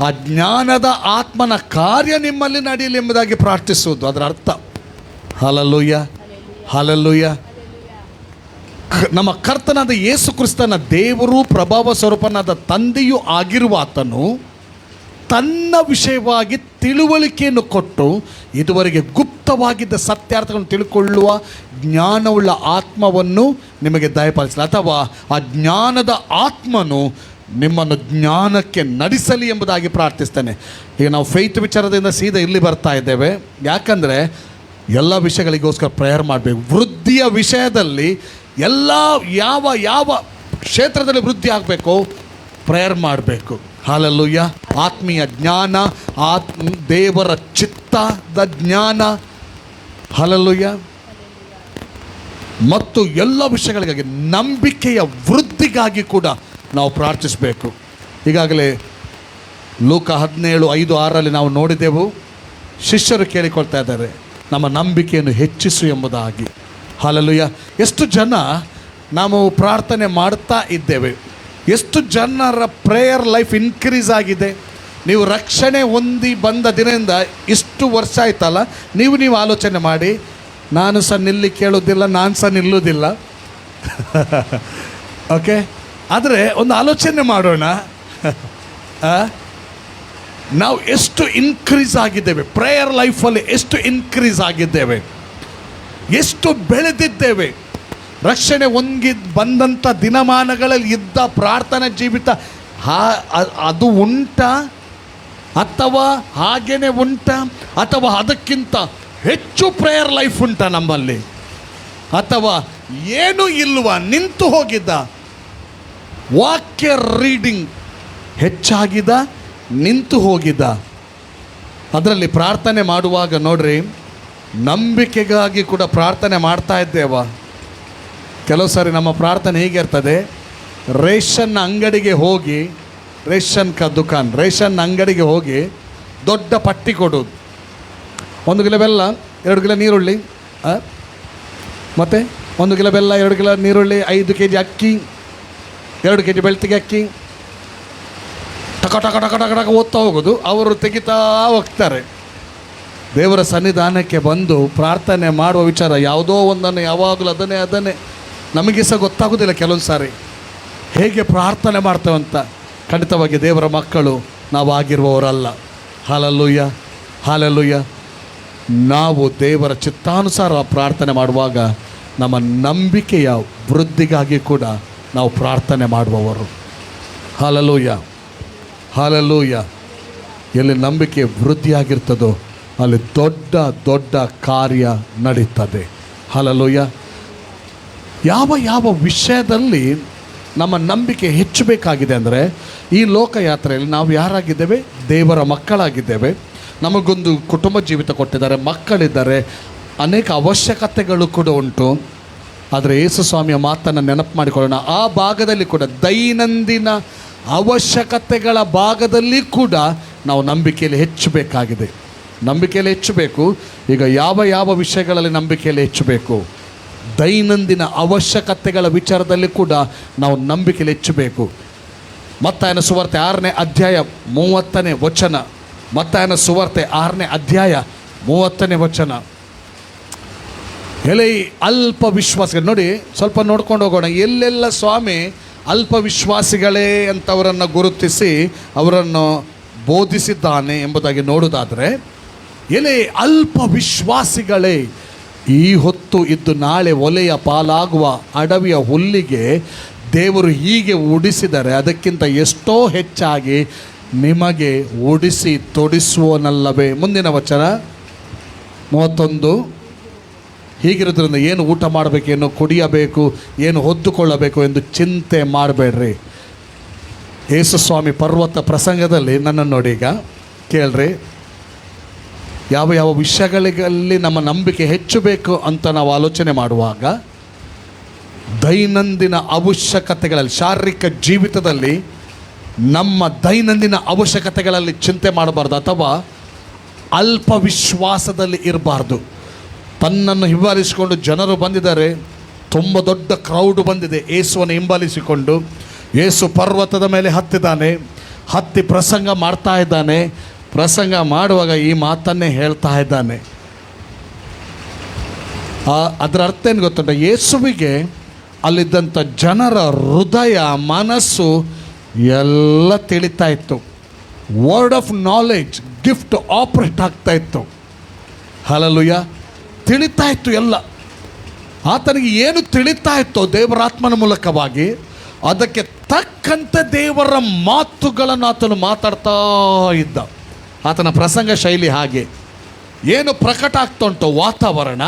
ಆ ಜ್ಞಾನದ ಆತ್ಮನ ಕಾರ್ಯ ನಿಮ್ಮಲ್ಲಿ ನಡೆಯಲಿ ಎಂಬುದಾಗಿ ಪ್ರಾರ್ಥಿಸುವುದು, ಅದರ ಅರ್ಥ. ಹಲ್ಲೆಲೂಯಾ. ಹಲ್ಲೆಲೂಯಾ. ನಮ್ಮ ಕರ್ತನಾದ ಯೇಸು ಕ್ರಿಸ್ತನ ದೇವರು, ಪ್ರಭಾವ ಸ್ವರೂಪನಾದ ತಂದೆಯೂ ಆಗಿರುವ ಆತನು ತನ್ನ ವಿಷಯವಾಗಿ ತಿಳುವಳಿಕೆಯನ್ನು ಕೊಟ್ಟು ಇದುವರೆಗೆ ಗುಪ್ತವಾಗಿದ್ದ ಸತ್ಯಾರ್ಥಗಳನ್ನು ತಿಳ್ಕೊಳ್ಳುವ ಜ್ಞಾನವುಳ್ಳ ಆತ್ಮವನ್ನು ನಿಮಗೆ ದಯಪಾಲಿಸಲಿ, ಅಥವಾ ಆ ಜ್ಞಾನದ ಆತ್ಮನು ನಿಮ್ಮನ್ನು ಜ್ಞಾನಕ್ಕೆ ನಡೆಸಲಿ ಎಂಬುದಾಗಿ ಪ್ರಾರ್ಥಿಸ್ತೇನೆ. ಈಗ ನಾವು ಫೇತ್ ವಿಚಾರದಿಂದ ಸೀದಾ ಇಲ್ಲಿ ಬರ್ತಾ ಇದ್ದೇವೆ, ಯಾಕಂದರೆ ಎಲ್ಲ ವಿಷಯಗಳಿಗೋಸ್ಕರ ಪ್ರೇಯರ್ ಮಾಡಬೇಕು. ವೃದ್ಧಿಯ ವಿಷಯದಲ್ಲಿ ಎಲ್ಲ ಯಾವ ಕ್ಷೇತ್ರದಲ್ಲಿ ವೃದ್ಧಿ ಆಗಬೇಕು ಪ್ರೇಯರ್ ಮಾಡಬೇಕು. ಹಲ್ಲೆಲೂಯಾ. ಆತ್ಮೀಯ ಜ್ಞಾನ, ದೇವರ ಚಿತ್ತದ ಜ್ಞಾನ, ಹಲ್ಲೆಲೂಯಾ, ಮತ್ತು ಎಲ್ಲ ವಿಷಯಗಳಿಗಾಗಿ ನಂಬಿಕೆಯ ವೃದ್ಧಿಗಾಗಿ ಕೂಡ ನಾವು ಪ್ರಾರ್ಥಿಸಬೇಕು. ಈಗಾಗಲೇ ಲೂಕ 17:5-6 ನಾವು ನೋಡಿದೆವು. ಶಿಷ್ಯರು ಕೇಳಿಕೊಳ್ತಾ ಇದ್ದಾರೆ, ನಮ್ಮ ನಂಬಿಕೆಯನ್ನು ಹೆಚ್ಚಿಸು ಎಂಬುದಾಗಿ. ಹಲ್ಲೆಲೂಯಾ. ಎಷ್ಟು ಜನ ನಾವು ಪ್ರಾರ್ಥನೆ ಮಾಡ್ತಾ ಇದ್ದೇವೆ, ಎಷ್ಟು ಜನರ ಪ್ರೇಯರ್ ಲೈಫ್ ಇನ್ಕ್ರೀಸ್ ಆಗಿದೆ. ನೀವು ರಕ್ಷಣೆ ಹೊಂದಿ ಬಂದ ದಿನದಿಂದ ಇಷ್ಟು ವರ್ಷ ಆಯ್ತಲ್ಲ, ನೀವು ಆಲೋಚನೆ ಮಾಡಿ. ನಾನು ಸಹ ನಿಲ್ಲಿ ಕೇಳೋದಿಲ್ಲ, ನಾನು ಸಹ ನಿಲ್ಲೋದಿಲ್ಲ. ಓಕೆ, ಆದರೆ ಒಂದು ಆಲೋಚನೆ ಮಾಡೋಣ, ನಾವು ಎಷ್ಟು ಇನ್ಕ್ರೀಸ್ ಆಗಿದ್ದೇವೆ, ಪ್ರೇಯರ್ ಲೈಫಲ್ಲಿ ಎಷ್ಟು ಇನ್ಕ್ರೀಸ್ ಆಗಿದ್ದೇವೆ, ಎಷ್ಟು ಬೆಳೆದಿದ್ದೇವೆ. ರಕ್ಷಣೆ ಬಂದಂಥ ದಿನಮಾನಗಳಲ್ಲಿ ಇದ್ದ ಪ್ರಾರ್ಥನಾ ಜೀವಿತ ಅದು ಉಂಟಾ, ಅಥವಾ ಹಾಗೇನೆ ಉಂಟಾ, ಅಥವಾ ಅದಕ್ಕಿಂತ ಹೆಚ್ಚು ಪ್ರೇಯರ್ ಲೈಫ್ ಉಂಟಾ ನಮ್ಮಲ್ಲಿ, ಅಥವಾ ಏನೂ ಇಲ್ವಾ, ನಿಂತು ಹೋಗಿದ್ದ? ವಾಕ್ಯ ರೀಡಿಂಗ್ ಹೆಚ್ಚಾಗಿದ್ದ, ನಿಂತು ಹೋಗಿದ್ದ? ಅದರಲ್ಲಿ ಪ್ರಾರ್ಥನೆ ಮಾಡುವಾಗ ನೋಡ್ರಿ, ನಂಬಿಕೆಗಾಗಿ ಕೂಡ ಪ್ರಾರ್ಥನೆ ಮಾಡ್ತಾ ಇದ್ದೇವ. ಕೆಲವು ಸಾರಿ ನಮ್ಮ ಪ್ರಾರ್ಥನೆ ಹೀಗೆ ಇರ್ತದೆ, ರೇಷನ್ ಅಂಗಡಿಗೆ ಹೋಗಿ, ರೇಷನ್ ಅಂಗಡಿಗೆ ಹೋಗಿ ದೊಡ್ಡ ಪಟ್ಟಿ ಕೊಡೋದು. 1 ಕಿಲೋ ಬೆಲ್ಲ, 2 ಕಿಲೋ ನೀರುಳ್ಳಿ, ಮತ್ತು 1 ಕಿಲೋ ಬೆಲ್ಲ, 2 ಕಿಲೋ ನೀರುಳ್ಳಿ, 5 kg ಅಕ್ಕಿ, 2 kg ಬೆಳ್ತಿಗೆ ಅಕ್ಕಿ, ಟಕ ಟಕ ಟಕ ಟಕ ಟಕ ಓದ್ತಾ ಹೋಗೋದು. ಅವರು ತೆಗಿತಾ ಹೋಗ್ತಾರೆ. ದೇವರ ಸನ್ನಿಧಾನಕ್ಕೆ ಬಂದು ಪ್ರಾರ್ಥನೆ ಮಾಡುವ ವಿಚಾರ ಯಾವುದೋ ಒಂದನ್ನು ಯಾವಾಗಲೂ ಅದನ್ನೇ ನಮಗೆ ಸಹ ಗೊತ್ತಾಗೋದಿಲ್ಲ ಕೆಲವೊಂದು ಸಾರಿ ಹೇಗೆ ಪ್ರಾರ್ಥನೆ ಮಾಡ್ತೇವೆ ಅಂತ. ಖಂಡಿತವಾಗಿ ದೇವರ ಮಕ್ಕಳು ನಾವು ಆಗಿರುವವರಲ್ಲ. Hallelujah, hallelujah. ನಾವು ದೇವರ ಚಿತ್ತಾನುಸಾರ ಪ್ರಾರ್ಥನೆ ಮಾಡುವಾಗ ನಮ್ಮ ನಂಬಿಕೆಯ ವೃದ್ಧಿಗಾಗಿ ಕೂಡ ನಾವು ಪ್ರಾರ್ಥನೆ ಮಾಡುವವರು. Hallelujah, hallelujah. ಎಲ್ಲಿ ನಂಬಿಕೆ ವೃದ್ಧಿಯಾಗಿರ್ತದೋ ಅಲ್ಲಿ ದೊಡ್ಡ ದೊಡ್ಡ ಕಾರ್ಯ ನಡೀತದೆ. ಹಲ್ಲೆಲೂಯಾ. ಯಾವ ವಿಷಯದಲ್ಲಿ ನಮ್ಮ ನಂಬಿಕೆ ಹೆಚ್ಚಬೇಕಾಗಿದೆ ಅಂದರೆ, ಈ ಲೋಕಯಾತ್ರೆಯಲ್ಲಿ ನಾವು ಯಾರಾಗಿದ್ದೇವೆ? ದೇವರ ಮಕ್ಕಳಾಗಿದ್ದೇವೆ. ನಮಗೊಂದು ಕುಟುಂಬ ಜೀವಿತ ಕೊಟ್ಟಿದ್ದಾರೆ, ಮಕ್ಕಳಿದ್ದಾರೆ, ಅನೇಕ ಅವಶ್ಯಕತೆಗಳು ಕೂಡ ಉಂಟು. ಆದರೆ ಯೇಸು ಸ್ವಾಮಿಯ ಮಾತನ್ನು ನೆನಪು ಮಾಡಿಕೊಳ್ಳೋಣ. ಆ ಭಾಗದಲ್ಲಿ ಕೂಡ, ದೈನಂದಿನ ಅವಶ್ಯಕತೆಗಳ ಭಾಗದಲ್ಲಿ ಕೂಡ ನಾವು ನಂಬಿಕೆಯಲ್ಲಿ ಹೆಚ್ಚಬೇಕಾಗಿದೆ. ನಂಬಿಕೆಯಲ್ಲಿ ಹೆಚ್ಚಬೇಕು. ಈಗ ಯಾವ ವಿಷಯಗಳಲ್ಲಿ ನಂಬಿಕೆಯಲ್ಲಿ ಹೆಚ್ಚಬೇಕು? ದೈನಂದಿನ ಅವಶ್ಯಕತೆಗಳ ವಿಚಾರದಲ್ಲಿ ಕೂಡ ನಾವು ನಂಬಿಕೆಯಲ್ಲಿ ಹೆಚ್ಚಬೇಕು. ಮತ್ತಾಯನ ಸುವಾರ್ತೆ 6ನೇ ಅಧ್ಯಾಯ 30ನೇ ವಚನ. ಮತ್ತಾಯನ ಸುವಾರ್ತೆ 6ನೇ ಅಧ್ಯಾಯ 30ನೇ ವಚನ. ಎಲೆ ಅಲ್ಪ ವಿಶ್ವಾಸಿಗಳು, ನೋಡಿ ಸ್ವಲ್ಪ ನೋಡ್ಕೊಂಡು ಹೋಗೋಣ. ಎಲ್ಲೆಲ್ಲ ಸ್ವಾಮಿ ಅಲ್ಪ ವಿಶ್ವಾಸಿಗಳೇ ಅಂತವರನ್ನು ಗುರುತಿಸಿ ಅವರನ್ನು ಬೋಧಿಸಿದ್ದಾನೆ ಎಂಬುದಾಗಿ ನೋಡುವುದಾದರೆ, ಎಲೆ ಅಲ್ಪ ವಿಶ್ವಾಸಿಗಳೇ, ಈ ಹೊತ್ತು ಇದ್ದು ನಾಳೆ ಒಲೆಯ ಪಾಲಾಗುವ ಅಡವಿಯ ಹುಲ್ಲಿಗೆ ದೇವರು ಹೀಗೆ ಉಡಿಸಿದರೆ ಅದಕ್ಕಿಂತ ಎಷ್ಟೋ ಹೆಚ್ಚಾಗಿ ನಿಮಗೆ ಉಡಿಸಿ ತೊಡಿಸುವನಲ್ಲವೇ. ಮುಂದಿನ ವಚನ 31. ಹೀಗಿರೋದ್ರಿಂದ ಏನು ಊಟ ಮಾಡಬೇಕು, ಏನು ಕುಡಿಯಬೇಕು, ಏನು ಹೊದ್ದುಕೊಳ್ಳಬೇಕು ಎಂದು ಚಿಂತೆ ಮಾಡಬೇಡ್ರಿ. ಯೇಸು ಸ್ವಾಮಿ ಪರ್ವತ ಪ್ರಸಂಗದಲ್ಲಿ ನನ್ನನ್ನು ನೋಡಿ, ಈಗ ಕೇಳ್ರಿ, ಯಾವ ವಿಷಯಗಳಲ್ಲಿ ನಮ್ಮ ನಂಬಿಕೆ ಹೆಚ್ಚು ಬೇಕು ಅಂತ ನಾವು ಆಲೋಚನೆ ಮಾಡುವಾಗ, ದೈನಂದಿನ ಅವಶ್ಯಕತೆಗಳಲ್ಲಿ, ಶಾರೀರಿಕ ಜೀವಿತದಲ್ಲಿ ನಮ್ಮ ದೈನಂದಿನ ಅವಶ್ಯಕತೆಗಳಲ್ಲಿ ಚಿಂತೆ ಮಾಡಬಾರ್ದು, ಅಥವಾ ಅಲ್ಪ ವಿಶ್ವಾಸದಲ್ಲಿ ಇರಬಾರ್ದು. ತನ್ನನ್ನು ಹಿಂಬಾಲಿಸಿಕೊಂಡು ಜನರು ಬಂದಿದ್ದಾರೆ, ತುಂಬ ದೊಡ್ಡ ಕ್ರೌಡ್ ಬಂದಿದೆ ಯೇಸುವನ್ನು ಹಿಂಬಾಲಿಸಿಕೊಂಡು. ಯೇಸು ಪರ್ವತದ ಮೇಲೆ ಹತ್ತಿದ್ದಾನೆ, ಹತ್ತಿ ಪ್ರಸಂಗ ಮಾಡ್ತಾ ಇದ್ದಾನೆ. ಪ್ರಸಂಗ ಮಾಡುವಾಗ ಈ ಮಾತನ್ನೇ ಹೇಳ್ತಾ ಇದ್ದಾನೆ. ಅದರ ಅರ್ಥ ಏನು ಗೊತ್ತುಂಟ? ಯೇಸುವಿಗೆ ಅಲ್ಲಿದ್ದಂಥ ಜನರ ಹೃದಯ, ಮನಸ್ಸು ಎಲ್ಲ ತಿಳಿತಾ ಇತ್ತು. Word of knowledge gift operate ಆಗ್ತಾ ಇತ್ತು. ಹಲ್ಲೆಲೂಯ. ತಿಳಿತಾ ಇತ್ತು ಎಲ್ಲ. ಆತನಿಗೆ ಏನು ತಿಳಿತಾ ಇತ್ತೋ ದೇವರಾತ್ಮನ ಮೂಲಕವಾಗಿ ಅದಕ್ಕೆ ತಕ್ಕಂತೆ ದೇವರ ಮಾತುಗಳನ್ನು ಆತನು ಮಾತಾಡ್ತಾ ಇದ್ದ. ಆತನ ಪ್ರಸಂಗ ಶೈಲಿ ಹಾಗೆ. ಏನು ಪ್ರಕಟ ಆಗ್ತಾ ಉಂಟು ವಾತಾವರಣ,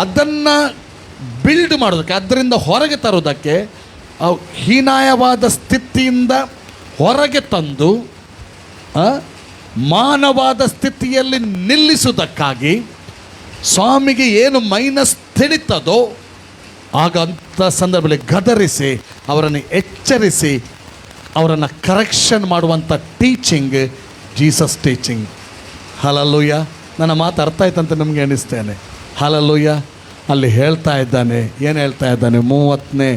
ಅದನ್ನು ಬಿಲ್ಡ್ ಮಾಡೋದಕ್ಕೆ, ಅದರಿಂದ ಹೊರಗೆ ತರೋದಕ್ಕೆ, ಹೀನಾಯವಾದ ಸ್ಥಿತಿಯಿಂದ ಹೊರಗೆ ತಂದು ಮಾನವಾದ ಸ್ಥಿತಿಯಲ್ಲಿ ನಿಲ್ಲಿಸುವುದಕ್ಕಾಗಿ ಸ್ವಾಮಿಗೆ ಏನು ಮೈನಸ್ ತಿಳಿತದೋ ಆಗ ಅಂಥ ಸಂದರ್ಭದಲ್ಲಿ ಗದರಿಸಿ ಅವರನ್ನು ಎಚ್ಚರಿಸಿ ಅವರನ್ನು ಕರೆಕ್ಷನ್ ಮಾಡುವಂಥ ಟೀಚಿಂಗ್ ಜೀಸಸ್ ಟೀಚಿಂಗ್. ಹಲ್ಲೆಲೂಯ. ನನ್ನ ಮಾತು ಅರ್ಥ ಆಯ್ತಂತ ನಮಗೆ ಅನ್ನಿಸ್ತೇನೆ. ಹಲ್ಲೆಲೂಯ. ಅಲ್ಲಿ ಹೇಳ್ತಾ ಇದ್ದಾನೆ, ಏನು ಹೇಳ್ತಾ ಇದ್ದಾನೆ? 30ನೇ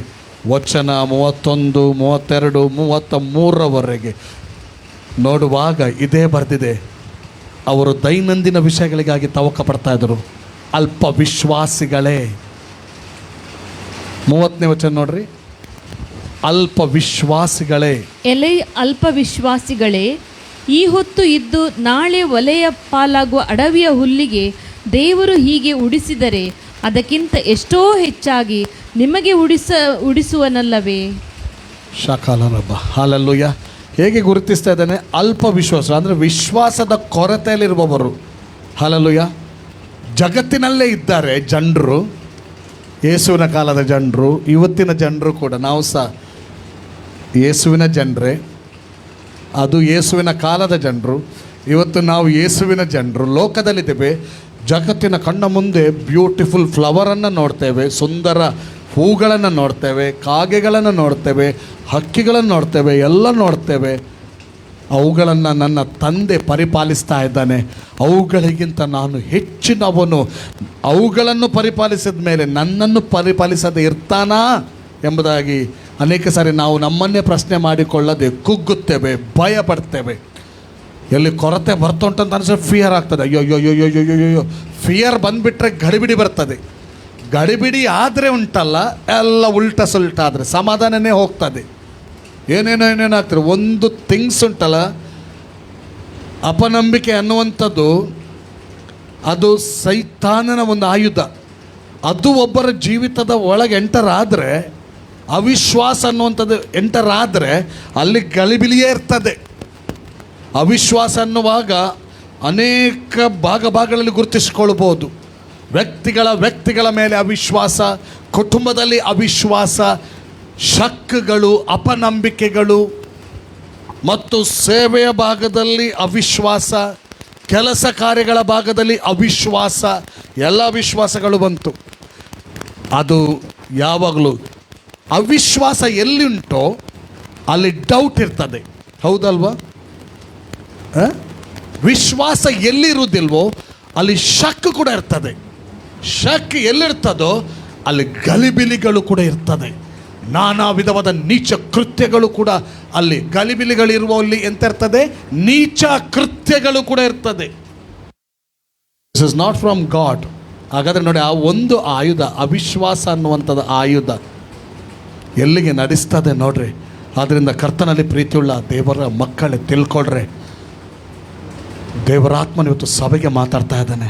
ವಚನ 31, 32, 33ರವರೆಗೆ ನೋಡುವಾಗ ಇದೇ ಬರೆದಿದೆ. ಅವರು ದೈನಂದಿನ ವಿಷಯಗಳಿಗಾಗಿ ತವಕ ಪಡ್ತಾ ಇದ್ದರು. ಅಲ್ಪ ವಿಶ್ವಾಸಿಗಳೇ. 30ನೇ ವಚನ ನೋಡ್ರಿ. ಅಲ್ಪ ವಿಶ್ವಾಸಿಗಳೇ. ಎಲೆ ಅಲ್ಪ ವಿಶ್ವಾಸಿಗಳೇ, ಈ ಹೊತ್ತು ಇದ್ದು ನಾಳೆ ಒಲೆಯ ಪಾಲಾಗುವ ಅಡವಿಯ ಹುಲ್ಲಿಗೆ ದೇವರು ಹೀಗೆ ಉಡಿಸಿದರೆ ಅದಕ್ಕಿಂತ ಎಷ್ಟೋ ಹೆಚ್ಚಾಗಿ ನಿಮಗೆ ಉಡಿಸುವನಲ್ಲವೇ? ಶಕಾಲರಬ್ಬ. ಹಲ್ಲೆಲೂಯ. ಹೇಗೆ ಗುರುತಿಸ್ತಾ ಇದ್ದಾನೆ? ಅಲ್ಪ ವಿಶ್ವಾಸ ಅಂದರೆ ವಿಶ್ವಾಸದ ಕೊರತೆಯಲ್ಲಿರುವವರು. ಹಲ್ಲೆಲೂಯ. ಜಗತ್ತಿನಲ್ಲೇ ಇದ್ದಾರೆ ಜನರು, ಯೇಸುವಿನ ಕಾಲದ ಜನರು, ಇವತ್ತಿನ ಜನರು ಕೂಡ. ನಾವು ಸಹ ಯೇಸುವಿನ ಜನರೇ. ಅದು ಯೇಸುವಿನ ಕಾಲದ ಜನರು, ಇವತ್ತು ನಾವು ಯೇಸುವಿನ ಜನರು. ಲೋಕದಲ್ಲಿದ್ದೇವೆ. ಜಗತ್ತಿನ ಕಣ್ಣ ಮುಂದೆ ಬ್ಯೂಟಿಫುಲ್ ಫ್ಲವರನ್ನು ನೋಡ್ತೇವೆ, ಸುಂದರ ಹೂಗಳನ್ನು ನೋಡ್ತೇವೆ, ಕಾಗೆಗಳನ್ನು ನೋಡ್ತೇವೆ, ಹಕ್ಕಿಗಳನ್ನು ನೋಡ್ತೇವೆ, ಎಲ್ಲ ನೋಡ್ತೇವೆ. ಅವುಗಳನ್ನು ನನ್ನ ತಂದೆ ಪರಿಪಾಲಿಸ್ತಾ ಇದ್ದಾನೆ. ಅವುಗಳಿಗಿಂತ ನಾನು ಹೆಚ್ಚಿನವನು. ಅವುಗಳನ್ನು ಪರಿಪಾಲಿಸಿದ ಮೇಲೆ ನನ್ನನ್ನು ಪರಿಪಾಲಿಸದೆ ಇರ್ತಾನಾ ಎಂಬುದಾಗಿ ಅನೇಕ ಸಾರಿ ನಾವು ನಮ್ಮನ್ನೇ ಪ್ರಶ್ನೆ ಮಾಡಿಕೊಳ್ಳದೆ ಕುಗ್ಗುತ್ತೇವೆ, ಭಯ ಪಡ್ತೇವೆ. ಎಲ್ಲಿ ಕೊರತೆ ಬರ್ತುಂಟಂತ ಅನಿಸಿದ್ರೆ ಫಿಯರ್ ಆಗ್ತದೆ. ಅಯ್ಯೋ ಅಯ್ಯೋ ಅಯ್ಯೋ ಅಯ್ಯೋ ಅಯ್ಯೋ ಅಯ್ಯೋ. ಫಿಯರ್ ಬಂದುಬಿಟ್ರೆ ಗಡಿಬಿಡಿ ಬರ್ತದೆ. ಗಡಿಬಿಡಿ ಆದರೆ ಉಂಟಲ್ಲ, ಎಲ್ಲ ಉಲ್ಟ ಸುಲ್ಟ ಆದರೆ ಸಮಾಧಾನನೇ ಹೋಗ್ತದೆ. ಏನೇನೋ ಆಗ್ತದೆ. ಒಂದು ಥಿಂಗ್ಸ್ ಉಂಟಲ್ಲ, ಅಪನಂಬಿಕೆ ಅನ್ನುವಂಥದ್ದು ಅದು ಸೈತಾನನ ಒಂದು ಆಯುಧ. ಅದು ಒಬ್ಬರ ಜೀವಿತದ ಒಳಗೆ ಎಂಟರ್ ಆದರೆ, ಅವಿಶ್ವಾಸ ಅನ್ನುವಂಥದ್ದು ಎಂಟರ್ ಆದರೆ ಅಲ್ಲಿ ಗಲಿಬಿಲಿಯೇ ಇರ್ತದೆ. ಅವಿಶ್ವಾಸ ಅನ್ನುವಾಗ ಅನೇಕ ಭಾಗಗಳಲ್ಲಿ ಗುರುತಿಸಿಕೊಳ್ಬೋದು. ವ್ಯಕ್ತಿಗಳ ಮೇಲೆ ಅವಿಶ್ವಾಸ, ಕುಟುಂಬದಲ್ಲಿ ಅವಿಶ್ವಾಸ, ಶಕ್ಗಳು, ಅಪನಂಬಿಕೆಗಳು, ಮತ್ತು ಸೇವೆಯ ಭಾಗದಲ್ಲಿ ಅವಿಶ್ವಾಸ, ಕೆಲಸ ಕಾರ್ಯಗಳ ಭಾಗದಲ್ಲಿ ಅವಿಶ್ವಾಸ, ಎಲ್ಲ ವಿಶ್ವಾಸಗಳು ಬಂತು. ಅದು ಯಾವಾಗಲೂ ಅವಿಶ್ವಾಸ ಎಲ್ಲಿ ಉಂಟೋ ಅಲ್ಲಿ ಡೌಟ್ ಇರ್ತದೆ. ಹೌದಲ್ವಾ? ವಿಶ್ವಾಸ ಎಲ್ಲಿರುವುದಿಲ್ವೋ ಅಲ್ಲಿ ಶಕ್ ಕೂಡ ಇರ್ತದೆ. ಶಕ್ ಎಲ್ಲಿರ್ತದೋ ಅಲ್ಲಿ ಗಲಿಬಿಲಿಗಳು ಕೂಡ ಇರ್ತದೆ. ನಾನಾ ವಿಧವಾದ ನೀಚ ಕೃತ್ಯಗಳು ಕೂಡ ಅಲ್ಲಿ ಗಲಿಬಿಲಿಗಳಿರುವಲ್ಲಿ ಎಂತ ಇರ್ತದೆ? ನೀಚ ಕೃತ್ಯಗಳು ಕೂಡ ಇರ್ತದೆ. This is not from god. ಹಾಗಾದರೆ ನೋಡಿ, ಆ ಒಂದು ಆಯುಧ, ಅವಿಶ್ವಾಸ ಅನ್ನುವಂಥದ್ದು ಆಯುಧ ಎಲ್ಲಿಗೆ ನಡೆಸ್ತದೆ ನೋಡ್ರಿ. ಆದ್ದರಿಂದ ಕರ್ತನಲ್ಲಿ ಪ್ರೀತಿಯುಳ್ಳ ದೇವರ ಮಕ್ಕಳೇ ತಿಳ್ಕೊಳ್ರೆ, ದೇವರಾತ್ಮನ ಇವತ್ತು ಸಭೆಗೆ ಮಾತಾಡ್ತಾ ಇದ್ದಾನೆ.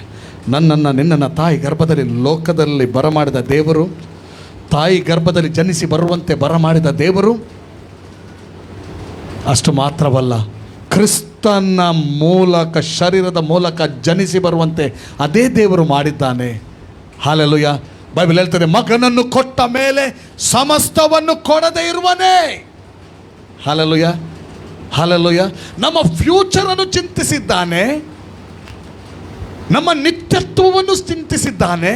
ನನ್ನನ್ನು ನಿನ್ನನ್ನು ತಾಯಿ ಗರ್ಭದಲ್ಲಿ ಲೋಕದಲ್ಲಿ ಬರಮಾಡಿದ ದೇವರು, ತಾಯಿ ಗರ್ಭದಲ್ಲಿ ಜನಿಸಿ ಬರುವಂತೆ ಬರಮಾಡಿದ ದೇವರು, ಅಷ್ಟು ಮಾತ್ರವಲ್ಲ, ಕ್ರಿಸ್ತನ ಮೂಲಕ, ಶರೀರದ ಮೂಲಕ ಜನಿಸಿ ಬರುವಂತೆ ಅದೇ ದೇವರು ಮಾಡಿದ್ದಾನೆ. ಹಲ್ಲೆಲೂಯ. ಬೈಬಲ್ ಹೇಳ್ತದೆ, ಮಗನನ್ನು ಕೊಟ್ಟ ಮೇಲೆ ಸಮಸ್ತವನ್ನು ಕೊಡದೇ ಇರುವನೇ. Hallelujah, hallelujah. ನಮ್ಮ ಫ್ಯೂಚರನ್ನು ಚಿಂತಿಸಿದ್ದಾನೆ, ನಮ್ಮ ನಿತ್ಯತ್ವವನ್ನು ಚಿಂತಿಸಿದ್ದಾನೆ.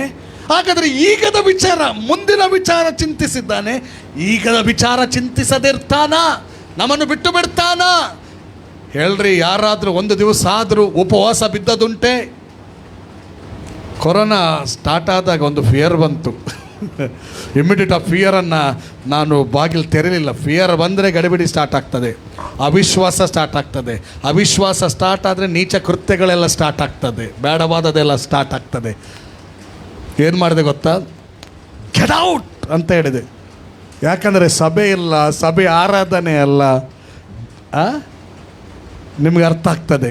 ಹಾಗಾದರೆ ಈಗದ ವಿಚಾರ, ಮುಂದಿನ ವಿಚಾರ ಚಿಂತಿಸಿದ್ದಾನೆ. ಈಗದ ವಿಚಾರ ಚಿಂತಿಸದಿರ್ತಾನ? ನಮ್ಮನ್ನು ಬಿಟ್ಟು ಬಿಡ್ತಾನ? ಹೇಳ್ರಿ, ಯಾರಾದರೂ ಒಂದು ದಿವಸ ಆದರೂ ಉಪವಾಸ ಬಿದ್ದದುಂಟೆ? ಕೊರೋನಾ ಸ್ಟಾರ್ಟ್ ಆದಾಗ ಒಂದು ಫಿಯರ್ ಬಂತು. ಇಮಿಡಿಯೇಟ್ ಆ ಫಿಯರನ್ನು ನಾನು ಬಾಗಿಲು ತೆರಲಿಲ್ಲ. ಫಿಯರ್ ಬಂದರೆ ಗಡಿಬಿಡಿ ಸ್ಟಾರ್ಟ್ ಆಗ್ತದೆ, ಅವಿಶ್ವಾಸ ಸ್ಟಾರ್ಟ್ ಆಗ್ತದೆ. ಅವಿಶ್ವಾಸ ಸ್ಟಾರ್ಟ್ ಆದರೆ ನೀಚ ಕೃತ್ಯಗಳೆಲ್ಲ ಸ್ಟಾರ್ಟ್ ಆಗ್ತದೆ, ಬೇಡವಾದದೆಲ್ಲ ಸ್ಟಾರ್ಟ್ ಆಗ್ತದೆ. ಏನು ಮಾಡಿದೆ ಗೊತ್ತಾ? ಗೆಟ್ ಔಟ್ ಅಂತ ಹೇಳಿದೆ. ಯಾಕಂದರೆ ಸಭೆ ಇಲ್ಲ, ಸಭೆ ಆರಾಧನೆ ಅಲ್ಲ, ನಿಮಗೆ ಅರ್ಥ ಆಗ್ತದೆ.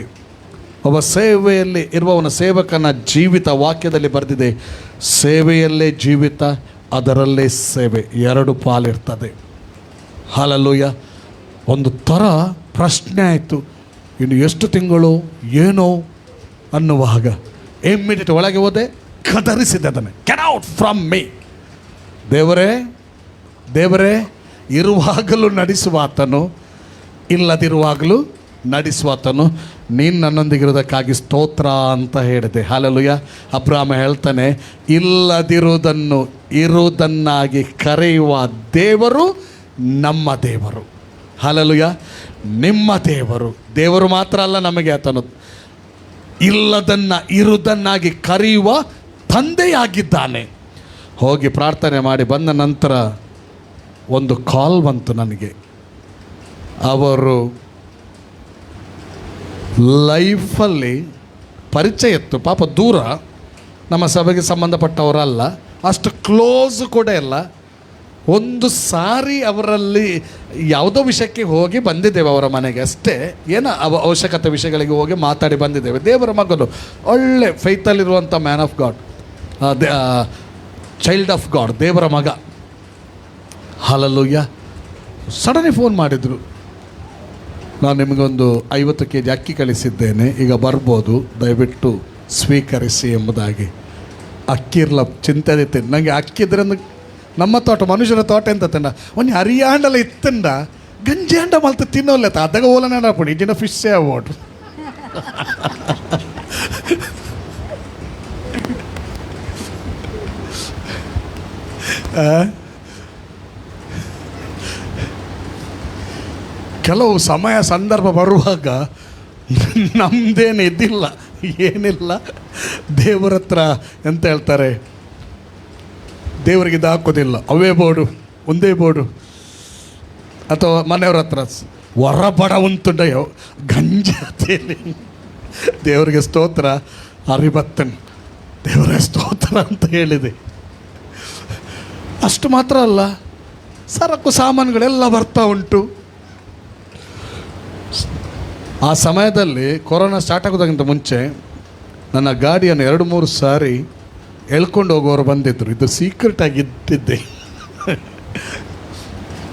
ಒಬ್ಬ ಸೇವೆಯಲ್ಲಿ ಇರುವವನ ಸೇವಕನ ಜೀವಿತ ವಾಕ್ಯದಲ್ಲಿ ಬರೆದಿದೆ, ಸೇವೆಯಲ್ಲೇ ಜೀವಿತ, ಅದರಲ್ಲೇ ಸೇವೆ, ಎರಡು ಪಾಲಿರ್ತದೆ. ಹಲ್ಲೆಲೂಯಾ. ಒಂದು ಥರ ಪ್ರಶ್ನೆ ಆಯಿತು, ಇನ್ನು ಎಷ್ಟು ತಿಂಗಳು ಏನೋ ಅನ್ನುವಾಗ ಇಮ್ಮಿಡಿಯೇಟ್ ಒಳಗೆ ಹೋದೆ, ಕದರಿಸಿದೆ ಅದನ್ನು, ಗೆಟ್ ಔಟ್ ಫ್ರಮ್ ಮೀ. ದೇವರೇ, ದೇವರೇ, ಇರುವಾಗಲೂ ನಡೆಸುವ ಆತನು, ಇಲ್ಲದಿರುವಾಗಲೂ ನಡೆಸುವ ಆತನು, ನೀನು ನನ್ನೊಂದಿಗಿರೋದಕ್ಕಾಗಿ ಸ್ತೋತ್ರ ಅಂತ ಹೇಳಿದೆ. ಹಲ್ಲೆಲೂಯಾ. ಅಬ್ರಾಮ ಹೇಳ್ತಾನೆ, ಇಲ್ಲದಿರುವುದನ್ನು ಇರುವುದನ್ನಾಗಿ ಕರೆಯುವ ದೇವರು ನಮ್ಮ ದೇವರು. ಹಲ್ಲೆಲೂಯಾ. ನಿಮ್ಮ ದೇವರು. ದೇವರು ಮಾತ್ರ ಅಲ್ಲ ನಮಗೆ ಆತನು, ಇಲ್ಲದನ್ನು ಇರುವುದನ್ನಾಗಿ ಕರೆಯುವ ತಂದೆಯಾಗಿದ್ದಾನೆ. ಹೋಗಿ ಪ್ರಾರ್ಥನೆ ಮಾಡಿ ಬಂದ ನಂತರ ಒಂದು ಕಾಲ್ ಬಂತು ನನಗೆ. ಅವರು ಲೈಫಲ್ಲಿ ಪರಿಚಯ ಇತ್ತು, ಪಾಪ ದೂರ, ನಮ್ಮ ಸಭೆಗೆ ಸಂಬಂಧಪಟ್ಟವರಲ್ಲ, ಅಷ್ಟು ಕ್ಲೋಸ್ ಕೂಡ ಇಲ್ಲ. ಒಂದು ಸಾರಿ ಅವರಲ್ಲಿ ಯಾವುದೋ ವಿಷಯಕ್ಕೆ ಹೋಗಿ ಬಂದಿದ್ದೇವೆ, ಅವರ ಮನೆಗೆ ಅಷ್ಟೇ, ಏನೋ ಅವಶ್ಯಕತೆ ವಿಷಯಗಳಿಗೆ ಹೋಗಿ ಮಾತಾಡಿ ಬಂದಿದ್ದೇವೆ. ದೇವರ ಮಗನು, ಒಳ್ಳೆ ಫೈತಲ್ಲಿರುವಂಥ man of God, child of God, ದೇವರ ಮಗ. ಹಲ್ಲೆಲೂಯಾ. ಸಡನ್ಲಿ ಫೋನ್ ಮಾಡಿದರು, ನಾನು ನಿಮಗೊಂದು 50 kg ಅಕ್ಕಿ ಕಳಿಸಿದ್ದೇನೆ, ಈಗ ಬರ್ಬೋದು, ದಯವಿಟ್ಟು ಸ್ವೀಕರಿಸಿ ಎಂಬುದಾಗಿ. ಅಕ್ಕಿ ಇರಲ್ಲ, ಚಿಂತೆ ಇತ್ತೇನೆ ನನಗೆ. ಅಕ್ಕಿ ಇದ್ರೆ ನಮ್ಮ ತೋಟ, ಮನುಷ್ಯರ ತೋಟ ಎಂತ ತಿಂಡ ಒಂದು ಹರಿಯಾಂಡಲ್ಲ ಇತ್ತಂಡ ಗಂಜಿ ಅಂಡ ಮಲ್ತ ತಿನ್ನೋಲ್ಲ ಅದಾಗ ಓಲನ ಪುಡಿ ಇಜಿನ ಫಿಶ್ಶೇ ಅವಾರ್ಡ್. ಕೆಲವು ಸಮಯ ಸಂದರ್ಭ ಬರುವಾಗ ನಮ್ಮದೇನು ಇದ್ದಿಲ್ಲ, ಏನಿಲ್ಲ, ದೇವರ ಹತ್ರ ಎಂತ ಹೇಳ್ತಾರೆ, ದೇವರಿಗೆ ಇದು ಹಾಕೋದಿಲ್ಲ, ಅವೇ ಬೋರ್ಡು, ಒಂದೇ ಬೋರ್ಡು, ಅಥವಾ ಮನೆಯವ್ರ ಹತ್ರ ಹೊರಬಡ ಉಂಟುಂಡಯೋ ಗಂಜಿ ಅಂತೇಳಿ ದೇವರಿಗೆ ಸ್ತೋತ್ರ ಅರಿಬತ್ತನ್, ದೇವರ ಸ್ತೋತ್ರ ಅಂತ ಹೇಳಿದೆ. ಅಷ್ಟು ಮಾತ್ರ ಅಲ್ಲ, ಸರಕು ಸಾಮಾನುಗಳೆಲ್ಲ ಬರ್ತಾ ಉಂಟು. ಆ ಸಮಯದಲ್ಲಿ ಕೊರೋನಾ ಸ್ಟಾರ್ಟ್ ಆಗೋದಕ್ಕಿಂತ ಮುಂಚೆ ನನ್ನ ಗಾಡಿಯನ್ನು 2-3 ಸಾರಿ ಎಳ್ಕೊಂಡು ಹೋಗೋರು ಬಂದಿದ್ದರು. ಇದು ಸೀಕ್ರೆಟಾಗಿ ಇದ್ದಿದ್ದೆ,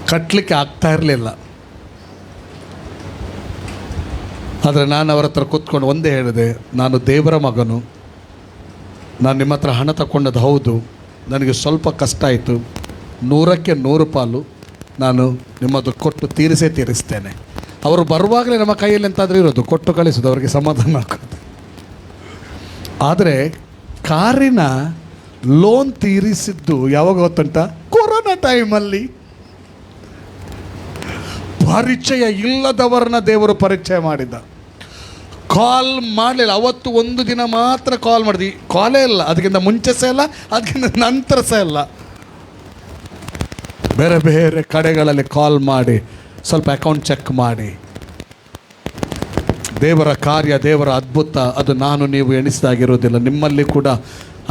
ಕಟ್ಟಲಿಕ್ಕೆ ಆಗ್ತಾ ಇರಲಿಲ್ಲ. ಆದರೆ ನಾನು ಅವರ ಹತ್ರ ಕೂತ್ಕೊಂಡು ಒಂದೇ ಹೇಳಿದೆ, ನಾನು ದೇವರ ಮಗನು, ನಾನು ನಿಮ್ಮ ಹತ್ರ ಹಣ ತಗೊಂಡದ್ದು ಹೌದು, ನನಗೆ ಸ್ವಲ್ಪ ಕಷ್ಟ ಆಯಿತು, 100ಕ್ಕೆ 100 ಪಾಲು ನಾನು ನಿಮ್ಮದು ಕೊಟ್ಟು ತೀರಿಸ್ತೇನೆ. ಅವರು ಬರುವಾಗಲೇ ನಮ್ಮ ಕೈಯಲ್ಲಿ ಎಂತಾದರೂ ಇರೋದು ಕೊಟ್ಟು ಕಳಿಸೋದು, ಅವರಿಗೆ ಸಮಾಧಾನ ಆಗೋದು. ಆದರೆ ಕಾರಿನ ಲೋನ್ ತೀರಿಸಿದ್ದು ಯಾವಾಗ ಗೊತ್ತುಂಟ? ಕೊರೋನಾ ಟೈಮಲ್ಲಿ. ಪರಿಚಯ ಇಲ್ಲದವರನ್ನ ದೇವರು ಪರಿಚಯ ಮಾಡಿದ್ದ. ಕಾಲ್ ಮಾಡಲಿಲ್ಲ ಅವತ್ತು, ಒಂದು ದಿನ ಮಾತ್ರ ಕಾಲ್ ಮಾಡಿದ್ವಿ, ಕಾಲೇ ಇಲ್ಲ, ಅದಕ್ಕಿಂತ ಮುಂಚೆ ಸಹ ಇಲ್ಲ, ಅದಕ್ಕಿಂತ ನಂತರ ಸಹ ಇಲ್ಲ. ಬೇರೆ ಬೇರೆ ಕಡೆಗಳಲ್ಲಿ ಕಾಲ್ ಮಾಡಿ ಸ್ವಲ್ಪ ಅಕೌಂಟ್ ಚೆಕ್ ಮಾಡಿ. ದೇವರ ಕಾರ್ಯ, ದೇವರ ಅದ್ಭುತ, ಅದು ನಾನು ನೀವು ಎಣಿಸಿದಾಗಿರೋದಿಲ್ಲ. ನಿಮ್ಮಲ್ಲಿ ಕೂಡ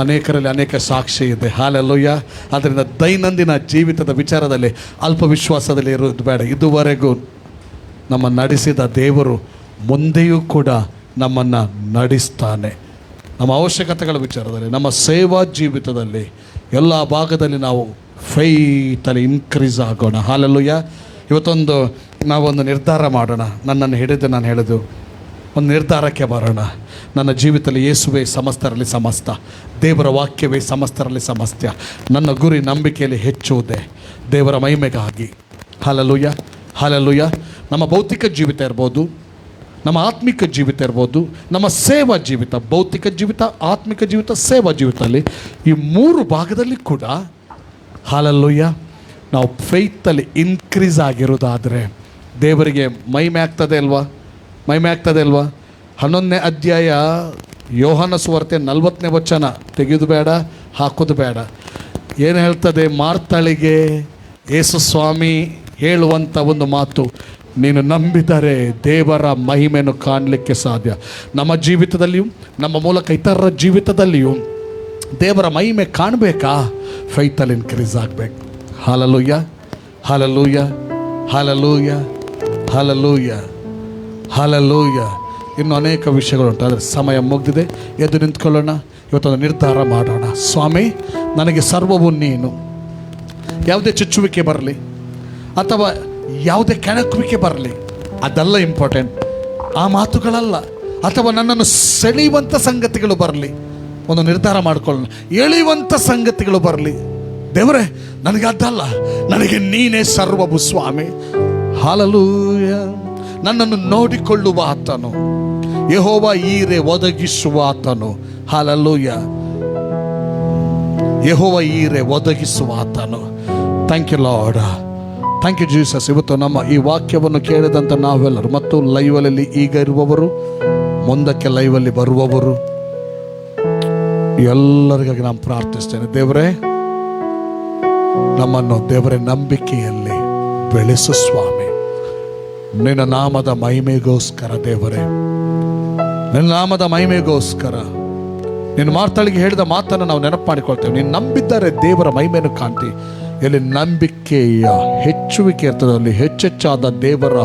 ಅನೇಕರಲ್ಲಿ ಅನೇಕ ಸಾಕ್ಷಿ ಇದೆ. ಹಲ್ಲೆಲೂಯಾ. ಆದ್ದರಿಂದ ದೈನಂದಿನ ಜೀವಿತದ ವಿಚಾರದಲ್ಲಿ ಅಲ್ಪ ವಿಶ್ವಾಸದಲ್ಲಿ ಇರೋದು ಬೇಡ. ಇದುವರೆಗೂ ನಮ್ಮ ನಡೆಸಿದ ದೇವರು ಮುಂದೆಯೂ ಕೂಡ ನಮ್ಮನ್ನು ನಡೆಸ್ತಾನೆ. ನಮ್ಮ ಅವಶ್ಯಕತೆಗಳ ವಿಚಾರದಲ್ಲಿ, ನಮ್ಮ ಸೇವಾ ಜೀವಿತದಲ್ಲಿ, ಎಲ್ಲ ಭಾಗದಲ್ಲಿ ನಾವು ಫೈತಲ್ಲಿ ಇನ್ಕ್ರೀಸ್ ಆಗೋಣ. ಹಲ್ಲೆಲೂಯಾ. ಇವತ್ತೊಂದು ನಾವೊಂದು ನಿರ್ಧಾರ ಮಾಡೋಣ. ನನ್ನನ್ನು ಹಿಡಿದು ನಾನು ಹೇಳಿದ್ದು ಒಂದು ನಿರ್ಧಾರಕ್ಕೆ ಬರೋಣ. ನನ್ನ ಜೀವಿತದಲ್ಲಿ ಯೇಸುವೇ ಸಮಸ್ತರಲ್ಲಿ ಸಮಸ್ತ, ದೇವರ ವಾಕ್ಯವೇ ಸಮಸ್ತರಲ್ಲಿ ಸಮಸ್ತ. ನನ್ನ ಗುರಿ ನಂಬಿಕೆಯಲ್ಲಿ ಹೆಚ್ಚುವುದೇ ದೇವರ ಮಹಿಮೆಗಾಗಿ. Hallelujah, hallelujah. ನಮ್ಮ ಭೌತಿಕ ಜೀವಿತ ಇರ್ಬೋದು, ನಮ್ಮ ಆತ್ಮಿಕ ಜೀವಿತ ಇರ್ಬೋದು, ನಮ್ಮ ಸೇವಾ ಜೀವಿತ, ಭೌತಿಕ ಜೀವಿತ, ಆತ್ಮಿಕ ಜೀವಿತ, ಸೇವಾ ಜೀವಿತದಲ್ಲಿ, ಈ 3 ಭಾಗದಲ್ಲಿ ಕೂಡ ಹಲ್ಲೆಲೂಯಾ ನಾವು ಫೇತಲ್ಲಿ ಇನ್ಕ್ರೀಸ್ ಆಗಿರೋದಾದರೆ ದೇವರಿಗೆ ಮಹಿಮೆ ಆಗ್ತದೆ ಅಲ್ವಾ? ಮಹಿಮೆ ಆಗ್ತದೆ ಅಲ್ವಾ? 11ನೇ ಅಧ್ಯಾಯ ಯೋಹಾನ ಸುವಾರ್ತೆ 40ನೇ ವಚನ ತೆಗೆಯೋದು ಬೇಡ, ಹಾಕೋದು ಬೇಡ. ಏನು ಹೇಳ್ತದೆ? ಮಾರ್ತಳಿಗೆ ಯೇಸು ಸ್ವಾಮಿ ಹೇಳುವಂಥ ಒಂದು ಮಾತು, ನೀನು ನಂಬಿದರೆ ದೇವರ ಮಹಿಮೆಯನ್ನು ಕಾಣಲಿಕ್ಕೆ ಸಾಧ್ಯ. ನಮ್ಮ ಜೀವಿತದಲ್ಲಿಯೂ, ನಮ್ಮ ಮೂಲಕ ಇತರರ ಜೀವಿತದಲ್ಲಿಯೂ ದೇವರ ಮಹಿಮೆ ಕಾಣಬೇಕಾ? ಫೈತಲ್ಲಿ ಇನ್ಕ್ರೀಸ್ ಆಗಬೇಕು. Hallelujah, hallelujah, hallelujah, hallelujah, hallelujah. ಇನ್ನು ಅನೇಕ ವಿಷಯಗಳುಂಟು, ಆದರೆ ಸಮಯ ಮುಗಿದಿದೆ. ಎದ್ದು ನಿಂತ್ಕೊಳ್ಳೋಣ. ಇವತ್ತೊಂದು ನಿರ್ಧಾರ ಮಾಡೋಣ. ಸ್ವಾಮಿ, ನನಗೆ ಸರ್ವವು ನೀನು. ಯಾವುದೇ ಚುಚ್ಚುವಿಕೆ ಬರಲಿ ಅಥವಾ ಯಾವುದೇ ಕೆಣಕುವಿಕೆ ಬರಲಿ, ಅದೆಲ್ಲ ಇಂಪಾರ್ಟೆಂಟ್, ಆ ಮಾತುಗಳಲ್ಲ. ಅಥವಾ ನನ್ನನ್ನು ಸೆಳೆಯುವಂಥ ಸಂಗತಿಗಳು ಬರಲಿ, ಒಂದು ನಿರ್ಧಾರ ಮಾಡಿಕೊಳ್ಳೋಣ. ಎಳೆಯುವಂಥ ಸಂಗತಿಗಳು ಬರಲಿ, ದೇವರೇ ನನಗೆ ಅದಲ್ಲ, ನನಗೆ ನೀನೇ ಸರ್ವವು ಸ್ವಾಮಿ. ಹಲ್ಲೆಲೂಯಾ. ನನ್ನನ್ನು ನೋಡಿಕೊಳ್ಳುವ ಆತನು, ಯೆಹೋವ ಈರೆ ಒದಗಿಸುವ ಆತನು. ಹಲ್ಲೆಲೂಯಾ. ಯೆಹೋವ ಈರೆ ಒದಗಿಸುವ ಆತನು. Thank you lord, thank you Jesus. ಇವತ್ತು ನಮ್ಮ ಈ ವಾಕ್ಯವನ್ನು ಕೇಳಿದಂಥ ನಾವೆಲ್ಲರೂ, ಮತ್ತು ಲೈವಲ್ಲಿ ಈಗ ಇರುವವರು, ಮುಂದಕ್ಕೆ ಲೈವಲ್ಲಿ ಬರುವವರು ಎಲ್ಲರಿಗಾಗಿ ನಾನು ಪ್ರಾರ್ಥಿಸ್ತೇನೆ. ದೇವರೇ, ನಮ್ಮನ್ನು ದೇವರೇ ನಂಬಿಕೆಯಲ್ಲಿ ಬೆಳೆಸು ಸ್ವಾಮಿ. ನಿನ್ನ ನಾಮದ ಮಹಿಮೆಗೋಸ್ಕರ ದೇವರೇ, ನಿನ್ನ ನಾಮದ ಮಹಿಮೆಗೋಸ್ಕರ ನಿನ್ನ ಮಾರ್ತಳಿಗೆ ಹೇಳಿದ ಮಾತನ್ನು ನಾವು ನೆನಪು ಮಾಡಿಕೊಳ್ತೇವೆ. ನೀನು ನಂಬಿದ್ದರೆ ದೇವರ ಮಹಿಮೆಯನ್ನು ಕಾಣ್ತಿ. ಎಲ್ಲಿ ನಂಬಿಕೆಯ ಹೆಚ್ಚುವಿಕೆ ಇರ್ತದೆ, ಅಲ್ಲಿ ಹೆಚ್ಚೆಚ್ಚಾದ ದೇವರ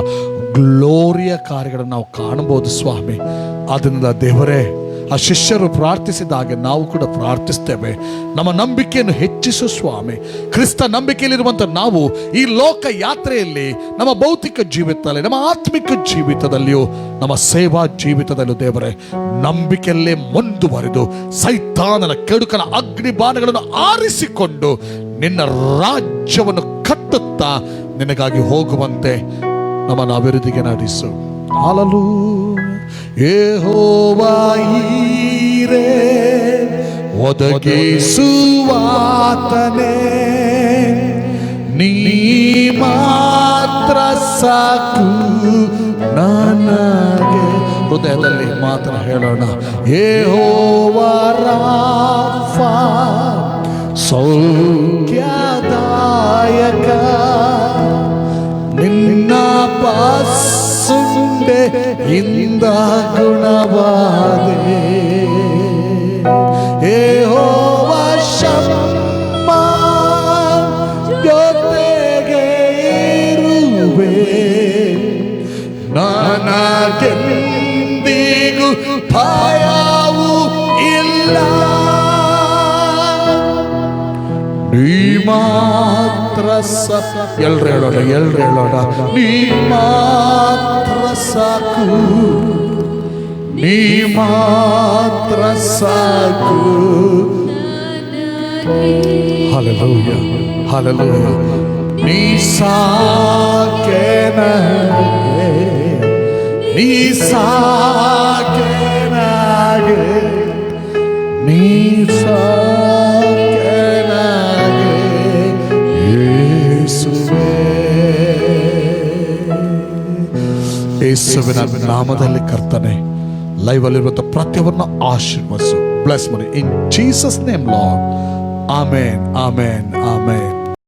ಗ್ಲೋರಿಯ ಕಾರ್ಯಗಳನ್ನು ನಾವು ಕಾಣಬಹುದು ಸ್ವಾಮಿ. ಆದ್ದರಿಂದ ದೇವರೇ, ಆ ಶಿಷ್ಯರು ಪ್ರಾರ್ಥಿಸಿದ ಹಾಗೆ ನಾವು ಕೂಡ ಪ್ರಾರ್ಥಿಸ್ತೇವೆ. ನಮ್ಮ ನಂಬಿಕೆಯನ್ನು ಹೆಚ್ಚಿಸು ಸ್ವಾಮಿ. ಕ್ರಿಸ್ತ ನಂಬಿಕೆಯಲ್ಲಿರುವಂಥ ನಾವು ಈ ಲೋಕ ಯಾತ್ರೆಯಲ್ಲಿ, ನಮ್ಮ ಭೌತಿಕ ಜೀವಿತದಲ್ಲಿ, ನಮ್ಮ ಆತ್ಮಿಕ ಜೀವಿತದಲ್ಲಿಯೂ, ನಮ್ಮ ಸೇವಾ ಜೀವಿತದಲ್ಲಿಯೂ ದೇವರೇ, ನಂಬಿಕೆಯಲ್ಲೇ ಮುಂದುವರೆದು ಸೈತಾನನ ಕೆಡುಕನ ಅಗ್ನಿಬಾಣಗಳನ್ನು ಆರಿಸಿಕೊಂಡು ನಿನ್ನ ರಾಜ್ಯವನ್ನು ಕಟ್ಟುತ್ತಾ ನಿನಗಾಗಿ ಹೋಗುವಂತೆ ನಮ್ಮನ್ನು ಅಭಿವೃದ್ಧಿಗೆ ನಡೆಸು. ಹಲ್ಲೆಲೂಯಾ. ಯೆಹೋವ ಈರೆ ಒದಗಿಸುವಾತನೇ, ನೀ ಮಾತ್ರ ಸಾಕು ನನಗೆ. ಹೃದಯದಲ್ಲಿ ಮಾತ್ರ ಹೇಳೋಣ. ಯೆಹೋವ ರಾಫಾ, ಸೌಖ್ಯದಾಯಕ, ನಿನ್ನ ಪಾಸುಂಡೆ ಇಂದ ಗುಣವಾದೆ. ಯೆಹೋವ ಶಮ್ಮ, ಜೊತೆಗೆ ಇರುವೆ, ನನಗೆಂದಿಗೂ ಭಯವೂ ಇಲ್ಲ. ನೀ ಮಾತ್ರ ಎಲ್ರು ಹೇಳೋಣ, ಎಲ್ರು ಹೇಳೋಣ. ನೀ ಮಾತ್ರ ಸಾಕು, ನೀ ಮಾತ್ರ ಸಾಕು. Hallelujah, hallelujah. ನೀ ಸಾಕೆ ನನಗೆ, ನೀ ಸಾಕೆ ನನಗೆ, ನೀ ಸಾಕೆ ನನಗೆ ಯೇಸುವೇ. ಯೇಸುವಿನ ನಾಮದಲ್ಲಿ ಕರ್ತನೆ, ಲೈವಲ್ಲಿರುವಂಥ ಪ್ರತಿಯೊಬ್ಬರನ್ನ ಆಶೀರ್ವದಿಸು. ಬ್ಲೆಸ್ ಮಾಡಿ ಇನ್ ಜೀಸಸ್ ನೇಮ್ ಲಾರ್ಡ್. ಆಮೇನ್, ಆಮೇನ್, ಆಮೇನ್.